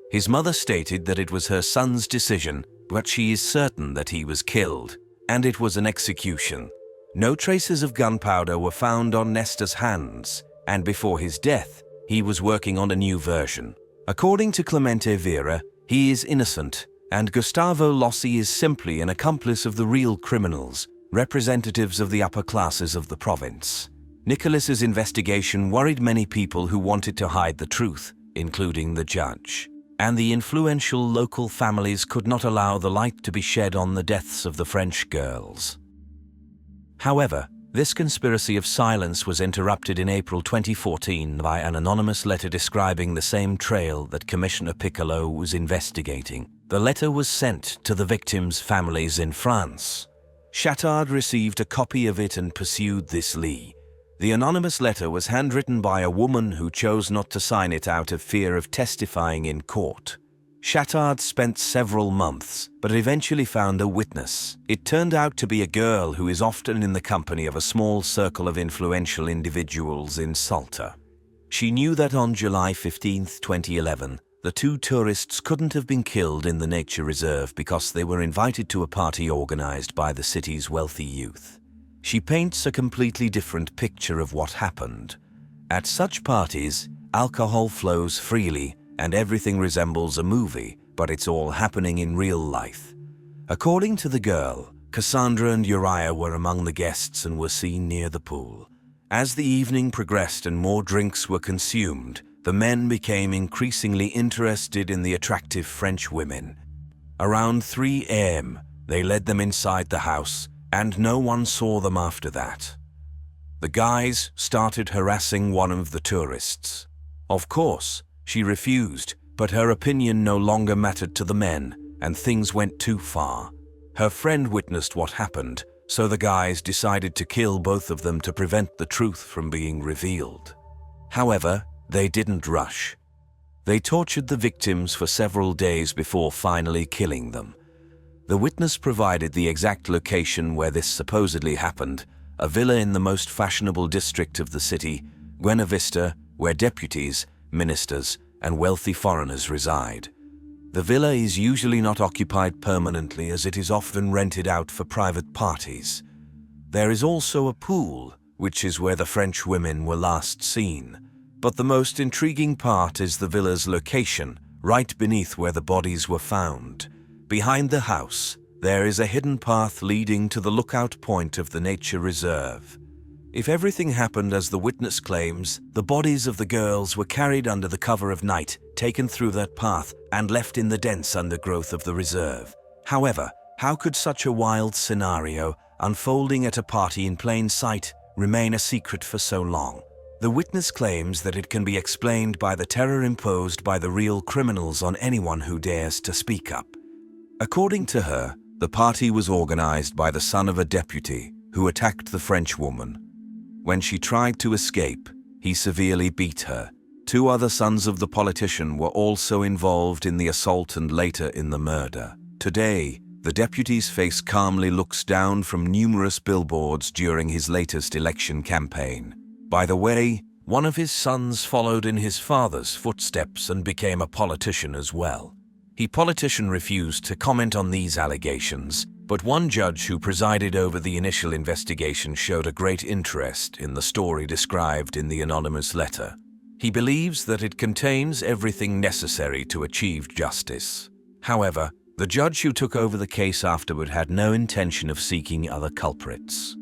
His mother stated that it was her son's decision, but she is certain that he was killed, and it was an execution. No traces of gunpowder were found on Nestor's hands, and before his death, he was working on a new version. According to Clemente Vera, he is innocent, and Gustavo Lossi is simply an accomplice of the real criminals, representatives of the upper classes of the province. Nicholas's investigation worried many people who wanted to hide the truth, including the judge. And the influential local families could not allow the light to be shed on the deaths of the French girls. However, this conspiracy of silence was interrupted in April 2014 by an anonymous letter describing the same trail that Commissioner Piccolo was investigating. The letter was sent to the victims' families in France. Chattard received a copy of it and pursued this lead. The anonymous letter was handwritten by a woman who chose not to sign it out of fear of testifying in court. Chattard spent several months, but eventually found a witness. It turned out to be a girl who is often in the company of a small circle of influential individuals in Salta. She knew that on July 15, 2011, the 2 tourists couldn't have been killed in the nature reserve because they were invited to a party organized by the city's wealthy youth. She paints a completely different picture of what happened. At such parties, alcohol flows freely and everything resembles a movie, but it's all happening in real life. According to the girl, Cassandra and Uriah were among the guests and were seen near the pool. As the evening progressed and more drinks were consumed, the men became increasingly interested in the attractive French women. Around 3 a.m., they led them inside the house, and no one saw them after that. The guys started harassing one of the tourists. Of course, she refused, but her opinion no longer mattered to the men, and things went too far. Her friend witnessed what happened, so the guys decided to kill both of them to prevent the truth from being revealed. However, they didn't rush. They tortured the victims for several days before finally killing them. The witness provided the exact location where this supposedly happened, a villa in the most fashionable district of the city, Buena Vista, where deputies, ministers, and wealthy foreigners reside. The villa is usually not occupied permanently, as it is often rented out for private parties. There is also a pool, which is where the French women were last seen. But the most intriguing part is the villa's location, right beneath where the bodies were found. Behind the house, there is a hidden path leading to the lookout point of the nature reserve. If everything happened as the witness claims, the bodies of the girls were carried under the cover of night, taken through that path, and left in the dense undergrowth of the reserve. However, how could such a wild scenario, unfolding at a party in plain sight, remain a secret for so long? The witness claims that it can be explained by the terror imposed by the real criminals on anyone who dares to speak up. According to her, the party was organized by the son of a deputy who attacked the French woman. When she tried to escape, he severely beat her. 2 other sons of the politician were also involved in the assault and later in the murder. Today, the deputy's face calmly looks down from numerous billboards during his latest election campaign. By the way, one of his sons followed in his father's footsteps and became a politician as well. The politician refused to comment on these allegations, but one judge who presided over the initial investigation showed a great interest in the story described in the anonymous letter. He believes that it contains everything necessary to achieve justice. However, the judge who took over the case afterward had no intention of seeking other culprits.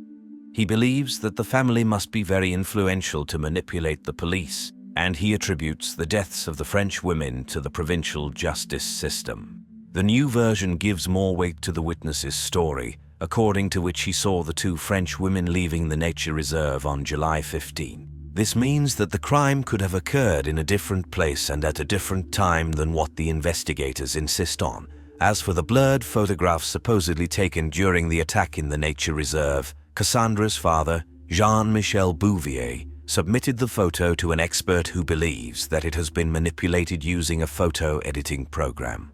He believes that the family must be very influential to manipulate the police, and he attributes the deaths of the French women to the provincial justice system. The new version gives more weight to the witness's story, according to which he saw the 2 French women leaving the nature reserve on July 15. This means that the crime could have occurred in a different place and at a different time than what the investigators insist on. As for the blurred photographs supposedly taken during the attack in the nature reserve, Cassandra's father, Jean-Michel Bouvier, submitted the photo to an expert who believes that it has been manipulated using a photo editing program.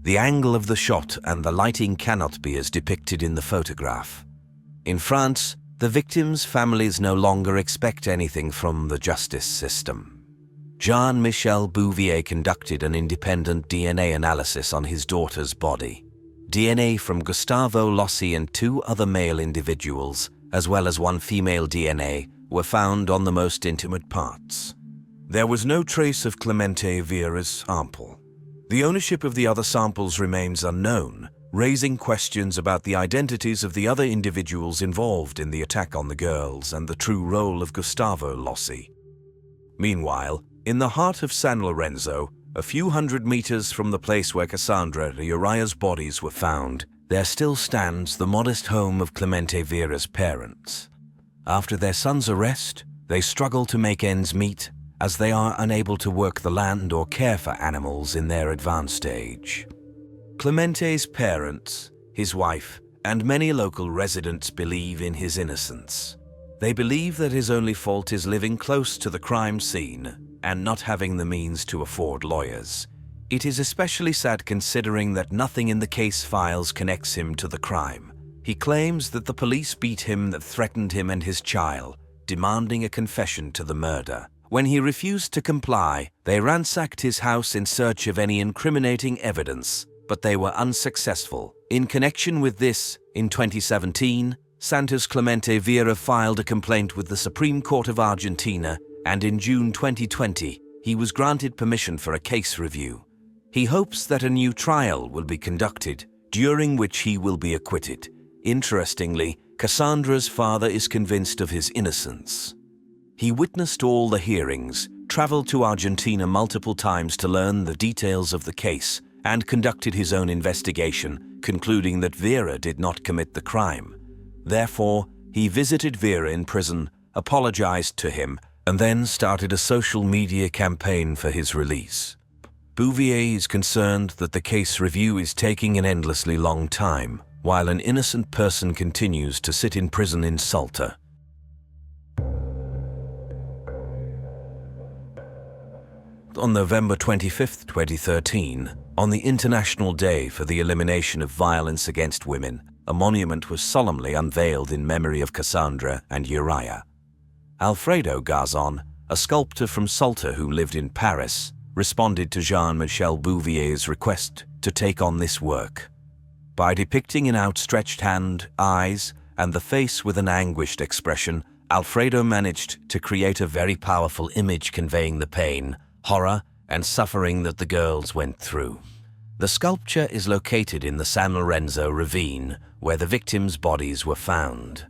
The angle of the shot and the lighting cannot be as depicted in the photograph. In France, the victims' families no longer expect anything from the justice system. Jean-Michel Bouvier conducted an independent DNA analysis on his daughter's body. DNA from Gustavo Lossi and 2 other male individuals, as well as 1 female DNA, were found on the most intimate parts. There was no trace of Clemente Vieira's sample. The ownership of the other samples remains unknown, raising questions about the identities of the other individuals involved in the attack on the girls and the true role of Gustavo Lossi. Meanwhile, in the heart of San Lorenzo, a few hundred meters from the place where Cassandra and Uriah's bodies were found, there still stands the modest home of Clemente Vieira's parents. After their son's arrest, they struggle to make ends meet, as they are unable to work the land or care for animals in their advanced age. Clemente's parents, his wife, and many local residents believe in his innocence. They believe that his only fault is living close to the crime scene and not having the means to afford lawyers. It is especially sad considering that nothing in the case files connects him to the crime. He claims that the police beat him, that threatened him and his child, demanding a confession to the murder. When he refused to comply, they ransacked his house in search of any incriminating evidence, but they were unsuccessful. In connection with this, in 2017, Santos Clemente Vieira filed a complaint with the Supreme Court of Argentina, and in June 2020, he was granted permission for a case review. He hopes that a new trial will be conducted, during which he will be acquitted. Interestingly, Cassandra's father is convinced of his innocence. He witnessed all the hearings, traveled to Argentina multiple times to learn the details of the case, and conducted his own investigation, concluding that Vera did not commit the crime. Therefore, he visited Vera in prison, apologized to him, and then started a social media campaign for his release. Bouvier is concerned that the case review is taking an endlessly long time, while an innocent person continues to sit in prison in Salta. On November 25, 2013, on the International Day for the Elimination of Violence Against Women, a monument was solemnly unveiled in memory of Cassandra and Uriah. Alfredo Garzon, a sculptor from Salta who lived in Paris, responded to Jean-Michel Bouvier's request to take on this work. By depicting an outstretched hand, eyes, and the face with an anguished expression, Alfredo managed to create a very powerful image conveying the pain, horror, and suffering that the girls went through. The sculpture is located in the San Lorenzo ravine, where the victims' bodies were found.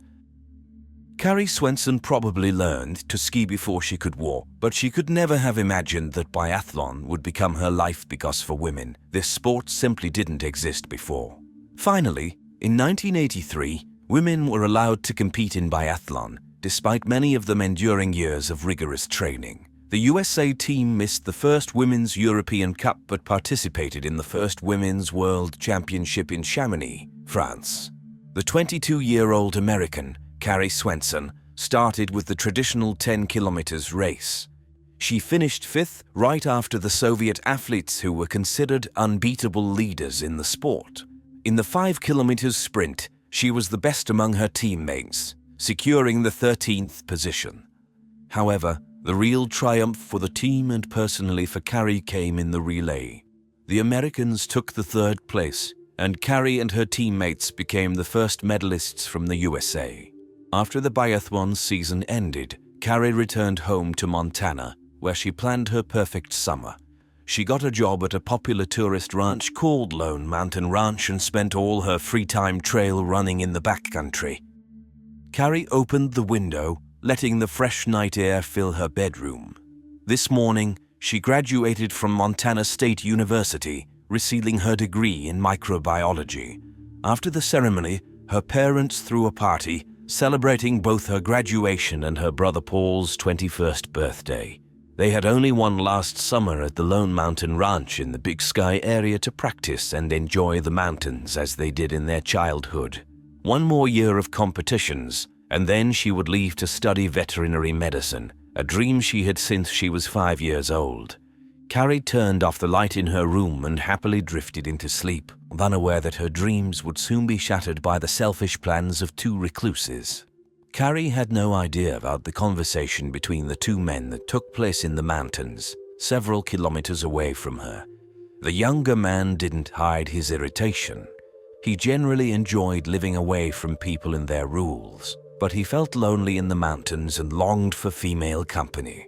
Carrie Swenson probably learned to ski before she could walk, but she could never have imagined that biathlon would become her life because for women, this sport simply didn't exist before. Finally, in 1983, women were allowed to compete in biathlon, despite many of them enduring years of rigorous training. The USA team missed the first Women's European Cup but participated in the first Women's World Championship in Chamonix, France. The 22-year-old American, Carrie Swenson, started with the traditional 10 kilometers race. She finished fifth right after the Soviet athletes who were considered unbeatable leaders in the sport. In the 5 kilometers sprint, she was the best among her teammates, securing the 13th position. However, the real triumph for the team and personally for Carrie came in the relay. The Americans took the 3rd place, and Carrie and her teammates became the first medalists from the USA. After the biathlon season ended, Carrie returned home to Montana, where she planned her perfect summer. She got a job at a popular tourist ranch called Lone Mountain Ranch and spent all her free time trail running in the backcountry. Carrie opened the window, letting the fresh night air fill her bedroom. This morning, she graduated from Montana State University, receiving her degree in microbiology. After the ceremony, her parents threw a party, celebrating both her graduation and her brother Paul's 21st birthday. They had only won last summer at the Lone Mountain Ranch in the Big Sky area to practice and enjoy the mountains as they did in their childhood. One more year of competitions, and then she would leave to study veterinary medicine, a dream she had since she was 5 years old. Carrie turned off the light in her room and happily drifted into sleep, unaware that her dreams would soon be shattered by the selfish plans of 2 recluses. Carrie had no idea about the conversation between the 2 men that took place in the mountains, several kilometers away from her. The younger man didn't hide his irritation. He generally enjoyed living away from people and their rules, but he felt lonely in the mountains and longed for female company.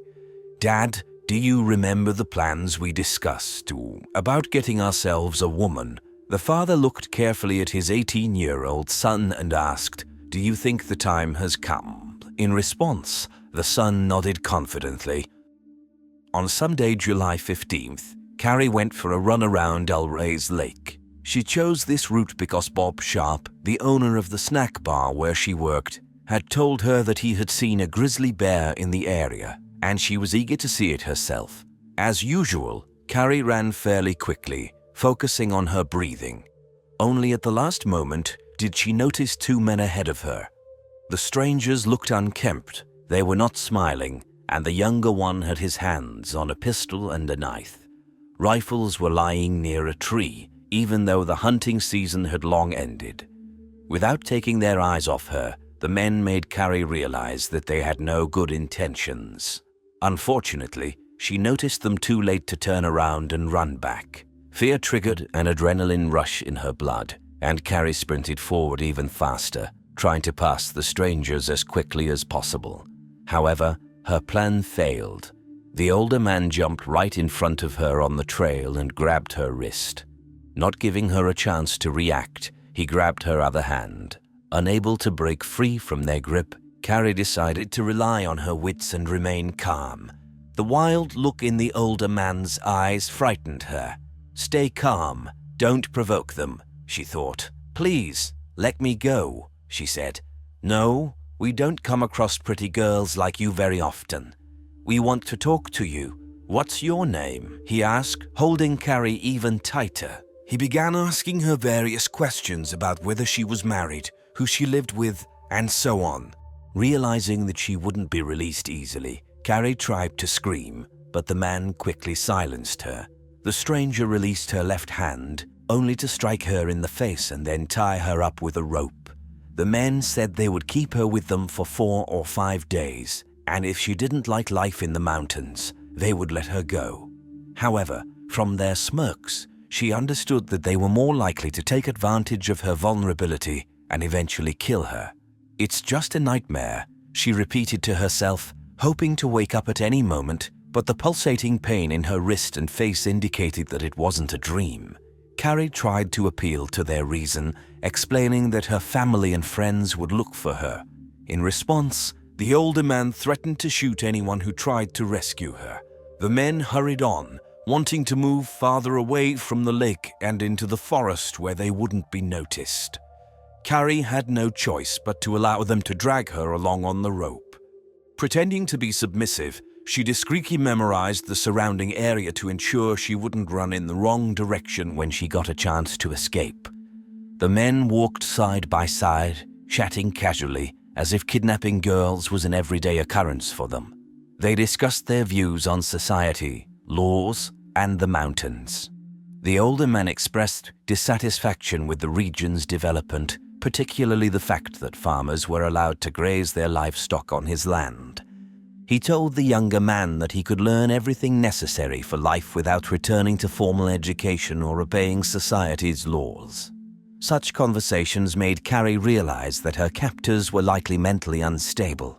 "Dad, do you remember the plans we discussed about getting ourselves a woman?" The father looked carefully at his 18-year-old son and asked, "Do you think the time has come?" In response, the son nodded confidently. On Sunday, July 15th, Carrie went for a run around El Reyes Lake. She chose this route because Bob Sharp, the owner of the snack bar where she worked, had told her that he had seen a grizzly bear in the area, and she was eager to see it herself. As usual, Carrie ran fairly quickly, focusing on her breathing. Only at the last moment did she notice 2 men ahead of her. The strangers looked unkempt, they were not smiling, and the younger one had his hands on a pistol and a knife. Rifles were lying near a tree, even though the hunting season had long ended. Without taking their eyes off her, the men made Carrie realize that they had no good intentions. Unfortunately, she noticed them too late to turn around and run back. Fear triggered an adrenaline rush in her blood, and Carrie sprinted forward even faster, trying to pass the strangers as quickly as possible. However, her plan failed. The older man jumped right in front of her on the trail and grabbed her wrist. Not giving her a chance to react, he grabbed her other hand. Unable to break free from their grip, Carrie decided to rely on her wits and remain calm. The wild look in the older man's eyes frightened her. "Stay calm, don't provoke them," she thought. "Please, let me go," she said. "No, we don't come across pretty girls like you very often. We want to talk to you. What's your name?" he asked, holding Carrie even tighter. He began asking her various questions about whether she was married, who she lived with, and so on. Realizing that she wouldn't be released easily, Carrie tried to scream, but the man quickly silenced her. The stranger released her left hand, only to strike her in the face and then tie her up with a rope. The men said they would keep her with them for 4 or 5 days, and if she didn't like life in the mountains, they would let her go. However, from their smirks, she understood that they were more likely to take advantage of her vulnerability and eventually kill her. "It's just a nightmare," she repeated to herself, hoping to wake up at any moment, but the pulsating pain in her wrist and face indicated that it wasn't a dream. Carrie tried to appeal to their reason, explaining that her family and friends would look for her. In response, the older man threatened to shoot anyone who tried to rescue her. The men hurried on, wanting to move farther away from the lake and into the forest where they wouldn't be noticed. Carrie had no choice but to allow them to drag her along on the rope. Pretending to be submissive, she discreetly memorized the surrounding area to ensure she wouldn't run in the wrong direction when she got a chance to escape. The men walked side by side, chatting casually, as if kidnapping girls was an everyday occurrence for them. They discussed their views on society, laws, and the mountains. The older man expressed dissatisfaction with the region's development, particularly the fact that farmers were allowed to graze their livestock on his land. He told the younger man that he could learn everything necessary for life without returning to formal education or obeying society's laws. Such conversations made Carrie realize that her captors were likely mentally unstable.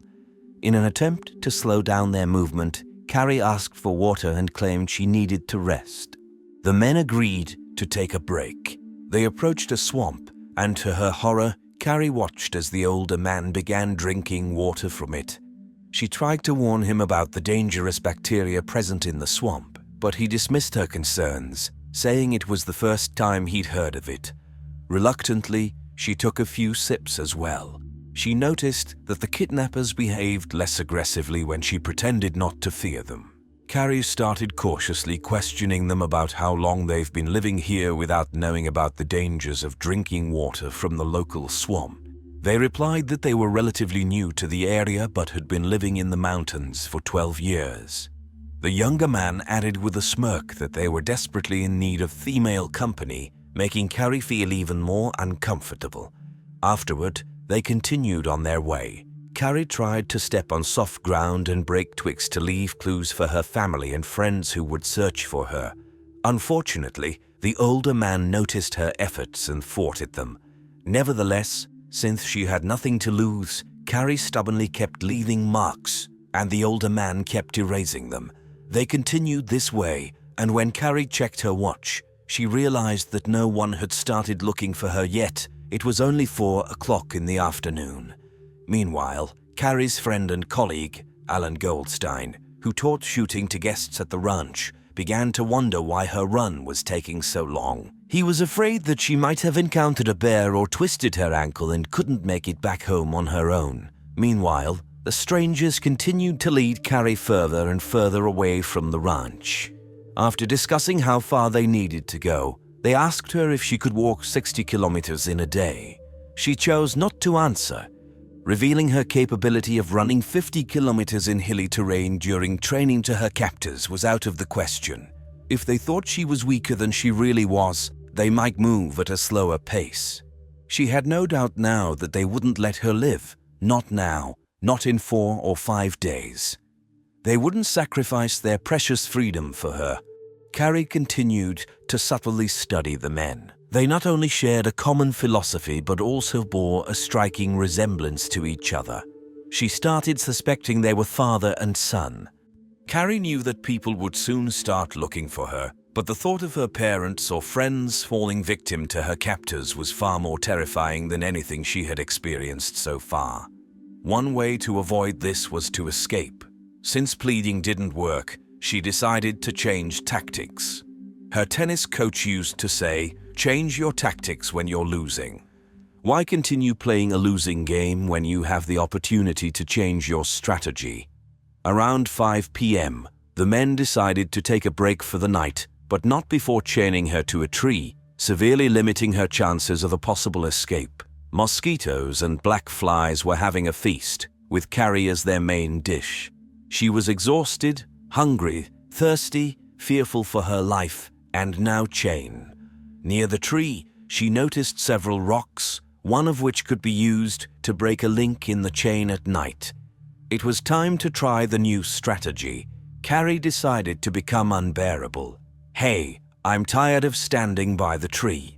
In an attempt to slow down their movement, Carrie asked for water and claimed she needed to rest. The men agreed to take a break. They approached a swamp, and to her horror, Carrie watched as the older man began drinking water from it. She tried to warn him about the dangerous bacteria present in the swamp, but he dismissed her concerns, saying it was the first time he'd heard of it. Reluctantly, she took a few sips as well. She noticed that the kidnappers behaved less aggressively when she pretended not to fear them. Carrie started cautiously questioning them about how long they've been living here without knowing about the dangers of drinking water from the local swamp. They replied that they were relatively new to the area but had been living in the mountains for 12 years. The younger man added with a smirk that they were desperately in need of female company, making Carrie feel even more uncomfortable. Afterward, they continued on their way. Carrie tried to step on soft ground and break twigs to leave clues for her family and friends who would search for her. Unfortunately, the older man noticed her efforts and thwarted them. Nevertheless, since she had nothing to lose, Carrie stubbornly kept leaving marks, and the older man kept erasing them. They continued this way, and when Carrie checked her watch, she realized that no one had started looking for her yet. It was only 4 o'clock in the afternoon. Meanwhile, Carrie's friend and colleague, Alan Goldstein, who taught shooting to guests at the ranch, began to wonder why her run was taking so long. He was afraid that she might have encountered a bear or twisted her ankle and couldn't make it back home on her own. Meanwhile, the strangers continued to lead Carrie further and further away from the ranch. After discussing how far they needed to go, they asked her if she could walk 60 kilometers in a day. She chose not to answer, revealing her capability of running 50 kilometers in hilly terrain during training to her captors was out of the question. If they thought she was weaker than she really was, they might move at a slower pace. She had no doubt now that they wouldn't let her live. Not now, not in 4 or 5 days. They wouldn't sacrifice their precious freedom for her. Carrie continued to subtly study the men. They not only shared a common philosophy but also bore a striking resemblance to each other. She started suspecting they were father and son. Carrie knew that people would soon start looking for her, but the thought of her parents or friends falling victim to her captors was far more terrifying than anything she had experienced so far. One way to avoid this was to escape. Since pleading didn't work, she decided to change tactics. Her tennis coach used to say, "Change your tactics when you're losing." Why continue playing a losing game when you have the opportunity to change your strategy? Around 5 p.m., the men decided to take a break for the night, but not before chaining her to a tree, severely limiting her chances of a possible escape. Mosquitoes and black flies were having a feast, with Carrie as their main dish. She was exhausted, hungry, thirsty, fearful for her life, and now chained. Near the tree, she noticed several rocks, one of which could be used to break a link in the chain at night. It was time to try the new strategy. Carrie decided to become unbearable. "Hey, I'm tired of standing by the tree.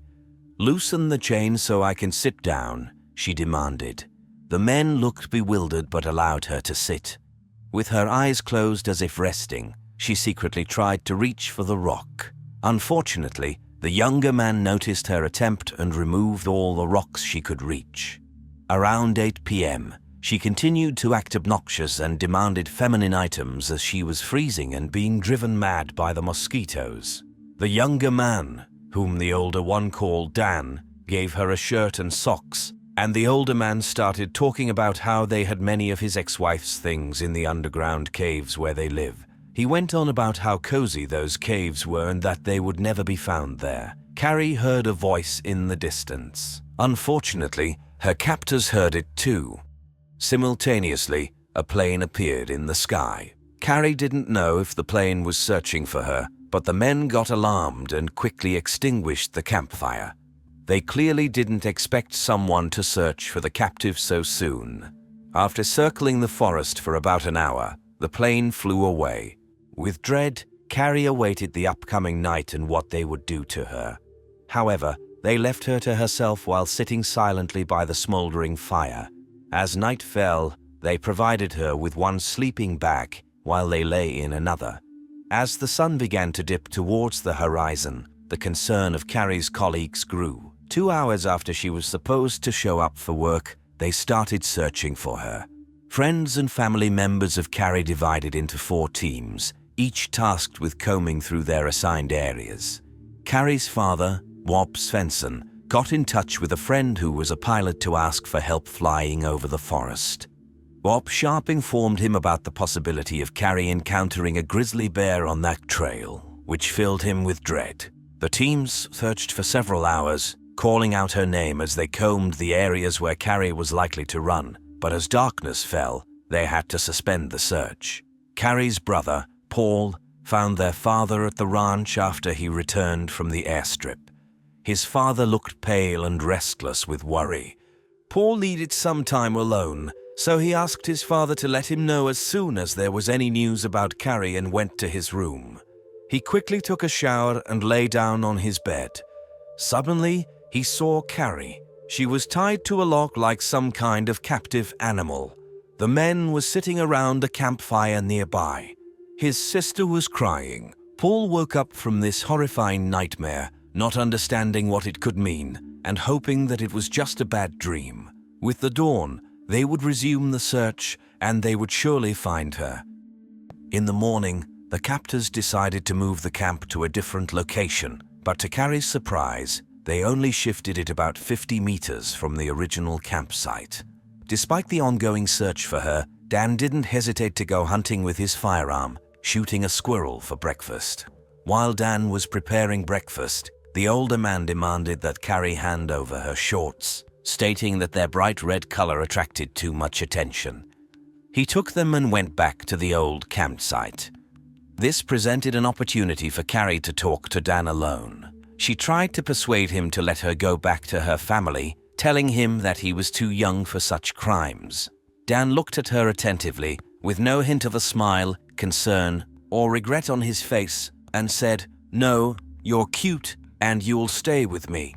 Loosen the chain so I can sit down," she demanded. The men looked bewildered but allowed her to sit. With her eyes closed as if resting, she secretly tried to reach for the rock. Unfortunately, the younger man noticed her attempt and removed all the rocks she could reach. Around 8 p.m., she continued to act obnoxious and demanded feminine items as she was freezing and being driven mad by the mosquitoes. The younger man, whom the older one called Dan, gave her a shirt and socks, and the older man started talking about how they had many of his ex-wife's things in the underground caves where they live. He went on about how cozy those caves were and that they would never be found there. Carrie heard a voice in the distance. Unfortunately, her captors heard it too. Simultaneously, a plane appeared in the sky. Carrie didn't know if the plane was searching for her, but the men got alarmed and quickly extinguished the campfire. They clearly didn't expect someone to search for the captive so soon. After circling the forest for about an hour, the plane flew away. With dread, Carrie awaited the upcoming night and what they would do to her. However, they left her to herself while sitting silently by the smoldering fire. As night fell, they provided her with one sleeping bag while they lay in another. As the sun began to dip towards the horizon, the concern of Carrie's colleagues grew. 2 hours after she was supposed to show up for work, they started searching for her. Friends and family members of Carrie divided into 4 teams, each tasked with combing through their assigned areas. Carrie's father, Bob Svensson, got in touch with a friend who was a pilot to ask for help flying over the forest. Bob Sharp informed him about the possibility of Carrie encountering a grizzly bear on that trail, which filled him with dread. The teams searched for several hours, calling out her name as they combed the areas where Carrie was likely to run, but as darkness fell, they had to suspend the search. Carrie's brother, Paul, found their father at the ranch after he returned from the airstrip. His father looked pale and restless with worry. Paul needed some time alone, so he asked his father to let him know as soon as there was any news about Carrie and went to his room. He quickly took a shower and lay down on his bed. Suddenly, he saw Carrie. She was tied to a log like some kind of captive animal. The men were sitting around a campfire nearby. His sister was crying. Paul woke up from this horrifying nightmare, not understanding what it could mean, and hoping that it was just a bad dream. With the dawn, they would resume the search, and they would surely find her. In the morning, the captors decided to move the camp to a different location, but to Carrie's surprise, they only shifted it about 50 meters from the original campsite. Despite the ongoing search for her, Dan didn't hesitate to go hunting with his firearm, shooting a squirrel for breakfast. While Dan was preparing breakfast, the older man demanded that Carrie hand over her shorts, stating that their bright red color attracted too much attention. He took them and went back to the old campsite. This presented an opportunity for Carrie to talk to Dan alone. She tried to persuade him to let her go back to her family, telling him that he was too young for such crimes. Dan looked at her attentively, with no hint of a smile, concern, or regret on his face, and said, "No, you're cute, and you'll stay with me."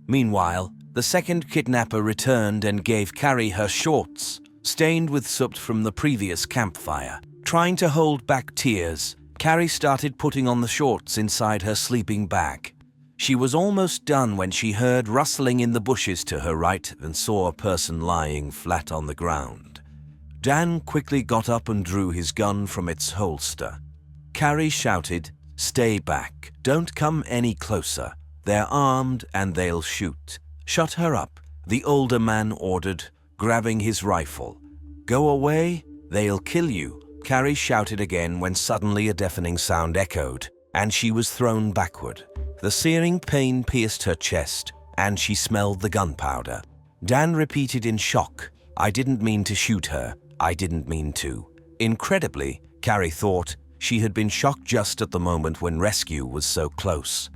Meanwhile, the second kidnapper returned and gave Carrie her shorts, stained with soot from the previous campfire. Trying to hold back tears, Carrie started putting on the shorts inside her sleeping bag. She was almost done when she heard rustling in the bushes to her right and saw a person lying flat on the ground. Dan quickly got up and drew his gun from its holster. Carrie shouted, "Stay back. Don't come any closer. They're armed and they'll shoot." "Shut her up," the older man ordered, grabbing his rifle. "Go away, they'll kill you," Carrie shouted again when suddenly a deafening sound echoed, and she was thrown backward. The searing pain pierced her chest, and she smelled the gunpowder. Dan repeated in shock, "I didn't mean to shoot her. I didn't mean to." Incredibly, Carrie thought, she had been shocked just at the moment when rescue was so close.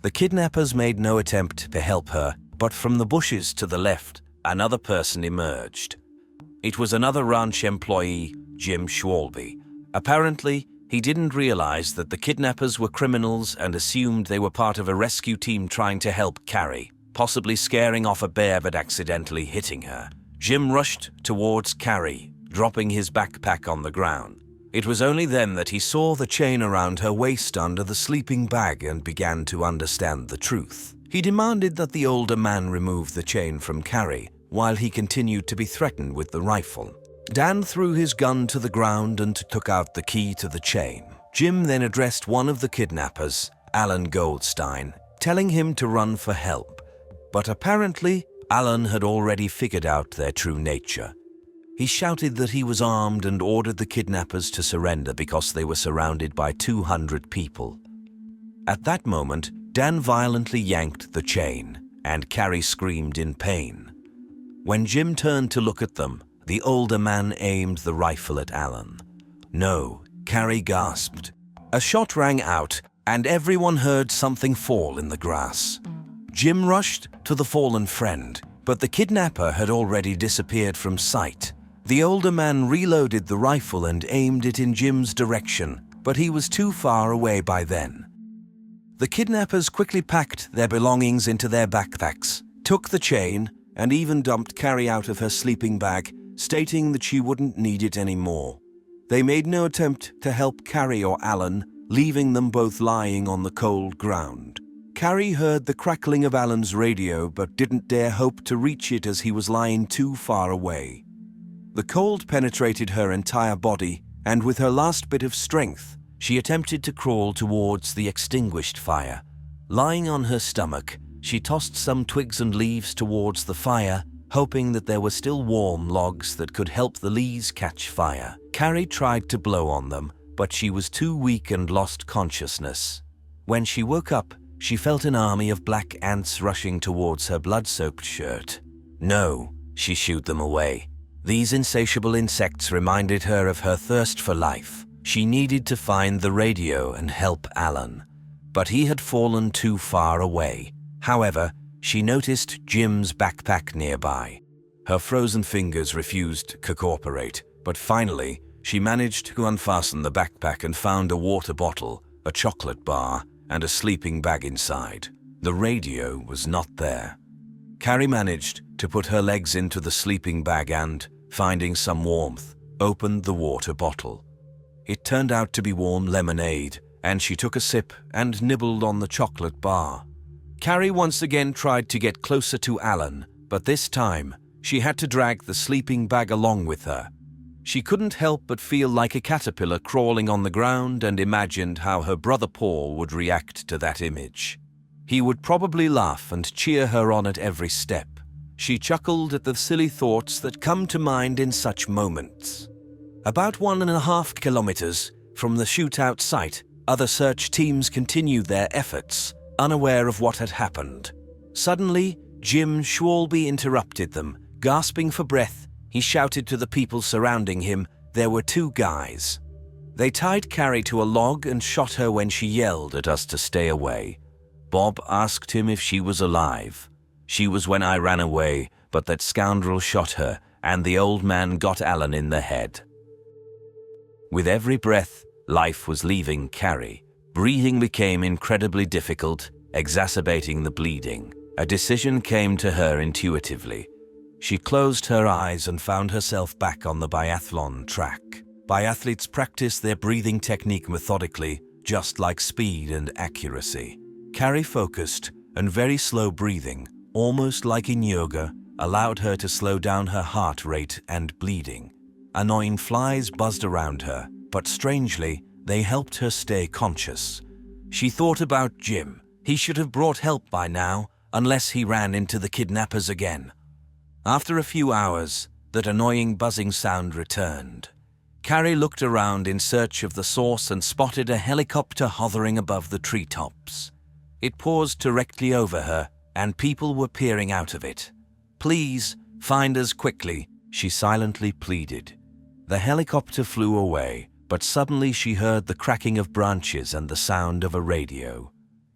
The kidnappers made no attempt to help her, but from the bushes to the left, another person emerged. It was another ranch employee, Jim Schwalbe. Apparently, he didn't realize that the kidnappers were criminals and assumed they were part of a rescue team trying to help Carrie, possibly scaring off a bear but accidentally hitting her. Jim rushed towards Carrie, dropping his backpack on the ground. It was only then that he saw the chain around her waist under the sleeping bag and began to understand the truth. He demanded that the older man remove the chain from Carrie, while he continued to be threatened with the rifle. Dan threw his gun to the ground and took out the key to the chain. Jim then addressed one of the kidnappers, Alan Goldstein, telling him to run for help. But apparently, Alan had already figured out their true nature. He shouted that he was armed and ordered the kidnappers to surrender because they were surrounded by 200 people. At that moment, Dan violently yanked the chain, and Carrie screamed in pain. When Jim turned to look at them, the older man aimed the rifle at Alan. "No," Carrie gasped. A shot rang out, and everyone heard something fall in the grass. Jim rushed to the fallen friend, but the kidnapper had already disappeared from sight. The older man reloaded the rifle and aimed it in Jim's direction, but he was too far away by then. The kidnappers quickly packed their belongings into their backpacks, took the chain, and even dumped Carrie out of her sleeping bag, stating that she wouldn't need it anymore. They made no attempt to help Carrie or Alan, leaving them both lying on the cold ground. Carrie heard the crackling of Alan's radio but didn't dare hope to reach it as he was lying too far away. The cold penetrated her entire body, and with her last bit of strength, she attempted to crawl towards the extinguished fire. Lying on her stomach, she tossed some twigs and leaves towards the fire, hoping that there were still warm logs that could help the leaves catch fire. Carrie tried to blow on them, but she was too weak and lost consciousness. When she woke up, she felt an army of black ants rushing towards her blood-soaked shirt. "No," she shooed them away. These insatiable insects reminded her of her thirst for life. She needed to find the radio and help Alan, but he had fallen too far away. However, she noticed Jim's backpack nearby. Her frozen fingers refused to cooperate, but finally, she managed to unfasten the backpack and found a water bottle, a chocolate bar, and a sleeping bag inside. The radio was not there. Carrie managed to put her legs into the sleeping bag and, finding some warmth, opened the water bottle. It turned out to be warm lemonade, and she took a sip and nibbled on the chocolate bar. Carrie once again tried to get closer to Alan, but this time, she had to drag the sleeping bag along with her. She couldn't help but feel like a caterpillar crawling on the ground and imagined how her brother Paul would react to that image. He would probably laugh and cheer her on at every step. She chuckled at the silly thoughts that come to mind in such moments. About 1.5 kilometers from the shootout site, other search teams continued their efforts, unaware of what had happened. Suddenly, Jim Schwalbe interrupted them. Gasping for breath, he shouted to the people surrounding him. There were 2 guys. They tied Carrie to a log and shot her when she yelled at us to stay away. Bob asked him if she was alive. She was when I ran away, but that scoundrel shot her, and the old man got Alan in the head. With every breath, life was leaving Carrie. Breathing became incredibly difficult, exacerbating the bleeding. A decision came to her intuitively. She closed her eyes and found herself back on the biathlon track. Biathletes practice their breathing technique methodically, just like speed and accuracy. Carrie focused, and very slow breathing, almost like in yoga, allowed her to slow down her heart rate and bleeding. Annoying flies buzzed around her, but strangely, they helped her stay conscious. She thought about Jim. He should have brought help by now, unless he ran into the kidnappers again. After a few hours, that annoying buzzing sound returned. Carrie looked around in search of the source and spotted a helicopter hovering above the treetops. It paused directly over her, and people were peering out of it. "Please, find us quickly," she silently pleaded. The helicopter flew away, but suddenly she heard the cracking of branches and the sound of a radio.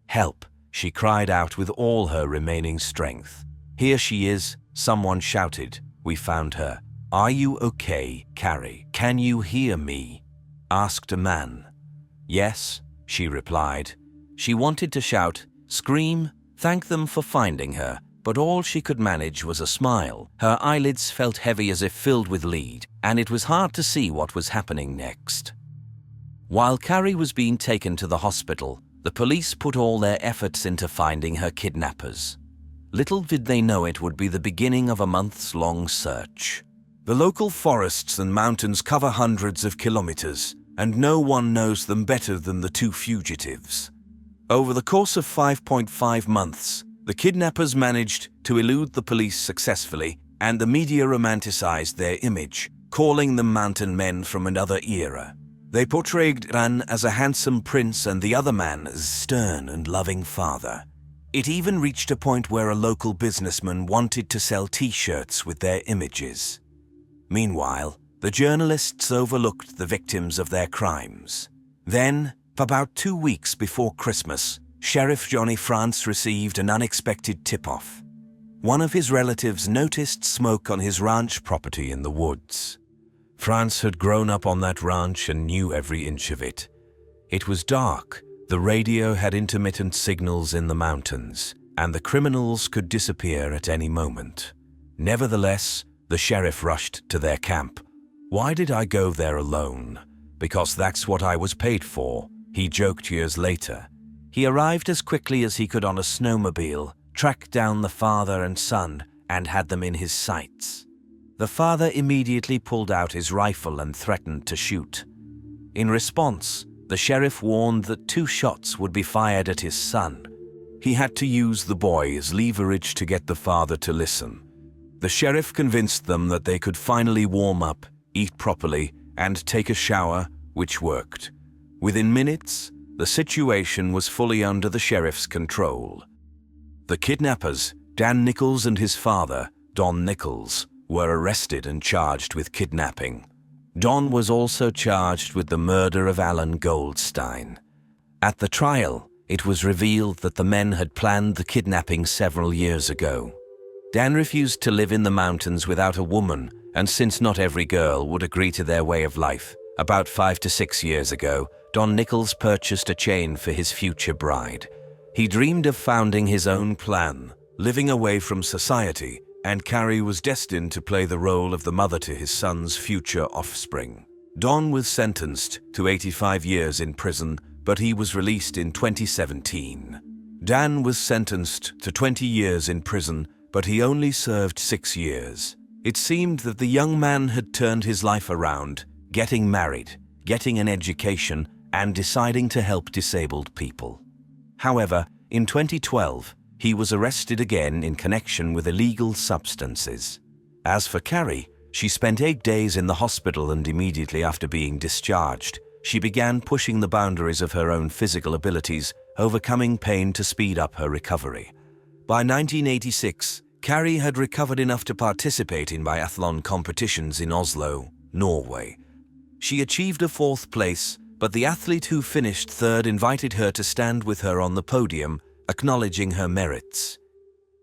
"Help," she cried out with all her remaining strength. "Here she is," someone shouted. "We found her." "Are you okay, Carrie? Can you hear me?" asked a man. "Yes," she replied. She wanted to shout, scream, thank them for finding her, but all she could manage was a smile. Her eyelids felt heavy as if filled with lead, and it was hard to see what was happening next. While Carrie was being taken to the hospital, the police put all their efforts into finding her kidnappers. Little did they know it would be the beginning of a months-long search. The local forests and mountains cover hundreds of kilometers, and no one knows them better than the two fugitives. Over the course of 5.5 months, the kidnappers managed to elude the police successfully, and the media romanticized their image, calling them mountain men from another era. They portrayed Delan as a handsome prince and the other man as stern and loving father. It even reached a point where a local businessman wanted to sell T-shirts with their images. Meanwhile, the journalists overlooked the victims of their crimes. Then, about 2 weeks before Christmas, Sheriff Johnny France received an unexpected tip-off. One of his relatives noticed smoke on his ranch property in the woods. France had grown up on that ranch and knew every inch of it. It was dark, the radio had intermittent signals in the mountains, and the criminals could disappear at any moment. Nevertheless, the sheriff rushed to their camp. "Why did I go there alone? Because that's what I was paid for," he joked years later. He arrived as quickly as he could on a snowmobile, tracked down the father and son, and had them in his sights. The father immediately pulled out his rifle and threatened to shoot. In response, the sheriff warned that 2 shots would be fired at his son. He had to use the boy as leverage to get the father to listen. The sheriff convinced them that they could finally warm up, eat properly, and take a shower, which worked. Within minutes, the situation was fully under the sheriff's control. The kidnappers, Dan Nichols and his father, Don Nichols, were arrested and charged with kidnapping. Don was also charged with the murder of Alan Goldstein. At the trial, it was revealed that the men had planned the kidnapping several years ago. Dan refused to live in the mountains without a woman, and since not every girl would agree to their way of life, about 5 to 6 years ago, Don Nichols purchased a chain for his future bride. He dreamed of founding his own clan, living away from society, and Carrie was destined to play the role of the mother to his son's future offspring. Don was sentenced to 85 years in prison, but he was released in 2017. Dan was sentenced to 20 years in prison, but he only served 6 years. It seemed that the young man had turned his life around, getting married, getting an education, and deciding to help disabled people. However, in 2012, he was arrested again in connection with illegal substances. As for Carrie, she spent 8 days in the hospital, and immediately after being discharged, she began pushing the boundaries of her own physical abilities, overcoming pain to speed up her recovery. By 1986, Carrie had recovered enough to participate in biathlon competitions in Oslo, Norway. She achieved a 4th place, but the athlete who finished 3rd invited her to stand with her on the podium, acknowledging her merits.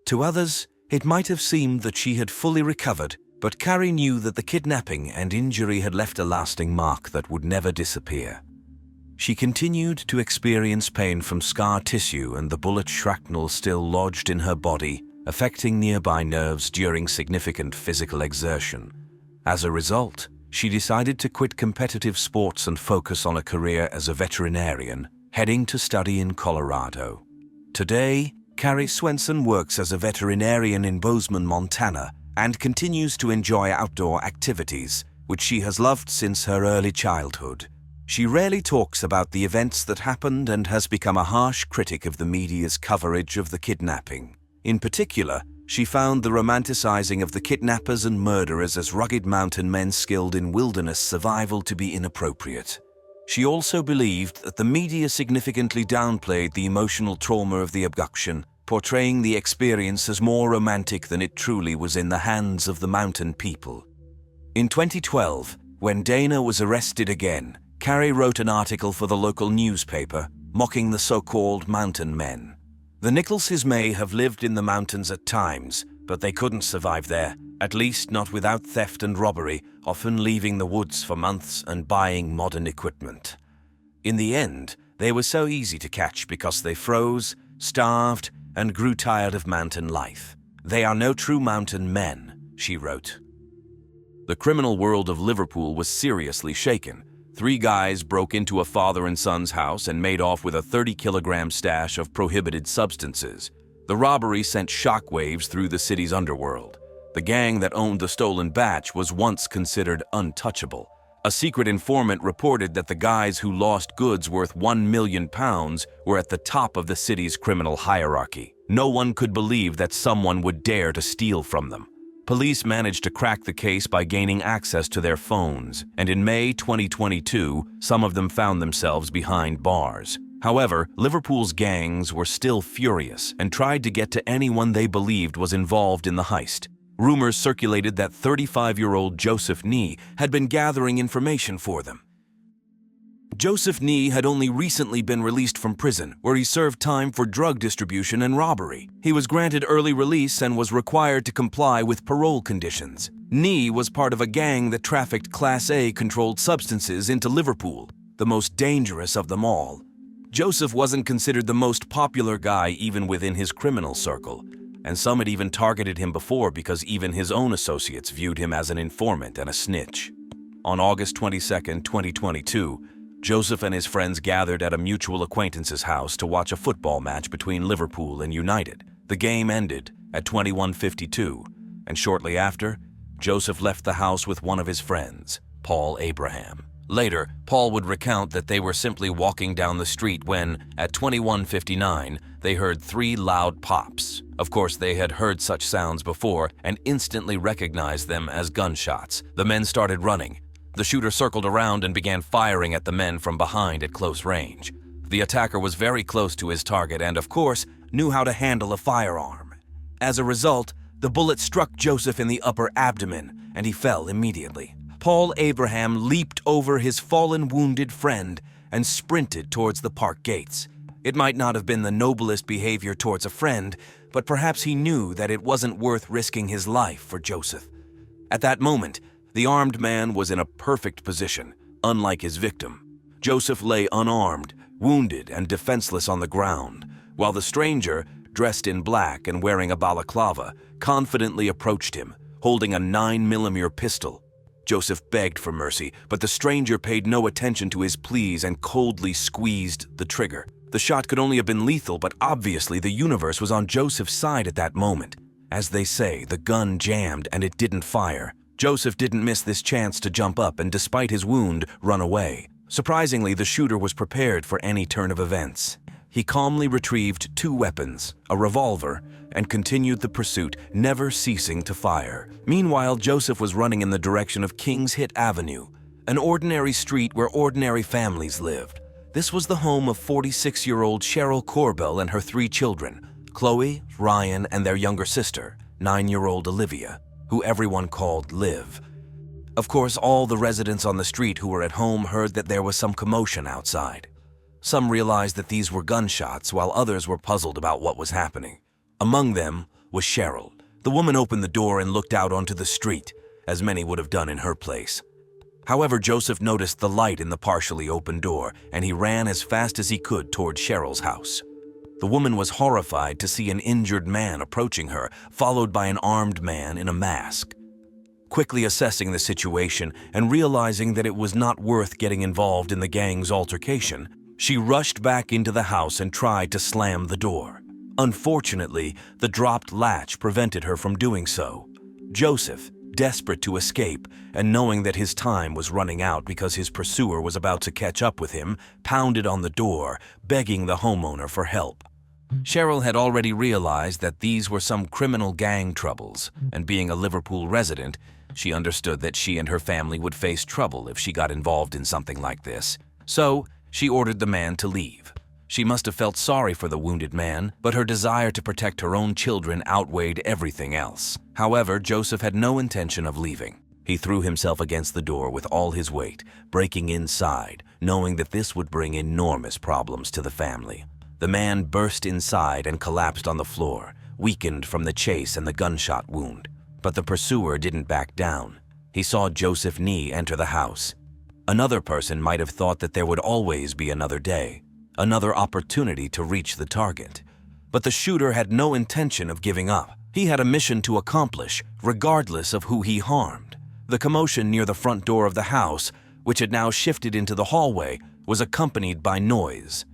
To others, it might have seemed that she had fully recovered, but Carrie knew that the kidnapping and injury had left a lasting mark that would never disappear. She continued to experience pain from scar tissue and the bullet shrapnel still lodged in her body, affecting nearby nerves during significant physical exertion. As a result, she decided to quit competitive sports and focus on a career as a veterinarian, heading to study in Colorado. Today, Carrie Swenson works as a veterinarian in Bozeman, Montana, and continues to enjoy outdoor activities, which she has loved since her early childhood. She rarely talks about the events that happened and has become a harsh critic of the media's coverage of the kidnapping. In particular, she found the romanticizing of the kidnappers and murderers as rugged mountain men skilled in wilderness survival to be inappropriate. She also believed that the media significantly downplayed the emotional trauma of the abduction, portraying the experience as more romantic than it truly was in the hands of the mountain people. In 2012, when Dana was arrested again, Carrie wrote an article for the local newspaper, mocking the so-called mountain men. The Nicholses may have lived in the mountains at times, but they couldn't survive there, at least not without theft and robbery, often leaving the woods for months and buying modern equipment. In the end, they were so easy to catch because they froze, starved, and grew tired of mountain life. They are no true mountain men, she wrote. The criminal world of Liverpool was seriously shaken. 3 guys broke into a father and son's house and made off with a 30-kilogram stash of prohibited substances. The robbery sent shockwaves through the city's underworld. The gang that owned the stolen batch was once considered untouchable. A secret informant reported that the guys who lost goods worth £1 million were at the top of the city's criminal hierarchy. No one could believe that someone would dare to steal from them. Police managed to crack the case by gaining access to their phones, and in May 2022, some of them found themselves behind bars. However, Liverpool's gangs were still furious and tried to get to anyone they believed was involved in the heist. Rumors circulated that 35-year-old Joseph Nee had been gathering information for them. Joseph Nee had only recently been released from prison, where he served time for drug distribution and robbery. He was granted early release and was required to comply with parole conditions. Nee was part of a gang that trafficked Class A controlled substances into Liverpool, the most dangerous of them all. Joseph wasn't considered the most popular guy even within his criminal circle, and some had even targeted him before because even his own associates viewed him as an informant and a snitch. On August 22, 2022, Joseph and his friends gathered at a mutual acquaintance's house to watch a football match between Liverpool and United. The game ended at 21:52, and shortly after, Joseph left the house with one of his friends, Paul Abraham. Later, Paul would recount that they were simply walking down the street when, at 21:59, they heard 3 loud pops. Of course, they had heard such sounds before and instantly recognized them as gunshots. The men started running. The shooter circled around and began firing at the men from behind at close range. The attacker was very close to his target and, of course, knew how to handle a firearm. As a result, the bullet struck Joseph in the upper abdomen, and he fell immediately. Paul Abraham leaped over his fallen wounded friend and sprinted towards the park gates. It might not have been the noblest behavior towards a friend, but perhaps he knew that it wasn't worth risking his life for Joseph. At that moment, the armed man was in a perfect position, unlike his victim. Joseph lay unarmed, wounded, and defenseless on the ground, while the stranger, dressed in black and wearing a balaclava, confidently approached him, holding a 9mm pistol. Joseph begged for mercy, but the stranger paid no attention to his pleas and coldly squeezed the trigger. The shot could only have been lethal, but obviously the universe was on Joseph's side at that moment. As they say, the gun jammed and it didn't fire. Joseph didn't miss this chance to jump up and, despite his wound, run away. Surprisingly, the shooter was prepared for any turn of events. He calmly retrieved 2 weapons, a revolver, and continued the pursuit, never ceasing to fire. Meanwhile, Joseph was running in the direction of King's Hit Avenue, an ordinary street where ordinary families lived. This was the home of 46-year-old Cheryl Korbel and her 3 children, Chloe, Ryan, and their younger sister, 9-year-old Olivia, who everyone called Liv. Of course, all the residents on the street who were at home heard that there was some commotion outside. Some realized that these were gunshots, while others were puzzled about what was happening. Among them was Cheryl. The woman opened the door and looked out onto the street, as many would have done in her place. However, Joseph noticed the light in the partially open door, and he ran as fast as he could toward Cheryl's house. The woman was horrified to see an injured man approaching her, followed by an armed man in a mask. Quickly assessing the situation and realizing that it was not worth getting involved in the gang's altercation, she rushed back into the house and tried to slam the door. Unfortunately, the dropped latch prevented her from doing so. Joseph, desperate to escape and knowing that his time was running out because his pursuer was about to catch up with him, pounded on the door, begging the homeowner for help. Cheryl had already realized that these were some criminal gang troubles, and being a Liverpool resident, she understood that she and her family would face trouble if she got involved in something like this. So, she ordered the man to leave. She must have felt sorry for the wounded man, but her desire to protect her own children outweighed everything else. However, Joseph had no intention of leaving. He threw himself against the door with all his weight, breaking inside, knowing that this would bring enormous problems to the family. The man burst inside and collapsed on the floor, weakened from the chase and the gunshot wound. But the pursuer didn't back down. He saw Joseph Nee enter the house. Another person might have thought that there would always be another day, another opportunity to reach the target. But the shooter had no intention of giving up. He had a mission to accomplish, regardless of who he harmed. The commotion near the front door of the house, which had now shifted into the hallway, was accompanied by noise.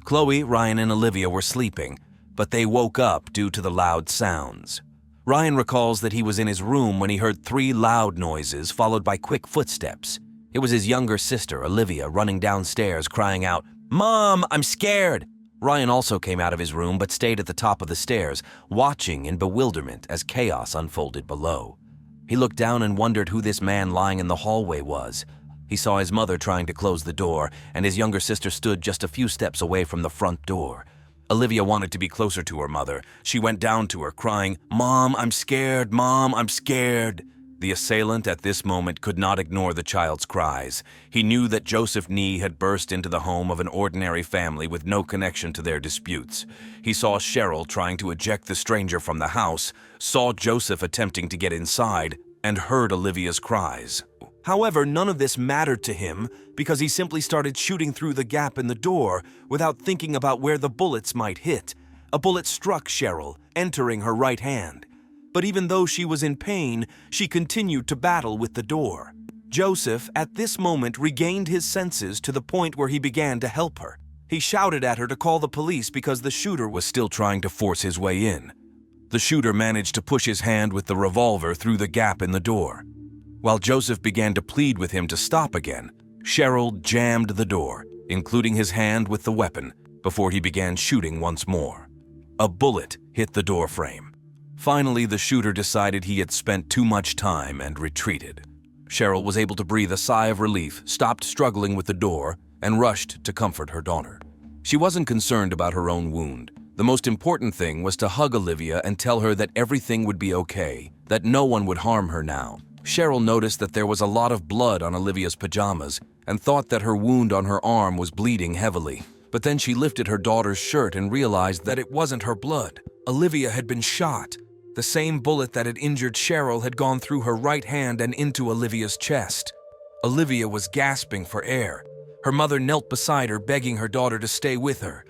Chloe, Ryan, and Olivia were sleeping, but they woke up due to the loud sounds. Ryan recalls that he was in his room when he heard 3 loud noises followed by quick footsteps. It was his younger sister, Olivia, running downstairs crying out, "Mom, I'm scared!" Ryan also came out of his room but stayed at the top of the stairs, watching in bewilderment as chaos unfolded below. He looked down and wondered who this man lying in the hallway was. He saw his mother trying to close the door, and his younger sister stood just a few steps away from the front door. Olivia wanted to be closer to her mother. She went down to her, crying, "Mom, I'm scared! Mom, I'm scared!" The assailant at this moment could not ignore the child's cries. He knew that Joseph Nee had burst into the home of an ordinary family with no connection to their disputes. He saw Cheryl trying to eject the stranger from the house, saw Joseph attempting to get inside, and heard Olivia's cries. However, none of this mattered to him because he simply started shooting through the gap in the door without thinking about where the bullets might hit. A bullet struck Cheryl, entering her right hand. But even though she was in pain, she continued to battle with the door. Joseph, at this moment, regained his senses to the point where he began to help her. He shouted at her to call the police because the shooter was still trying to force his way in. The shooter managed to push his hand with the revolver through the gap in the door. While Joseph began to plead with him to stop again, Cheryl jammed the door, including his hand with the weapon, before he began shooting once more. A bullet hit the door frame. Finally, the shooter decided he had spent too much time and retreated. Cheryl was able to breathe a sigh of relief, stopped struggling with the door, and rushed to comfort her daughter. She wasn't concerned about her own wound. The most important thing was to hug Olivia and tell her that everything would be okay, that no one would harm her now. Cheryl noticed that there was a lot of blood on Olivia's pajamas and thought that her wound on her arm was bleeding heavily. But then she lifted her daughter's shirt and realized that it wasn't her blood. Olivia had been shot. The same bullet that had injured Cheryl had gone through her right hand and into Olivia's chest. Olivia was gasping for air. Her mother knelt beside her, begging her daughter to stay with her.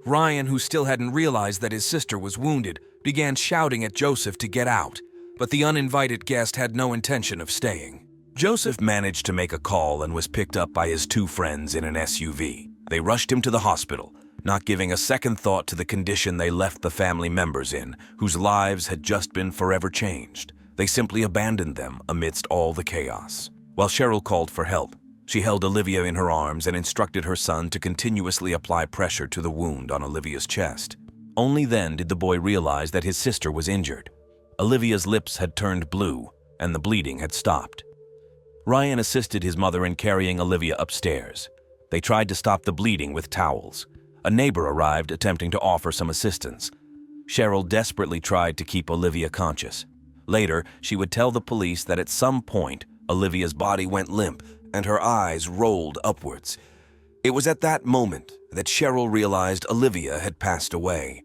Ryan, who still hadn't realized that his sister was wounded, began shouting at Joseph to get out. But the uninvited guest had no intention of staying. Joseph managed to make a call and was picked up by his 2 friends in an SUV. They rushed him to the hospital, not giving a second thought to the condition they left the family members in, whose lives had just been forever changed. They simply abandoned them amidst all the chaos. While Cheryl called for help, she held Olivia in her arms and instructed her son to continuously apply pressure to the wound on Olivia's chest. Only then did the boy realize that his sister was injured. Olivia's lips had turned blue, and the bleeding had stopped. Ryan assisted his mother in carrying Olivia upstairs. They tried to stop the bleeding with towels. A neighbor arrived attempting to offer some assistance. Cheryl desperately tried to keep Olivia conscious. Later, she would tell the police that at some point, Olivia's body went limp and her eyes rolled upwards. It was at that moment that Cheryl realized Olivia had passed away.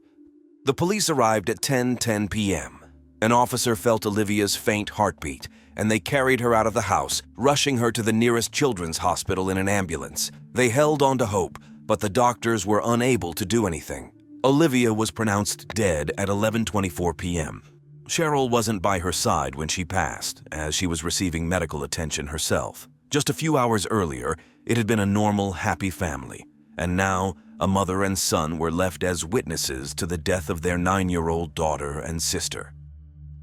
The police arrived at 10:10 p.m. An officer felt Olivia's faint heartbeat, and they carried her out of the house, rushing her to the nearest children's hospital in an ambulance. They held on to hope, but the doctors were unable to do anything. Olivia was pronounced dead at 11:24 p.m. Cheryl wasn't by her side when she passed, as she was receiving medical attention herself. Just a few hours earlier, it had been a normal, happy family, and now a mother and son were left as witnesses to the death of their 9-year-old daughter and sister.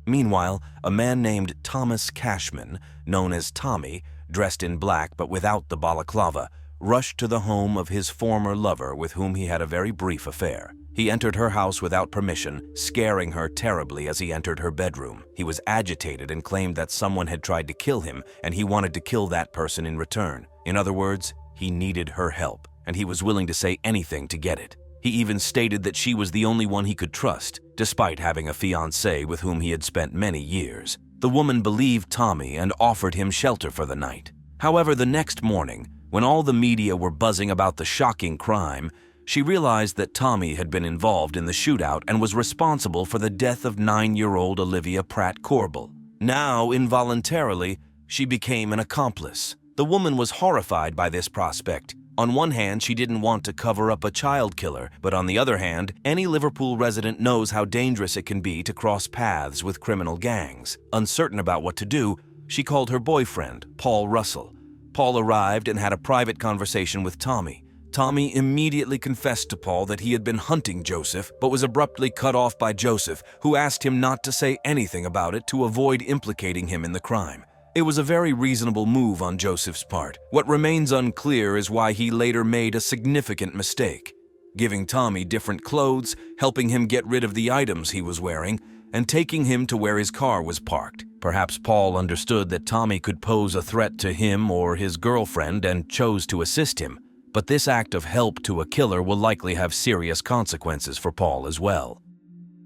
Meanwhile, a man named Thomas Cashman, known as Tommy, dressed in black but without the balaclava, rushed to the home of his former lover with whom he had a very brief affair. He entered her house without permission, scaring her terribly as he entered her bedroom. He was agitated and claimed that someone had tried to kill him, and he wanted to kill that person in return. In other words, he needed her help, and he was willing to say anything to get it. He even stated that she was the only one he could trust, despite having a fiancée with whom he had spent many years. The woman believed Tommy and offered him shelter for the night. However, the next morning, when all the media were buzzing about the shocking crime, she realized that Tommy had been involved in the shootout and was responsible for the death of 9-year-old Olivia Pratt-Korbel. Now, involuntarily, she became an accomplice. The woman was horrified by this prospect. On one hand, she didn't want to cover up a child killer, but on the other hand, any Liverpool resident knows how dangerous it can be to cross paths with criminal gangs. Uncertain about what to do, she called her boyfriend, Paul Russell. Paul arrived and had a private conversation with Tommy. Tommy immediately confessed to Paul that he had been hunting Joseph, but was abruptly cut off by Joseph, who asked him not to say anything about it to avoid implicating him in the crime. It was a very reasonable move on Joseph's part. What remains unclear is why he later made a significant mistake, giving Tommy different clothes, helping him get rid of the items he was wearing, and taking him to where his car was parked. Perhaps Paul understood that Tommy could pose a threat to him or his girlfriend and chose to assist him. But this act of help to a killer will likely have serious consequences for Paul as well.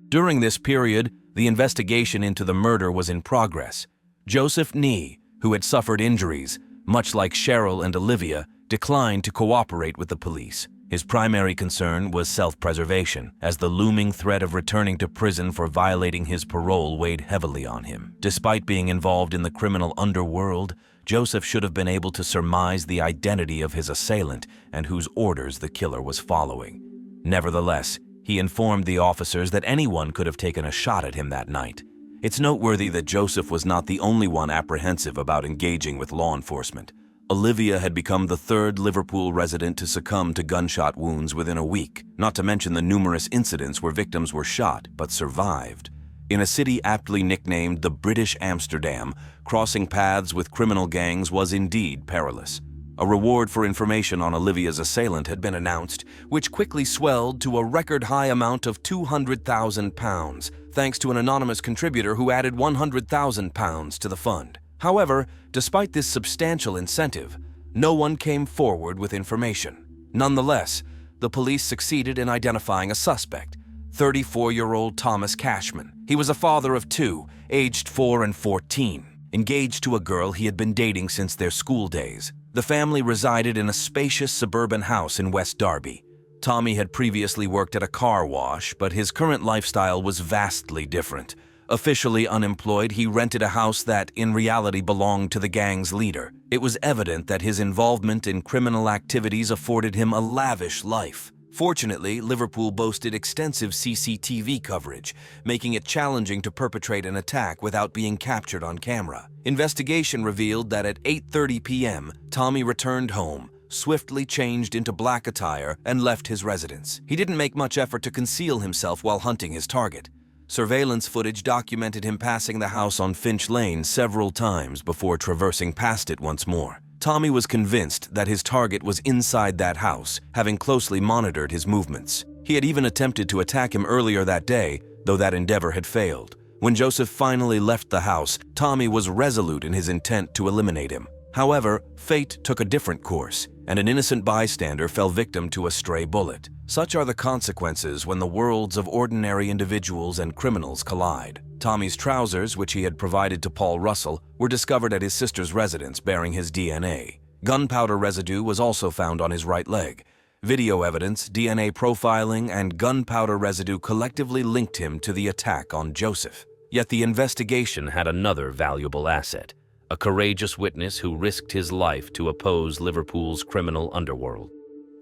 During this period, the investigation into the murder was in progress. Joseph Nee, who had suffered injuries, much like Cheryl and Olivia, declined to cooperate with the police. His primary concern was self-preservation, as the looming threat of returning to prison for violating his parole weighed heavily on him. Despite being involved in the criminal underworld, Joseph should have been able to surmise the identity of his assailant and whose orders the killer was following. Nevertheless, he informed the officers that anyone could have taken a shot at him that night. It's noteworthy that Joseph was not the only one apprehensive about engaging with law enforcement. Olivia had become the third Liverpool resident to succumb to gunshot wounds within a week, not to mention the numerous incidents where victims were shot but survived. In a city aptly nicknamed the British Amsterdam, crossing paths with criminal gangs was indeed perilous. A reward for information on Olivia's assailant had been announced, which quickly swelled to a record-high amount of £200,000, thanks to an anonymous contributor who added £100,000 to the fund. However, despite this substantial incentive, no one came forward with information. Nonetheless, the police succeeded in identifying a suspect, 34-year-old Thomas Cashman. He was a father of two, aged 4 and 14, engaged to a girl he had been dating since their school days. The family resided in a spacious suburban house in West Derby. Tommy had previously worked at a car wash, but his current lifestyle was vastly different. Officially unemployed, he rented a house that, in reality, belonged to the gang's leader. It was evident that his involvement in criminal activities afforded him a lavish life. Fortunately, Liverpool boasted extensive CCTV coverage, making it challenging to perpetrate an attack without being captured on camera. Investigation revealed that at 8:30 p.m., Tommy returned home, swiftly changed into black attire, and left his residence. He didn't make much effort to conceal himself while hunting his target. Surveillance footage documented him passing the house on Finch Lane several times before traversing past it once more. Tommy was convinced that his target was inside that house, having closely monitored his movements. He had even attempted to attack him earlier that day, though that endeavor had failed. When Joseph finally left the house, Tommy was resolute in his intent to eliminate him. However, fate took a different course, and an innocent bystander fell victim to a stray bullet. Such are the consequences when the worlds of ordinary individuals and criminals collide. Tommy's trousers, which he had provided to Paul Russell, were discovered at his sister's residence bearing his DNA. Gunpowder residue was also found on his right leg. Video evidence, DNA profiling, and gunpowder residue collectively linked him to the attack on Joseph. Yet the investigation had another valuable asset, a courageous witness who risked his life to oppose Liverpool's criminal underworld.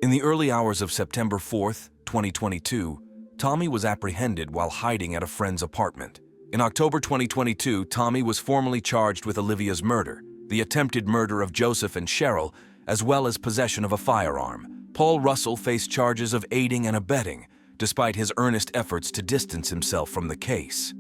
In the early hours of September 4th, 2022, Tommy was apprehended while hiding at a friend's apartment. In October 2022, Tommy was formally charged with Olivia's murder, the attempted murder of Joseph and Cheryl, as well as possession of a firearm. Paul Russell faced charges of aiding and abetting, despite his earnest efforts to distance himself from the case.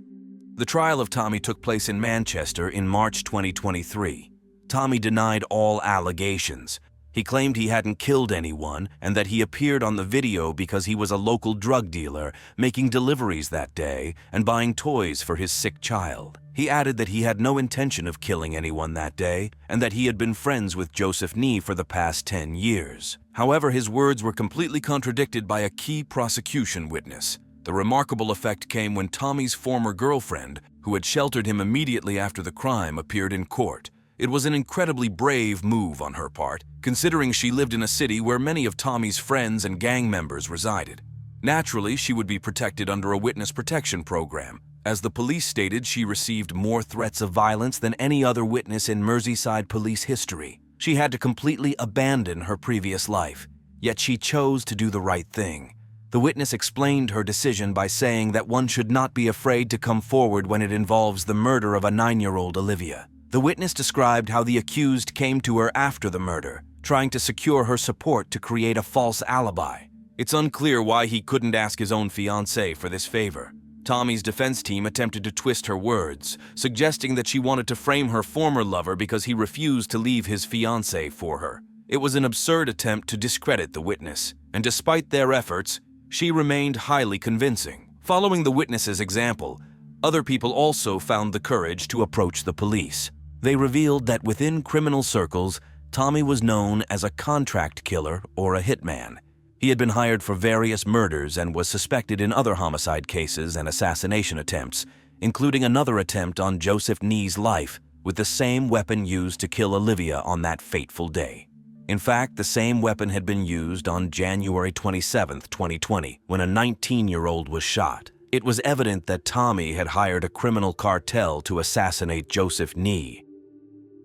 The trial of Tommy took place in Manchester in March 2023. Tommy denied all allegations. He claimed he hadn't killed anyone and that he appeared on the video because he was a local drug dealer, making deliveries that day and buying toys for his sick child. He added that he had no intention of killing anyone that day and that he had been friends with Joseph Nee for the past 10 years. However, his words were completely contradicted by a key prosecution witness. The remarkable effect came when Tommy's former girlfriend, who had sheltered him immediately after the crime, appeared in court. It was an incredibly brave move on her part, considering she lived in a city where many of Tommy's friends and gang members resided. Naturally, she would be protected under a witness protection program. As the police stated, she received more threats of violence than any other witness in Merseyside police history. She had to completely abandon her previous life, yet she chose to do the right thing. The witness explained her decision by saying that one should not be afraid to come forward when it involves the murder of a 9-year-old Olivia. The witness described how the accused came to her after the murder, trying to secure her support to create a false alibi. It's unclear why he couldn't ask his own fiancée for this favor. Tommy's defense team attempted to twist her words, suggesting that she wanted to frame her former lover because he refused to leave his fiancée for her. It was an absurd attempt to discredit the witness, and despite their efforts, she remained highly convincing. Following the witness's example, other people also found the courage to approach the police. They revealed that within criminal circles, Tommy was known as a contract killer or a hitman. He had been hired for various murders and was suspected in other homicide cases and assassination attempts, including another attempt on Joseph Nee's life with the same weapon used to kill Olivia on that fateful day. In fact, the same weapon had been used on January 27, 2020, when a 19-year-old was shot. It was evident that Tommy had hired a criminal cartel to assassinate Joseph Nee.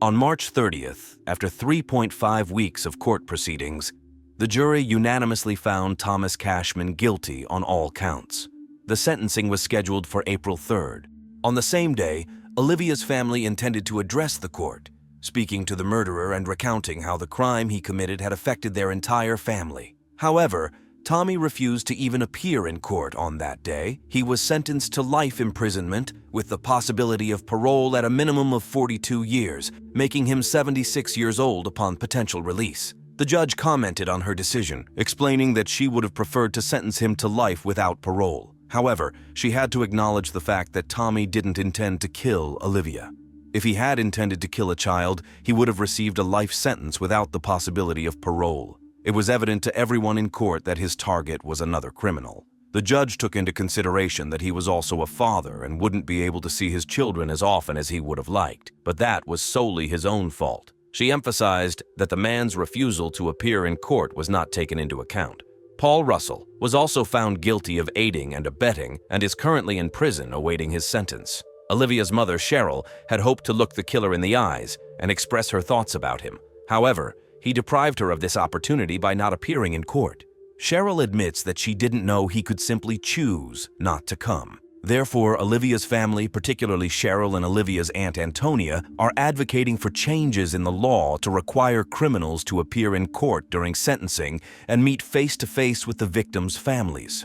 On March 30th, after 3.5 weeks of court proceedings, the jury unanimously found Thomas Cashman guilty on all counts. The sentencing was scheduled for April 3rd. On the same day, Olivia's family intended to address the court, speaking to the murderer and recounting how the crime he committed had affected their entire family. However, Tommy refused to even appear in court on that day. He was sentenced to life imprisonment with the possibility of parole at a minimum of 42 years, making him 76 years old upon potential release. The judge commented on her decision, explaining that she would have preferred to sentence him to life without parole. However, she had to acknowledge the fact that Tommy didn't intend to kill Olivia. If he had intended to kill a child, he would have received a life sentence without the possibility of parole. It was evident to everyone in court that his target was another criminal. The judge took into consideration that he was also a father and wouldn't be able to see his children as often as he would have liked, but that was solely his own fault. She emphasized that the man's refusal to appear in court was not taken into account. Paul Russell was also found guilty of aiding and abetting and is currently in prison awaiting his sentence. Olivia's mother, Cheryl, had hoped to look the killer in the eyes and express her thoughts about him. However, he deprived her of this opportunity by not appearing in court. Cheryl admits that she didn't know he could simply choose not to come. Therefore, Olivia's family, particularly Cheryl and Olivia's Aunt Antonia, are advocating for changes in the law to require criminals to appear in court during sentencing and meet face-to-face with the victims' families.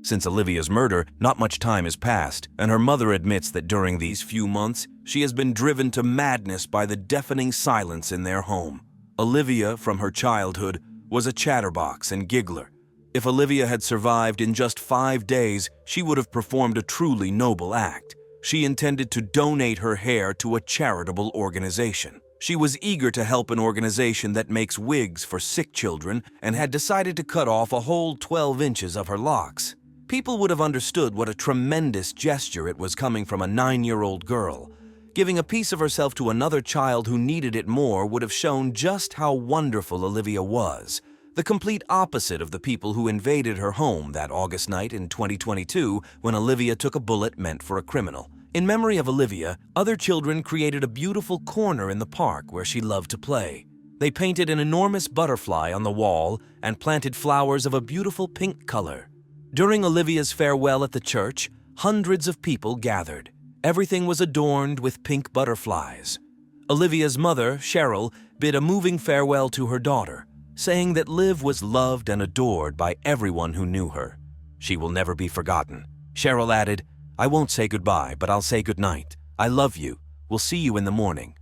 Since Olivia's murder, not much time has passed, and her mother admits that during these few months, she has been driven to madness by the deafening silence in their home. Olivia, from her childhood, was a chatterbox and giggler. If Olivia had survived in just 5 days, she would have performed a truly noble act. She intended to donate her hair to a charitable organization. She was eager to help an organization that makes wigs for sick children and had decided to cut off a whole 12 inches of her locks. People would have understood what a tremendous gesture it was coming from a 9-year-old girl. Giving a piece of herself to another child who needed it more would have shown just how wonderful Olivia was. The complete opposite of the people who invaded her home that August night in 2022 when Olivia took a bullet meant for a criminal. In memory of Olivia, other children created a beautiful corner in the park where she loved to play. They painted an enormous butterfly on the wall and planted flowers of a beautiful pink color. During Olivia's farewell at the church, hundreds of people gathered. Everything was adorned with pink butterflies. Olivia's mother, Cheryl, bid a moving farewell to her daughter, saying that Liv was loved and adored by everyone who knew her. She will never be forgotten. Cheryl added, I won't say goodbye, but I'll say goodnight. I love you. We'll see you in the morning.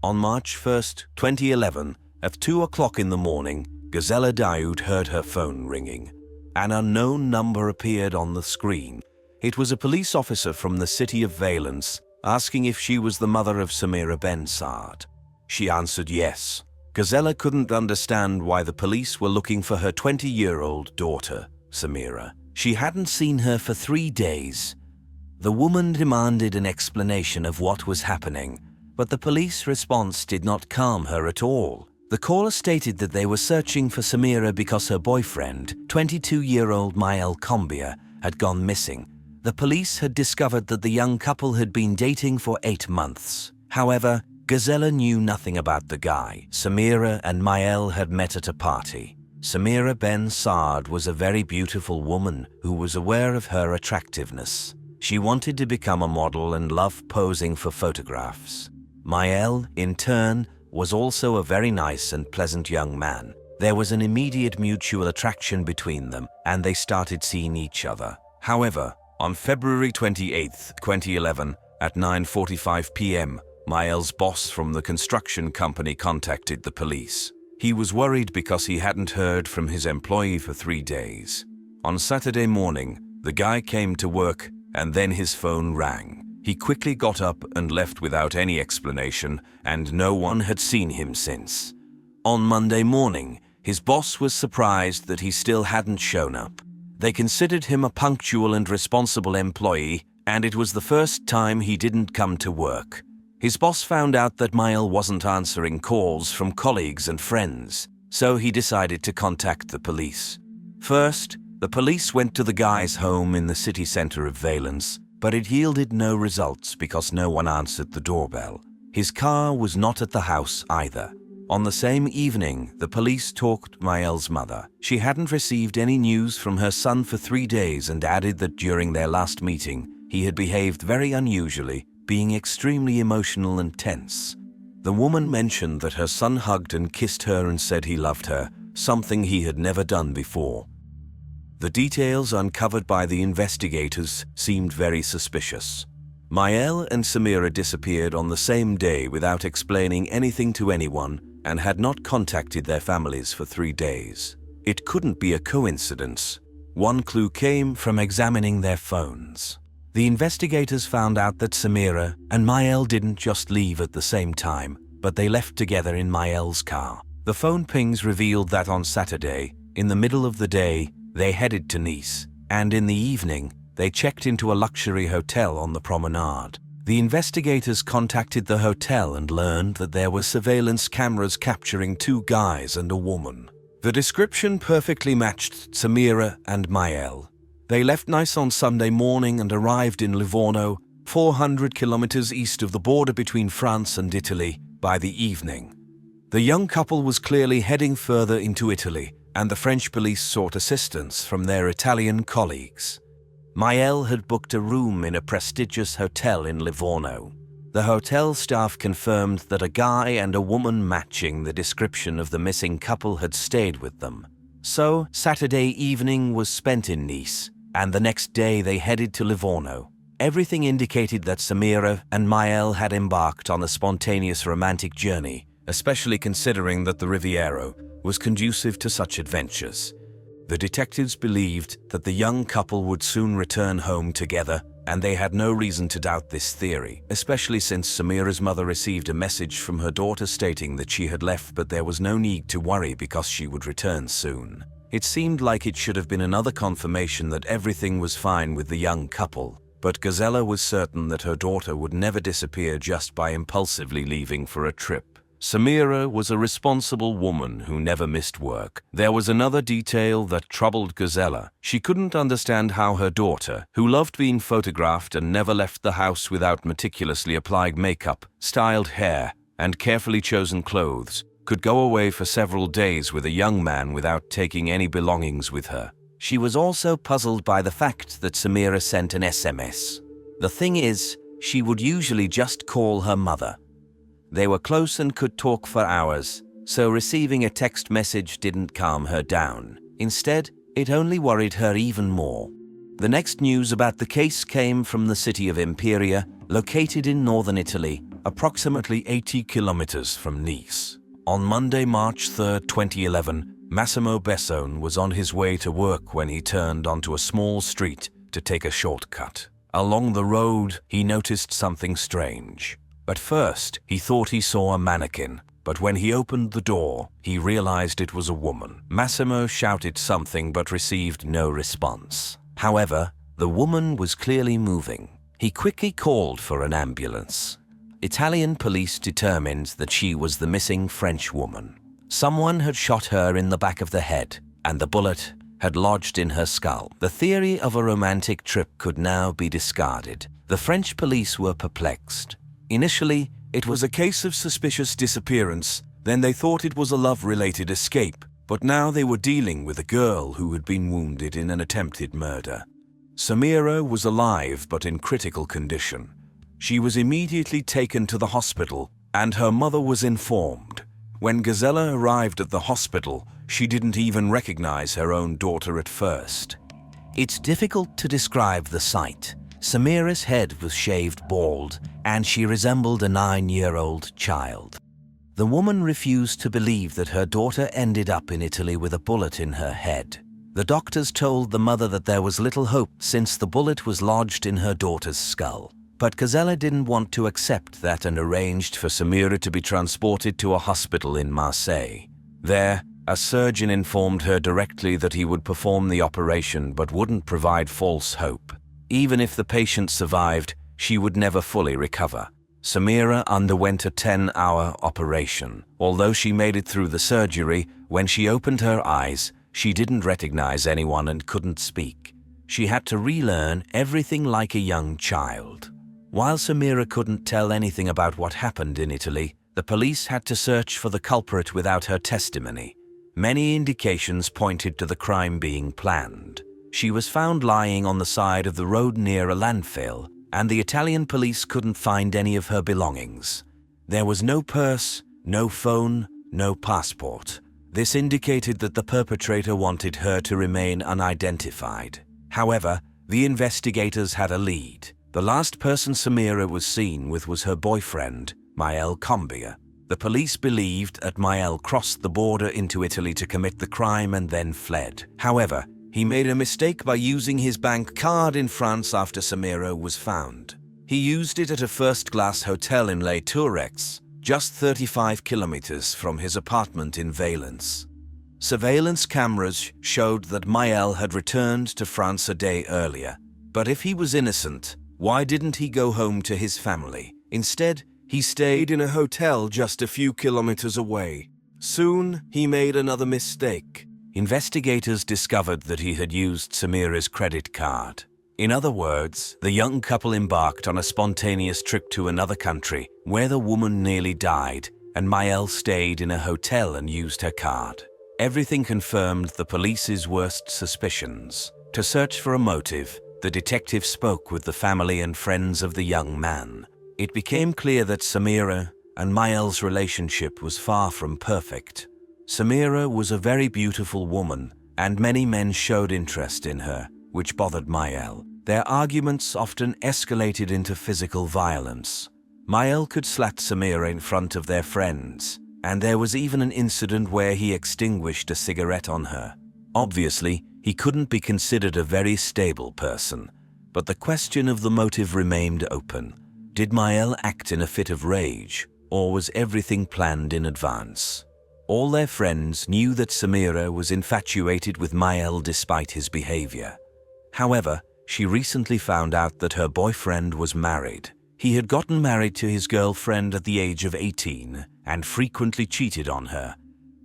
On March 1st, 2011, at 2 o'clock in the morning, Gisela Daoud heard her phone ringing. An unknown number appeared on the screen. It was a police officer from the city of Valence, asking if she was the mother of Samira Bensard. She answered yes. Gisela couldn't understand why the police were looking for her 20-year-old daughter, Samira. She hadn't seen her for 3 days. The woman demanded an explanation of what was happening, but the police response did not calm her at all. The caller stated that they were searching for Samira because her boyfriend, 22-year-old Michel Combia, had gone missing. The police had discovered that the young couple had been dating for 8 months. However, Gisela knew nothing about the guy. Samira and Michel had met at a party. Samira Bensard was a very beautiful woman who was aware of her attractiveness. She wanted to become a model and loved posing for photographs. Michel, in turn, was also a very nice and pleasant young man. There was an immediate mutual attraction between them, and they started seeing each other. However, on February 28, 2011, at 9:45 p.m., Michel's boss from the construction company contacted the police. He was worried because he hadn't heard from his employee for 3 days. On Saturday morning, the guy came to work and then his phone rang. He quickly got up and left without any explanation, and no one had seen him since. On Monday morning, his boss was surprised that he still hadn't shown up. They considered him a punctual and responsible employee, and it was the first time he didn't come to work. His boss found out that Michel wasn't answering calls from colleagues and friends, so he decided to contact the police. First, the police went to the guy's home in the city center of Valence, but it yielded no results because no one answered the doorbell. His car was not at the house either. On the same evening, the police talked to Michel's mother. She hadn't received any news from her son for 3 days and added that during their last meeting, he had behaved very unusually, being extremely emotional and tense. The woman mentioned that her son hugged and kissed her and said he loved her, something he had never done before. The details uncovered by the investigators seemed very suspicious. Michel and Samira disappeared on the same day without explaining anything to anyone and had not contacted their families for 3 days. It couldn't be a coincidence. One clue came from examining their phones. The investigators found out that Samira and Michel didn't just leave at the same time, but they left together in Michel's car. The phone pings revealed that on Saturday, in the middle of the day, they headed to Nice, and in the evening, they checked into a luxury hotel on the promenade. The investigators contacted the hotel and learned that there were surveillance cameras capturing 2 guys and a woman. The description perfectly matched Samira and Michel. They left Nice on Sunday morning and arrived in Livorno, 400 kilometers east of the border between France and Italy, by the evening. The young couple was clearly heading further into Italy, and the French police sought assistance from their Italian colleagues. Michel had booked a room in a prestigious hotel in Livorno. The hotel staff confirmed that a guy and a woman matching the description of the missing couple had stayed with them. So, Saturday evening was spent in Nice, and the next day they headed to Livorno. Everything indicated that Samira and Michel had embarked on a spontaneous romantic journey, especially considering that the Riviera was conducive to such adventures. The detectives believed that the young couple would soon return home together, and they had no reason to doubt this theory, especially since Samira's mother received a message from her daughter stating that she had left but there was no need to worry because she would return soon. It seemed like it should have been another confirmation that everything was fine with the young couple, but Gisela was certain that her daughter would never disappear just by impulsively leaving for a trip. Samira was a responsible woman who never missed work. There was another detail that troubled Gisela. She couldn't understand how her daughter, who loved being photographed and never left the house without meticulously applied makeup, styled hair, and carefully chosen clothes, could go away for several days with a young man without taking any belongings with her. She was also puzzled by the fact that Samira sent an SMS. The thing is, she would usually just call her mother. They were close and could talk for hours, so receiving a text message didn't calm her down. Instead, it only worried her even more. The next news about the case came from the city of Imperia, located in northern Italy, approximately 80 kilometers from Nice. On Monday, March 3, 2011, Massimo Bessone was on his way to work when he turned onto a small street to take a shortcut. Along the road, he noticed something strange. At first, he thought he saw a mannequin, but when he opened the door, he realized it was a woman. Massimo shouted something but received no response. However, the woman was clearly moving. He quickly called for an ambulance. Italian police determined that she was the missing French woman. Someone had shot her in the back of the head, and the bullet had lodged in her skull. The theory of a romantic trip could now be discarded. The French police were perplexed. Initially, it was a case of suspicious disappearance. Then they thought it was a love-related escape. But now they were dealing with a girl who had been wounded in an attempted murder. Samira was alive but in critical condition. She was immediately taken to the hospital, and her mother was informed. When Gazella arrived at the hospital, she didn't even recognize her own daughter at first. It's difficult to describe the sight. Samira's head was shaved bald, and she resembled a 9-year-old child. The woman refused to believe that her daughter ended up in Italy with a bullet in her head. The doctors told the mother that there was little hope since the bullet was lodged in her daughter's skull. But Gazella didn't want to accept that and arranged for Samira to be transported to a hospital in Marseille. There, a surgeon informed her directly that he would perform the operation but wouldn't provide false hope. Even if the patient survived, she would never fully recover. Samira underwent a 10-hour operation. Although she made it through the surgery, when she opened her eyes, she didn't recognize anyone and couldn't speak. She had to relearn everything like a young child. While Samira couldn't tell anything about what happened in Italy, the police had to search for the culprit without her testimony. Many indications pointed to the crime being planned. She was found lying on the side of the road near a landfill, and the Italian police couldn't find any of her belongings. There was no purse, no phone, no passport. This indicated that the perpetrator wanted her to remain unidentified. However, the investigators had a lead. The last person Samira was seen with was her boyfriend, Michel. The police believed that Michel crossed the border into Italy to commit the crime and then fled. However, he made a mistake by using his bank card in France after Samira was found. He used it at a first-class hotel in Les Tourrex, just 35 kilometers from his apartment in Valence. Surveillance cameras showed that Michel had returned to France a day earlier. But if he was innocent, why didn't he go home to his family? Instead, he stayed in a hotel just a few kilometers away. Soon, he made another mistake. Investigators discovered that he had used Samira's credit card. In other words, the young couple embarked on a spontaneous trip to another country where the woman nearly died, and Michel stayed in a hotel and used her card. Everything confirmed the police's worst suspicions. To search for a motive, the detective spoke with the family and friends of the young man. It became clear that Samira and Michel's relationship was far from perfect. Samira was a very beautiful woman, and many men showed interest in her, which bothered Michel. Their arguments often escalated into physical violence. Michel could slap Samira in front of their friends, and there was even an incident where he extinguished a cigarette on her. Obviously, he couldn't be considered a very stable person, but the question of the motive remained open. Did Michel act in a fit of rage, or was everything planned in advance? All their friends knew that Samira was infatuated with Michel despite his behavior. However, she recently found out that her boyfriend was married. He had gotten married to his girlfriend at the age of 18 and frequently cheated on her.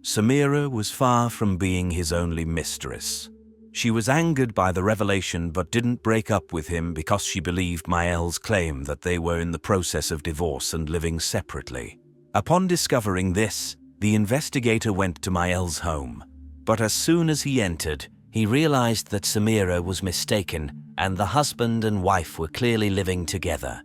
Samira was far from being his only mistress. She was angered by the revelation but didn't break up with him because she believed Michel's claim that they were in the process of divorce and living separately. Upon discovering this, the investigator went to Michel's home. But as soon as he entered, he realized that Samira was mistaken and the husband and wife were clearly living together.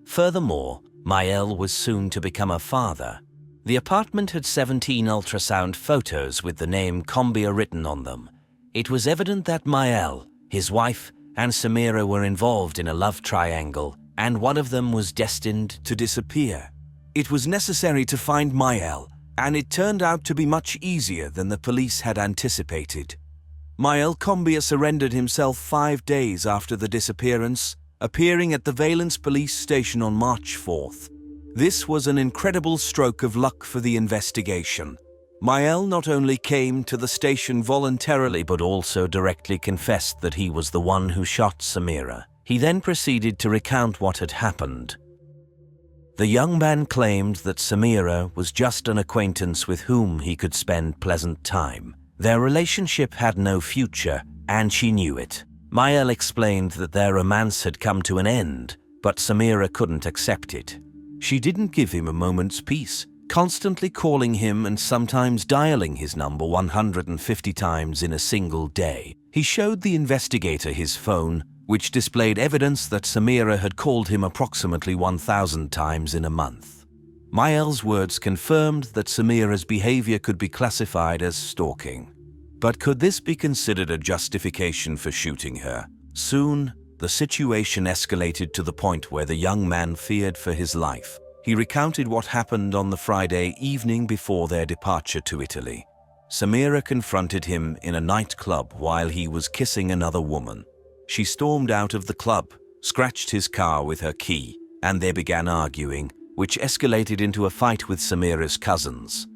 Furthermore, Michel was soon to become a father. The apartment had 17 ultrasound photos with the name Combia written on them. It was evident that Michel, his wife, and Samira were involved in a love triangle, and one of them was destined to disappear. It was necessary to find Michel, and it turned out to be much easier than the police had anticipated. Michel Combia surrendered himself 5 days after the disappearance, appearing at the Valence police station on March 4th. This was an incredible stroke of luck for the investigation. Michel not only came to the station voluntarily but also directly confessed that he was the one who shot Samira. He then proceeded to recount what had happened. The young man claimed that Samira was just an acquaintance with whom he could spend pleasant time. Their relationship had no future, and she knew it. Michel explained that their romance had come to an end, but Samira couldn't accept it. She didn't give him a moment's peace, constantly calling him and sometimes dialing his number 150 times in a single day. He showed the investigator his phone, which displayed evidence that Samira had called him approximately 1,000 times in a month. Michel's words confirmed that Samira's behavior could be classified as stalking. But could this be considered a justification for shooting her? Soon, the situation escalated to the point where the young man feared for his life. He recounted what happened on the Friday evening before their departure to Italy. Samira confronted him in a nightclub while he was kissing another woman. She stormed out of the club, scratched his car with her key, and they began arguing, which escalated into a fight with Samira's cousins.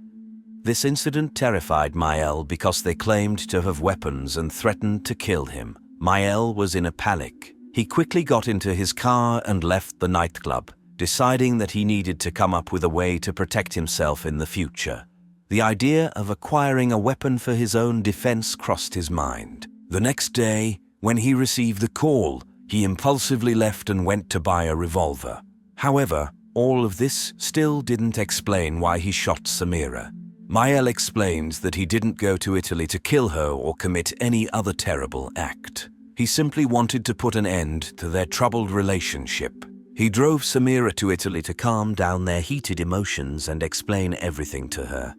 This incident terrified Michel because they claimed to have weapons and threatened to kill him. Michel was in a panic. He quickly got into his car and left the nightclub, deciding that he needed to come up with a way to protect himself in the future. The idea of acquiring a weapon for his own defense crossed his mind. The next day, when he received the call, he impulsively left and went to buy a revolver. However, all of this still didn't explain why he shot Samira. Michel explained that he didn't go to Italy to kill her or commit any other terrible act. He simply wanted to put an end to their troubled relationship. He drove Samira to Italy to calm down their heated emotions and explain everything to her.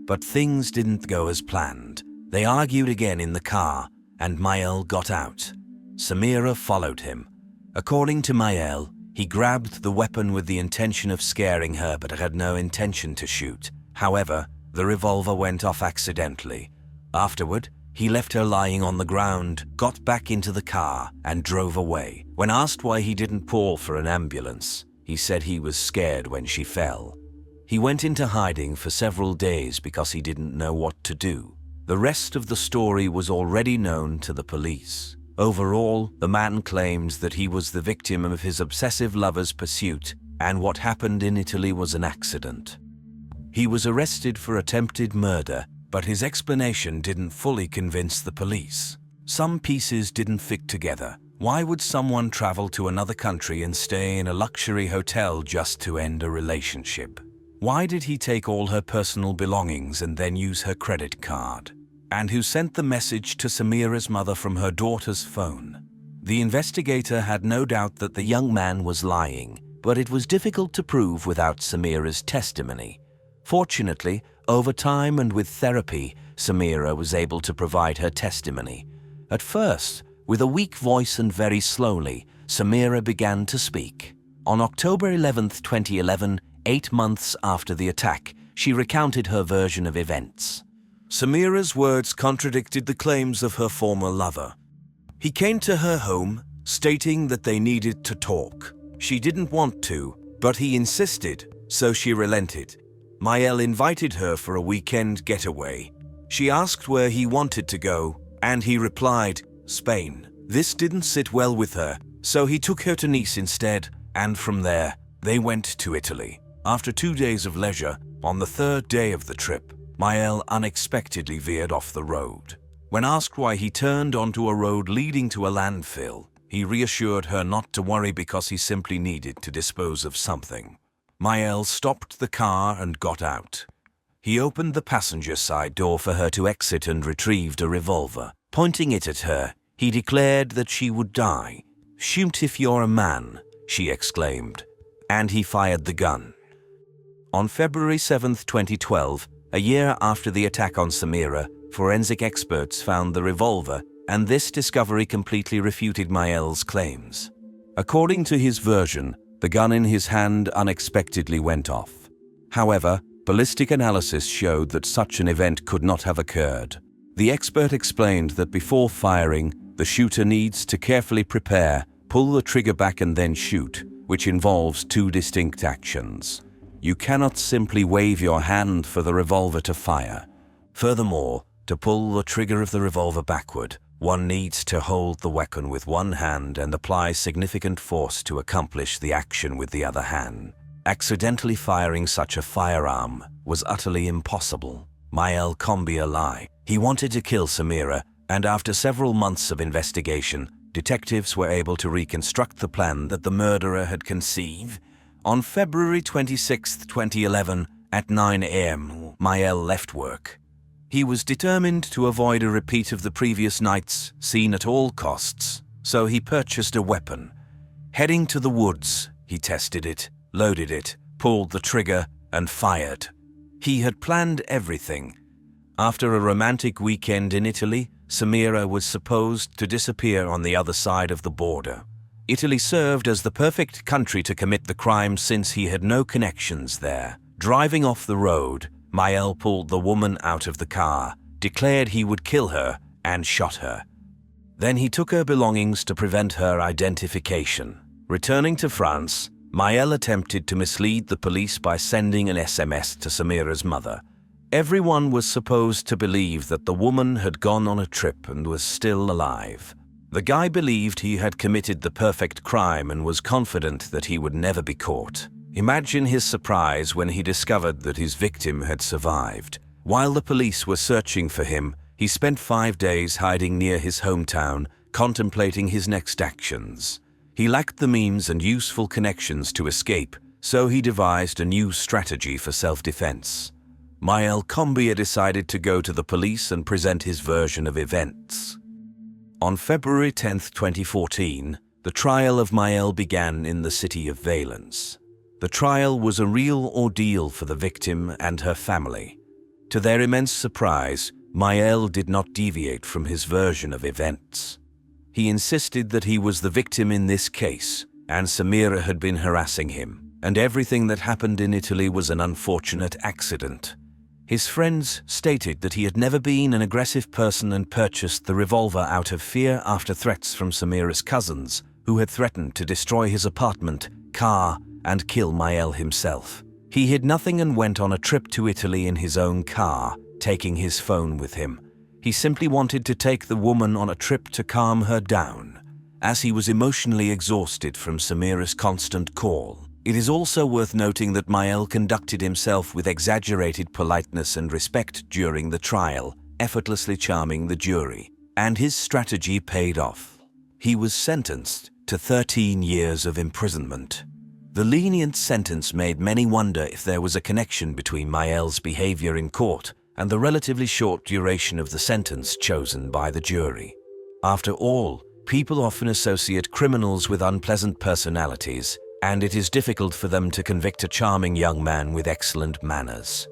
But things didn't go as planned. They argued again in the car, and Michel got out. Samira followed him. According to Michel, he grabbed the weapon with the intention of scaring her but had no intention to shoot. However, the revolver went off accidentally. Afterward, he left her lying on the ground, got back into the car, and drove away. When asked why he didn't call for an ambulance, he said he was scared when she fell. He went into hiding for several days because he didn't know what to do. The rest of the story was already known to the police. Overall, the man claims that he was the victim of his obsessive lover's pursuit, and what happened in Italy was an accident. He was arrested for attempted murder, but his explanation didn't fully convince the police. Some pieces didn't fit together. Why would someone travel to another country and stay in a luxury hotel just to end a relationship? Why did he take all her personal belongings and then use her credit card? And who sent the message to Samira's mother from her daughter's phone? The investigator had no doubt that the young man was lying, but it was difficult to prove without Samira's testimony. Fortunately, over time and with therapy, Samira was able to provide her testimony. At first, with a weak voice and very slowly, Samira began to speak. On October 11, 2011, 8 months after the attack, she recounted her version of events. Samira's words contradicted the claims of her former lover. He came to her home, stating that they needed to talk. She didn't want to, but he insisted, so she relented. Michel invited her for a weekend getaway. She asked where he wanted to go, and he replied, Spain. This didn't sit well with her, so he took her to Nice instead, and from there, they went to Italy. After 2 days of leisure, on the 3rd day of the trip, Michel unexpectedly veered off the road. When asked why he turned onto a road leading to a landfill, he reassured her not to worry because he simply needed to dispose of something. Michel stopped the car and got out. He opened the passenger side door for her to exit and retrieved a revolver. Pointing it at her, he declared that she would die. "Shoot if you're a man," she exclaimed, and he fired the gun. On February 7, 2012, a year after the attack on Samira, forensic experts found the revolver and this discovery completely refuted Miel's claims. According to his version, the gun in his hand unexpectedly went off. However, ballistic analysis showed that such an event could not have occurred. The expert explained that before firing, the shooter needs to carefully prepare, pull the trigger back and then shoot, which involves two distinct actions. You cannot simply wave your hand for the revolver to fire. Furthermore, to pull the trigger of the revolver backward, one needs to hold the weapon with one hand and apply significant force to accomplish the action with the other hand. Accidentally firing such a firearm was utterly impossible. Miel Combier lied. He wanted to kill Samira, and after several months of investigation, detectives were able to reconstruct the plan that the murderer had conceived. On February 26, 2011, at 9 a.m., Miel left work. He was determined to avoid a repeat of the previous night's scene at all costs, so he purchased a weapon. Heading to the woods, he tested it, loaded it, pulled the trigger, and fired. He had planned everything. After a romantic weekend in Italy, Samira was supposed to disappear on the other side of the border. Italy served as the perfect country to commit the crime since he had no connections there. Driving off the road, Miel pulled the woman out of the car, declared he would kill her, and shot her. Then he took her belongings to prevent her identification. Returning to France, Miel attempted to mislead the police by sending an SMS to Samira's mother. Everyone was supposed to believe that the woman had gone on a trip and was still alive. The guy believed he had committed the perfect crime and was confident that he would never be caught. Imagine his surprise when he discovered that his victim had survived. While the police were searching for him, he spent 5 days hiding near his hometown, contemplating his next actions. He lacked the means and useful connections to escape, so he devised a new strategy for self-defense. Miel Combier decided to go to the police and present his version of events. On February 10, 2014, the trial of Miel began in the city of Valence. The trial was a real ordeal for the victim and her family. To their immense surprise, Miel did not deviate from his version of events. He insisted that he was the victim in this case, and Samira had been harassing him, and everything that happened in Italy was an unfortunate accident. His friends stated that he had never been an aggressive person and purchased the revolver out of fear after threats from Samira's cousins, who had threatened to destroy his apartment, car, and kill Miel himself. He hid nothing and went on a trip to Italy in his own car, taking his phone with him. He simply wanted to take the woman on a trip to calm her down, as he was emotionally exhausted from Samira's constant call. It is also worth noting that Miel conducted himself with exaggerated politeness and respect during the trial, effortlessly charming the jury, and his strategy paid off. He was sentenced to 13 years of imprisonment. The lenient sentence made many wonder if there was a connection between Miel's behavior in court and the relatively short duration of the sentence chosen by the jury. After all, people often associate criminals with unpleasant personalities, and it is difficult for them to convict a charming young man with excellent manners.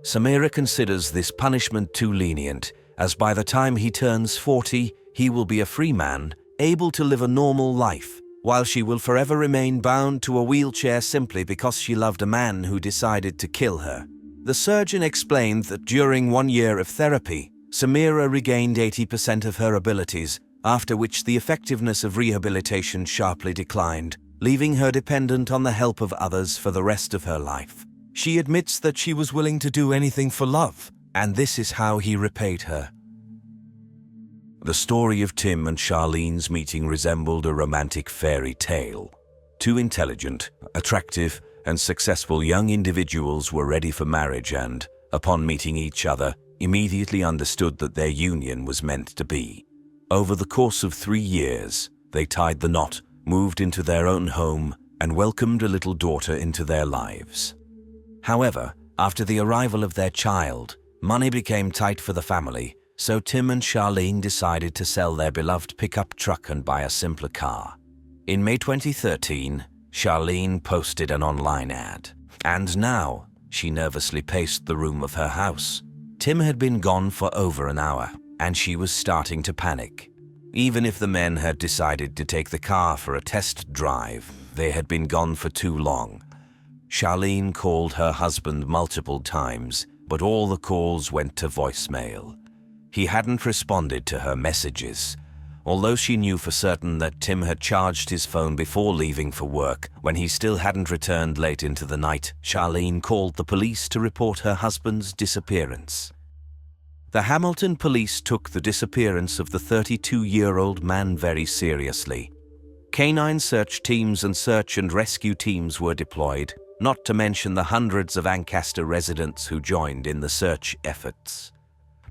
Samira considers this punishment too lenient, as by the time he turns 40, he will be a free man, able to live a normal life, while she will forever remain bound to a wheelchair simply because she loved a man who decided to kill her. The surgeon explained that during 1 year of therapy, Samira regained 80% of her abilities, after which the effectiveness of rehabilitation sharply declined, leaving her dependent on the help of others for the rest of her life. She admits that she was willing to do anything for love, and this is how he repaid her. The story of Tim and Charlene's meeting resembled a romantic fairy tale. Two intelligent, attractive, and successful young individuals were ready for marriage and, upon meeting each other, immediately understood that their union was meant to be. Over the course of 3 years, they tied the knot, moved into their own home, and welcomed a little daughter into their lives. However, after the arrival of their child, money became tight for the family, so Tim and Charlene decided to sell their beloved pickup truck and buy a simpler car. In May 2013, Charlene posted an online ad, and now she nervously paced the room of her house. Tim had been gone for over an hour, and she was starting to panic. Even if the men had decided to take the car for a test drive, they had been gone for too long. Charlene called her husband multiple times, but all the calls went to voicemail. He hadn't responded to her messages. Although she knew for certain that Tim had charged his phone before leaving for work, when he still hadn't returned late into the night, Charlene called the police to report her husband's disappearance. The Hamilton police took the disappearance of the 32-year-old man very seriously. Canine search teams and search and rescue teams were deployed, not to mention the hundreds of Ancaster residents who joined in the search efforts.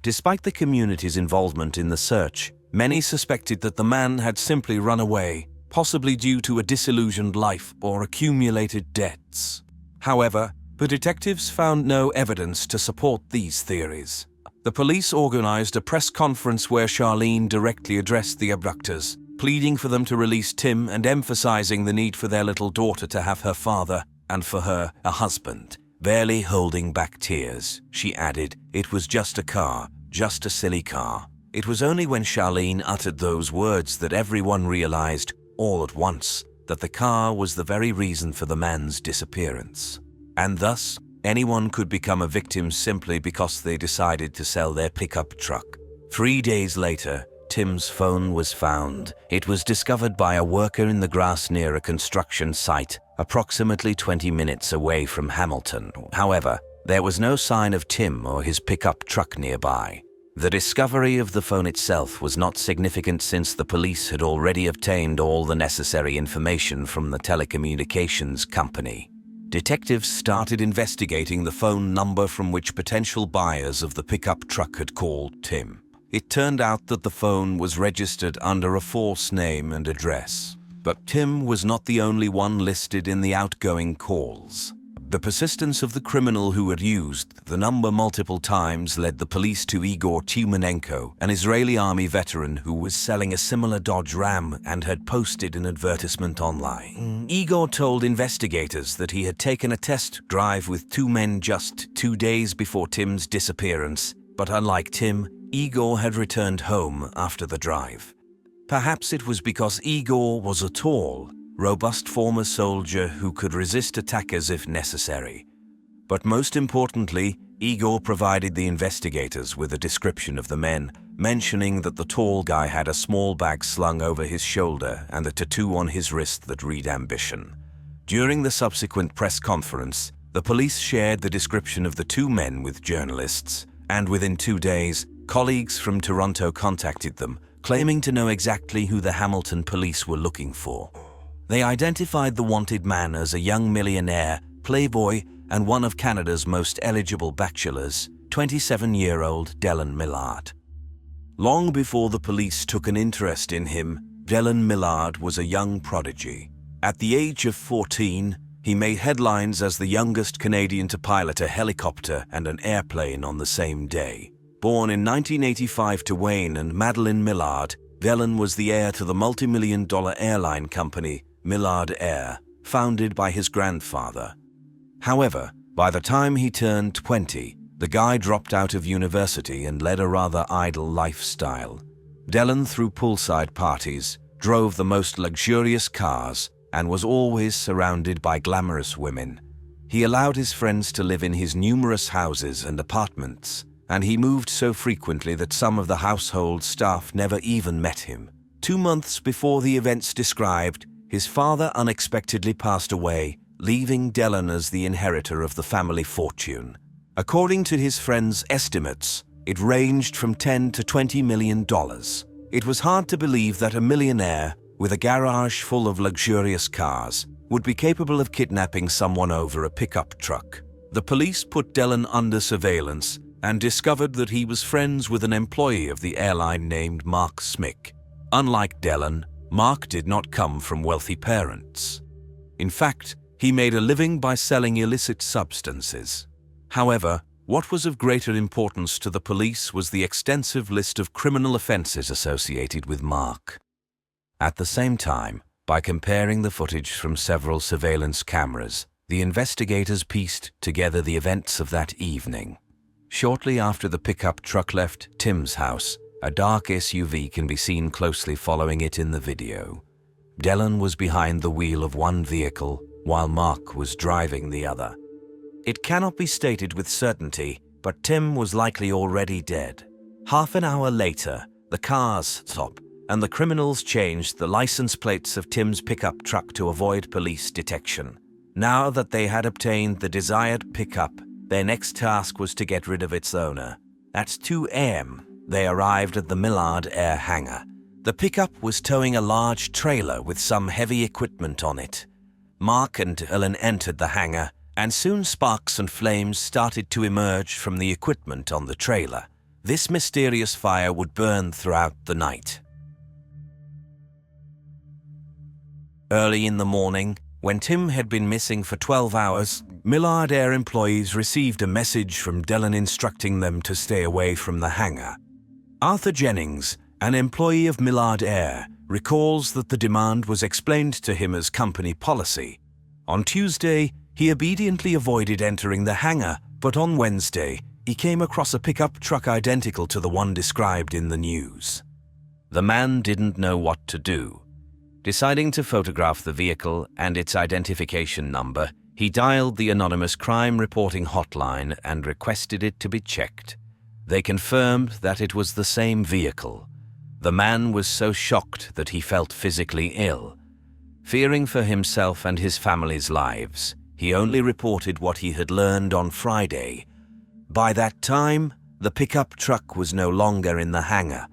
Despite the community's involvement in the search, many suspected that the man had simply run away, possibly due to a disillusioned life or accumulated debts. However, the detectives found no evidence to support these theories. The police organized a press conference where Charlene directly addressed the abductors, pleading for them to release Tim and emphasizing the need for their little daughter to have her father, and for her, a husband. Barely holding back tears, she added, "It was just a car, just a silly car." It was only when Charlene uttered those words that everyone realized, all at once, that the car was the very reason for the man's disappearance. And thus, anyone could become a victim simply because they decided to sell their pickup truck. 3 days later, Tim's phone was found. It was discovered by a worker in the grass near a construction site, approximately 20 minutes away from Hamilton. However, there was no sign of Tim or his pickup truck nearby. The discovery of the phone itself was not significant since the police had already obtained all the necessary information from the telecommunications company. Detectives started investigating the phone number from which potential buyers of the pickup truck had called Tim. It turned out that the phone was registered under a false name and address. But Tim was not the only one listed in the outgoing calls. The persistence of the criminal who had used the number multiple times led the police to Igor Tumenenko, an Israeli army veteran who was selling a similar Dodge Ram and had posted an advertisement online. Igor told investigators that he had taken a test drive with 2 men just 2 days before Tim's disappearance, but unlike Tim, Igor had returned home after the drive. Perhaps it was because Igor was a tall, robust former soldier who could resist attackers if necessary. But most importantly, Igor provided the investigators with a description of the men, mentioning that the tall guy had a small bag slung over his shoulder and a tattoo on his wrist that read ambition. During the subsequent press conference, the police shared the description of the 2 men with journalists, and within 2 days, colleagues from Toronto contacted them, claiming to know exactly who the Hamilton police were looking for. They identified the wanted man as a young millionaire, playboy, and one of Canada's most eligible bachelors, 27-year-old Delan Millard. Long before the police took an interest in him, Delan Millard was a young prodigy. At the age of 14, he made headlines as the youngest Canadian to pilot a helicopter and an airplane on the same day. Born in 1985 to Wayne and Madeline Millard, Delan was the heir to the multi-million-dollar airline company, Millard Air, founded by his grandfather. However, by the time he turned 20, the guy dropped out of university and led a rather idle lifestyle. Delan threw poolside parties, drove the most luxurious cars, and was always surrounded by glamorous women. He allowed his friends to live in his numerous houses and apartments, and he moved so frequently that some of the household staff never even met him. 2 months before the events described, his father unexpectedly passed away, leaving Delan as the inheritor of the family fortune. According to his friends' estimates, it ranged from $10 to $20 million. It was hard to believe that a millionaire, with a garage full of luxurious cars, would be capable of kidnapping someone over a pickup truck. The police put Delan under surveillance and discovered that he was friends with an employee of the airline named Mark Smick. Unlike Delan, Mark did not come from wealthy parents. In fact, he made a living by selling illicit substances. However, what was of greater importance to the police was the extensive list of criminal offenses associated with Mark. At the same time, by comparing the footage from several surveillance cameras, the investigators pieced together the events of that evening. Shortly after the pickup truck left Tim's house, A dark SUV can be seen closely following it in the video. Delan was behind the wheel of one vehicle, while Mark was driving the other. It cannot be stated with certainty, but Tim was likely already dead. Half an hour later, the cars stopped, and the criminals changed the license plates of Tim's pickup truck to avoid police detection. Now that they had obtained the desired pickup, their next task was to get rid of its owner. At 2 a.m., they arrived at the Millard air hangar. The pickup was towing a large trailer with some heavy equipment on it. Mark and Ellen entered the hangar, and soon sparks and flames started to emerge from the equipment on the trailer. This mysterious fire would burn throughout the night. Early in the morning, when Tim had been missing for 12 hours, Millard Air employees received a message from Delan instructing them to stay away from the hangar. Arthur Jennings, an employee of Millard Air, recalls that the demand was explained to him as company policy. On Tuesday, he obediently avoided entering the hangar, but on Wednesday, he came across a pickup truck identical to the one described in the news. The man didn't know what to do. Deciding to photograph the vehicle and its identification number, he dialed the anonymous crime reporting hotline and requested it to be checked. They confirmed that it was the same vehicle. The man was so shocked that he felt physically ill. Fearing for himself and his family's lives, he only reported what he had learned on Friday. By that time, the pickup truck was no longer in the hangar.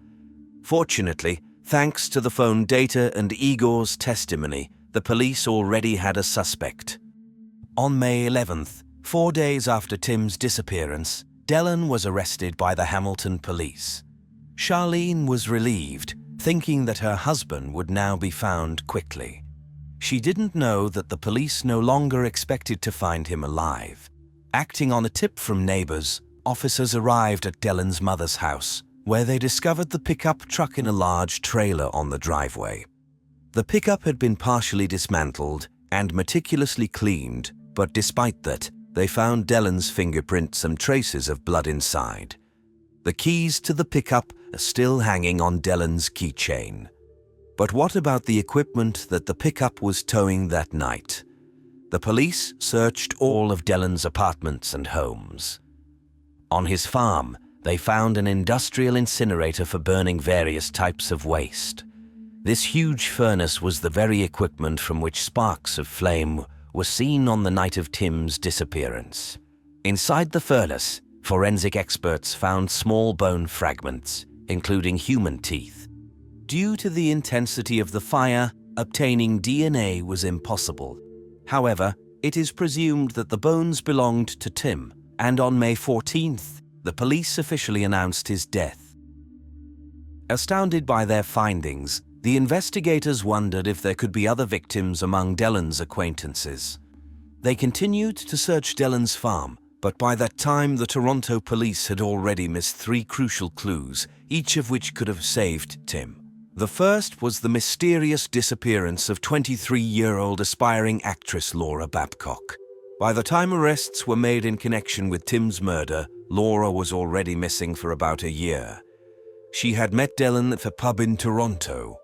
Fortunately, thanks to the phone data and Igor's testimony, the police already had a suspect. On May 11th, 4 days after Tim's disappearance, Delan was arrested by the Hamilton police. Charlene was relieved, thinking that her husband would now be found quickly. She didn't know that the police no longer expected to find him alive. Acting on a tip from neighbors, officers arrived at Delan's mother's house, where they discovered the pickup truck in a large trailer on the driveway. The pickup had been partially dismantled and meticulously cleaned, but despite that, they found Delan's fingerprints and traces of blood inside. The keys to the pickup are still hanging on Delan's keychain. But what about the equipment that the pickup was towing that night? The police searched all of Delan's apartments and homes. On his farm, they found an industrial incinerator for burning various types of waste. This huge furnace was the very equipment from which sparks of flame were seen on the night of Tim's disappearance. Inside the furnace, forensic experts found small bone fragments, including human teeth. Due to the intensity of the fire, obtaining DNA was impossible. However, it is presumed that the bones belonged to Tim, and on May 14th, the police officially announced his death. Astounded by their findings, the investigators wondered if there could be other victims among Delan's acquaintances. They continued to search Delan's farm, but by that time the Toronto police had already missed 3 crucial clues, each of which could have saved Tim. The first was the mysterious disappearance of 23-year-old aspiring actress Laura Babcock. By the time arrests were made in connection with Tim's murder, Laura was already missing for about a year. She had met Delan at a pub in Toronto.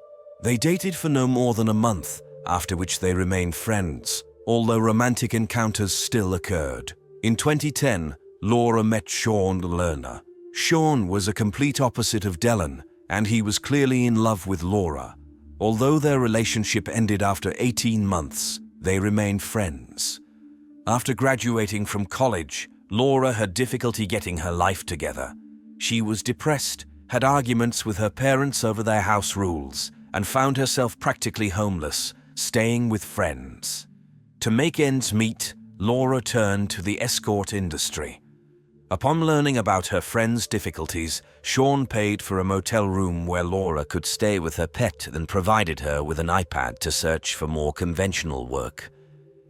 They dated for no more than a month, after which they remained friends, although romantic encounters still occurred. In 2010, Laura met Sean Lerner. Sean was a complete opposite of Delan, and he was clearly in love with Laura. Although their relationship ended after 18 months, they remained friends. After graduating from college, Laura had difficulty getting her life together. She was depressed, had arguments with her parents over their house rules, and found herself practically homeless, staying with friends. To make ends meet, Laura turned to the escort industry. Upon learning about her friend's difficulties, Sean paid for a motel room where Laura could stay with her pet and provided her with an iPad to search for more conventional work.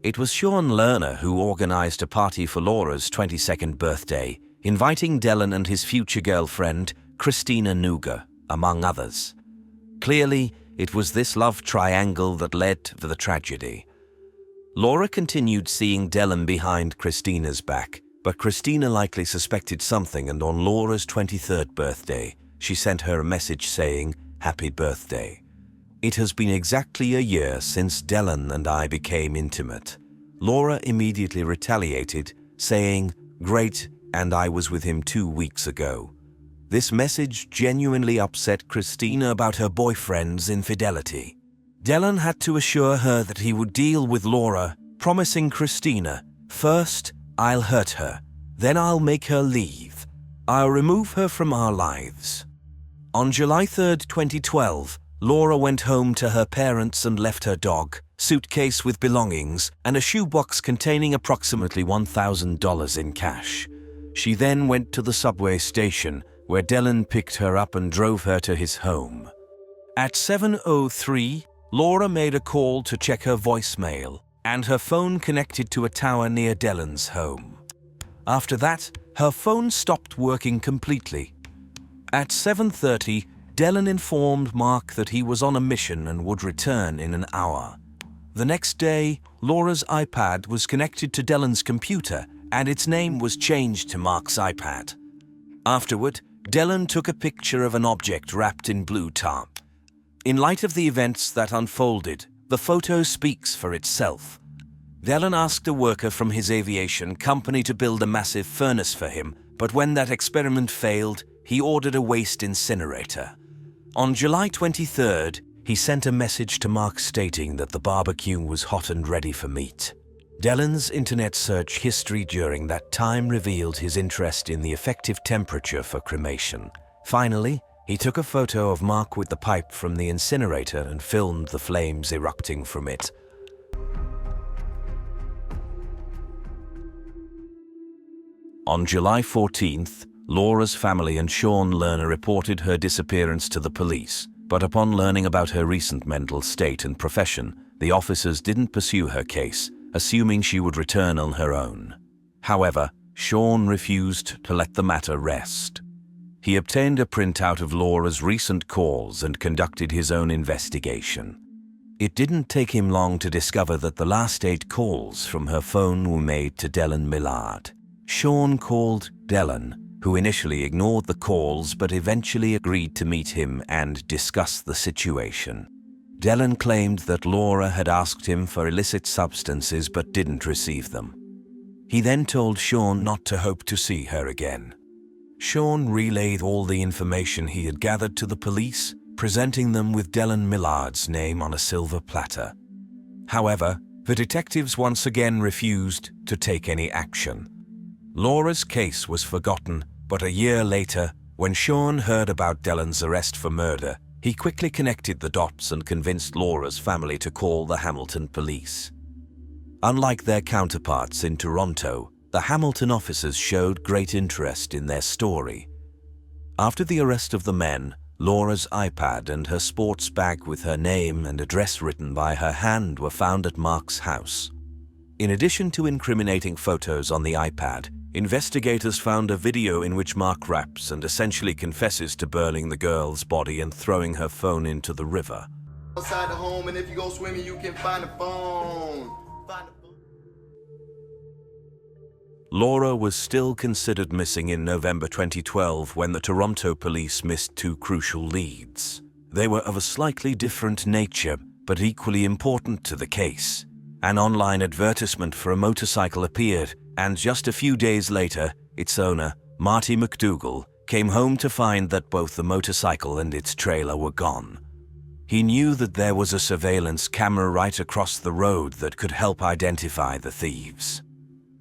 It was Sean Lerner who organized a party for Laura's 22nd birthday, inviting Delan and his future girlfriend, Christina Nuga, among others. Clearly, it was this love triangle that led to the tragedy. Laura continued seeing Delan behind Christina's back, but Christina likely suspected something, and on Laura's 23rd birthday, she sent her a message saying, "Happy birthday." It has been exactly a year since Delan and I became intimate. Laura immediately retaliated, saying, "Great, and I was with him 2 weeks ago." This message genuinely upset Christina about her boyfriend's infidelity. Delan had to assure her that he would deal with Laura, promising Christina, "First, I'll hurt her. Then I'll make her leave. I'll remove her from our lives." On July 3rd, 2012, Laura went home to her parents and left her dog, suitcase with belongings, and a shoebox containing approximately $1,000 in cash. She then went to the subway station, where Delan picked her up and drove her to his home. At 7:03, Laura made a call to check her voicemail, and her phone connected to a tower near Delan's home. After that, her phone stopped working completely. At 7:30, Delan informed Mark that he was on a mission and would return in an hour. The next day, Laura's iPad was connected to Delan's computer, and its name was changed to Mark's iPad. Afterward, Delan took a picture of an object wrapped in blue tarp. In light of the events that unfolded, the photo speaks for itself. Delan asked a worker from his aviation company to build a massive furnace for him, but when that experiment failed, he ordered a waste incinerator. On July 23rd, he sent a message to Mark stating that the barbecue was hot and ready for meat. Delan's internet search history during that time revealed his interest in the effective temperature for cremation. Finally, he took a photo of Mark with the pipe from the incinerator and filmed the flames erupting from it. On July 14th, Laura's family and Sean Lerner reported her disappearance to the police, but upon learning about her recent mental state and profession, the officers didn't pursue her case, assuming she would return on her own. However, Sean refused to let the matter rest. He obtained a printout of Laura's recent calls and conducted his own investigation. It didn't take him long to discover that the last 8 calls from her phone were made to Delan Millard. Sean called Delan, who initially ignored the calls but eventually agreed to meet him and discuss the situation. Delan claimed that Laura had asked him for illicit substances but didn't receive them. He then told Sean not to hope to see her again. Sean relayed all the information he had gathered to the police, presenting them with Delan Millard's name on a silver platter. However, the detectives once again refused to take any action. Laura's case was forgotten, but a year later, when Sean heard about Delan's arrest for murder, he quickly connected the dots and convinced Laura's family to call the Hamilton police. Unlike their counterparts in Toronto, the Hamilton officers showed great interest in their story. After the arrest of the men, Laura's iPad and her sports bag with her name and address written by her hand were found at Mark's house. In addition to incriminating photos on the iPad, investigators found a video in which Mark raps and essentially confesses to burning the girl's body and throwing her phone into the river. Outside the home, and if you go swimming, you can find the phone. Laura was still considered missing in November 2012 when the Toronto police missed 2 crucial leads. They were of a slightly different nature, but equally important to the case. An online advertisement for a motorcycle appeared, and just a few days later, its owner, Marty McDougall, came home to find that both the motorcycle and its trailer were gone. He knew that there was a surveillance camera right across the road that could help identify the thieves.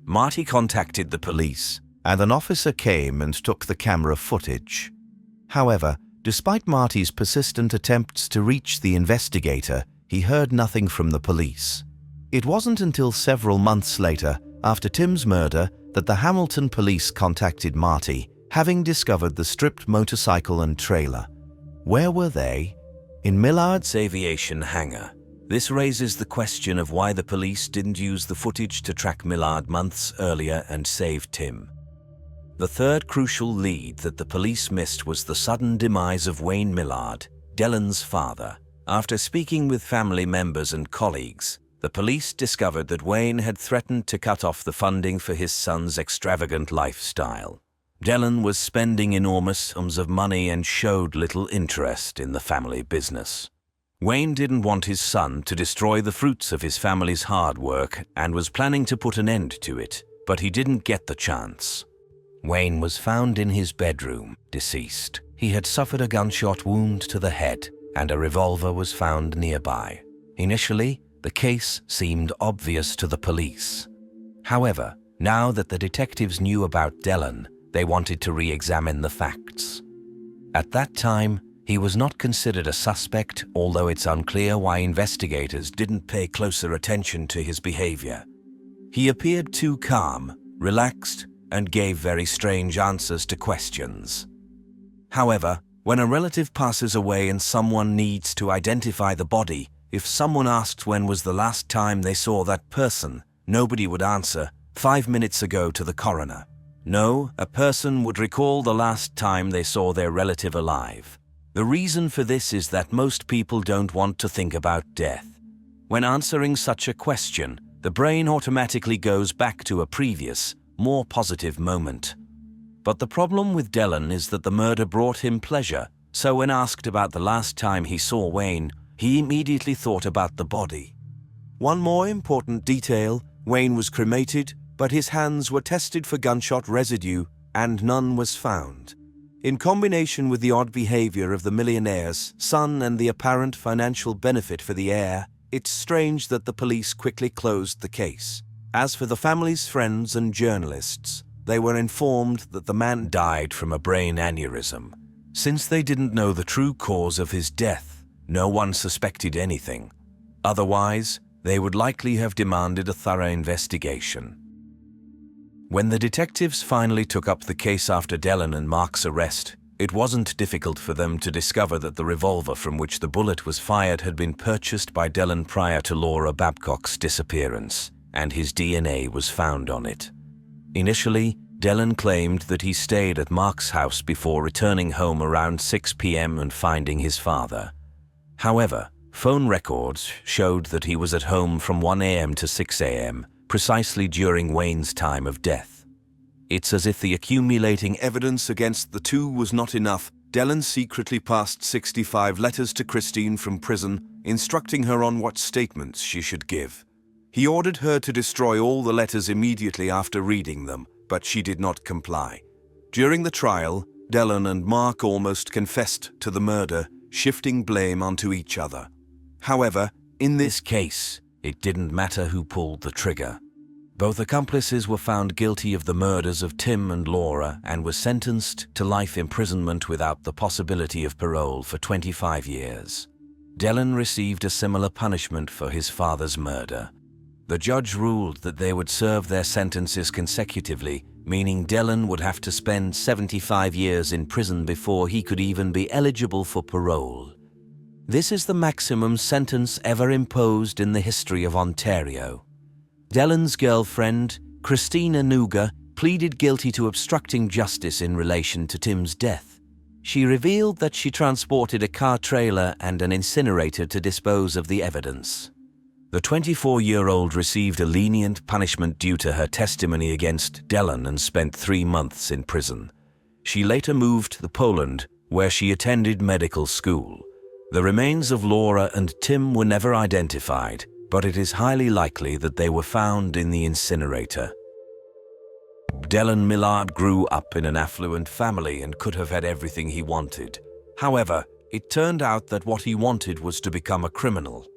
Marty contacted the police, and an officer came and took the camera footage. However, despite Marty's persistent attempts to reach the investigator, he heard nothing from the police. It wasn't until several months later, after Tim's murder, that the Hamilton police contacted Marty, having discovered the stripped motorcycle and trailer. Where were they? In Millard's aviation hangar. This raises the question of why the police didn't use the footage to track Millard months earlier and save Tim. The third crucial lead that the police missed was the sudden demise of Wayne Millard, Delan's father. After speaking with family members and colleagues, the police discovered that Wayne had threatened to cut off the funding for his son's extravagant lifestyle. Delan was spending enormous sums of money and showed little interest in the family business. Wayne didn't want his son to destroy the fruits of his family's hard work and was planning to put an end to it, but he didn't get the chance. Wayne was found in his bedroom, deceased. He had suffered a gunshot wound to the head, and a revolver was found nearby. Initially, the case seemed obvious to the police. However, now that the detectives knew about Delan, they wanted to re-examine the facts. At that time, he was not considered a suspect, although it's unclear why investigators didn't pay closer attention to his behavior. He appeared too calm, relaxed, and gave very strange answers to questions. However, when a relative passes away and someone needs to identify the body, if someone asked when was the last time they saw that person, nobody would answer, 5 minutes ago to the coroner. No, a person would recall the last time they saw their relative alive. The reason for this is that most people don't want to think about death. When answering such a question, the brain automatically goes back to a previous, more positive moment. But the problem with Delan is that the murder brought him pleasure, so when asked about the last time he saw Wayne, he immediately thought about the body. One more important detail, Wayne was cremated, but his hands were tested for gunshot residue and none was found. In combination with the odd behavior of the millionaire's son and the apparent financial benefit for the heir, it's strange that the police quickly closed the case. As for the family's friends and journalists, they were informed that the man died from a brain aneurysm. Since they didn't know the true cause of his death, no one suspected anything. Otherwise, they would likely have demanded a thorough investigation. When the detectives finally took up the case after Delan and Mark's arrest, it wasn't difficult for them to discover that the revolver from which the bullet was fired had been purchased by Delan prior to Laura Babcock's disappearance, and his DNA was found on it. Initially, Delan claimed that he stayed at Mark's house before returning home around 6 p.m. and finding his father. However, phone records showed that he was at home from 1 a.m. to 6 a.m., precisely during Wayne's time of death. It's as if the accumulating evidence against the two was not enough. Delan secretly passed 65 letters to Christine from prison, instructing her on what statements she should give. He ordered her to destroy all the letters immediately after reading them, but she did not comply. During the trial, Delan and Mark almost confessed to the murder, shifting blame onto each other. However, in this case, it didn't matter who pulled the trigger. Both accomplices were found guilty of the murders of Tim and Laura and were sentenced to life imprisonment without the possibility of parole for 25 years. Delan received a similar punishment for his father's murder. The judge ruled that they would serve their sentences consecutively, meaning Delan would have to spend 75 years in prison before he could even be eligible for parole. This is the maximum sentence ever imposed in the history of Ontario. Delan's girlfriend, Christina Nuga, pleaded guilty to obstructing justice in relation to Tim's death. She revealed that she transported a car trailer and an incinerator to dispose of the evidence. The 24-year-old received a lenient punishment due to her testimony against Delan and spent 3 months in prison. She later moved to Poland, where she attended medical school. The remains of Laura and Tim were never identified, but it is highly likely that they were found in the incinerator. Delan Millard grew up in an affluent family and could have had everything he wanted. However, it turned out that what he wanted was to become a criminal.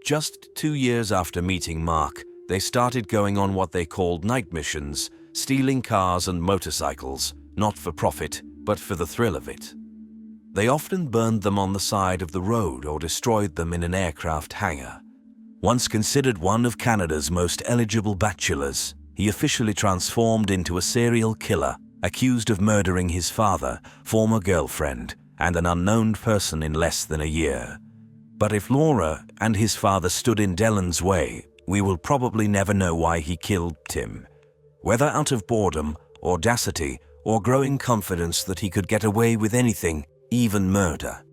Just 2 years after meeting Mark, they started going on what they called night missions, stealing cars and motorcycles, not for profit, but for the thrill of it. They often burned them on the side of the road or destroyed them in an aircraft hangar. Once considered one of Canada's most eligible bachelors, he officially transformed into a serial killer, accused of murdering his father, former girlfriend, and an unknown person in less than a year. But if Laura and his father stood in Delan's way, we will probably never know why he killed Tim. Whether out of boredom, audacity, or growing confidence that he could get away with anything, even murder.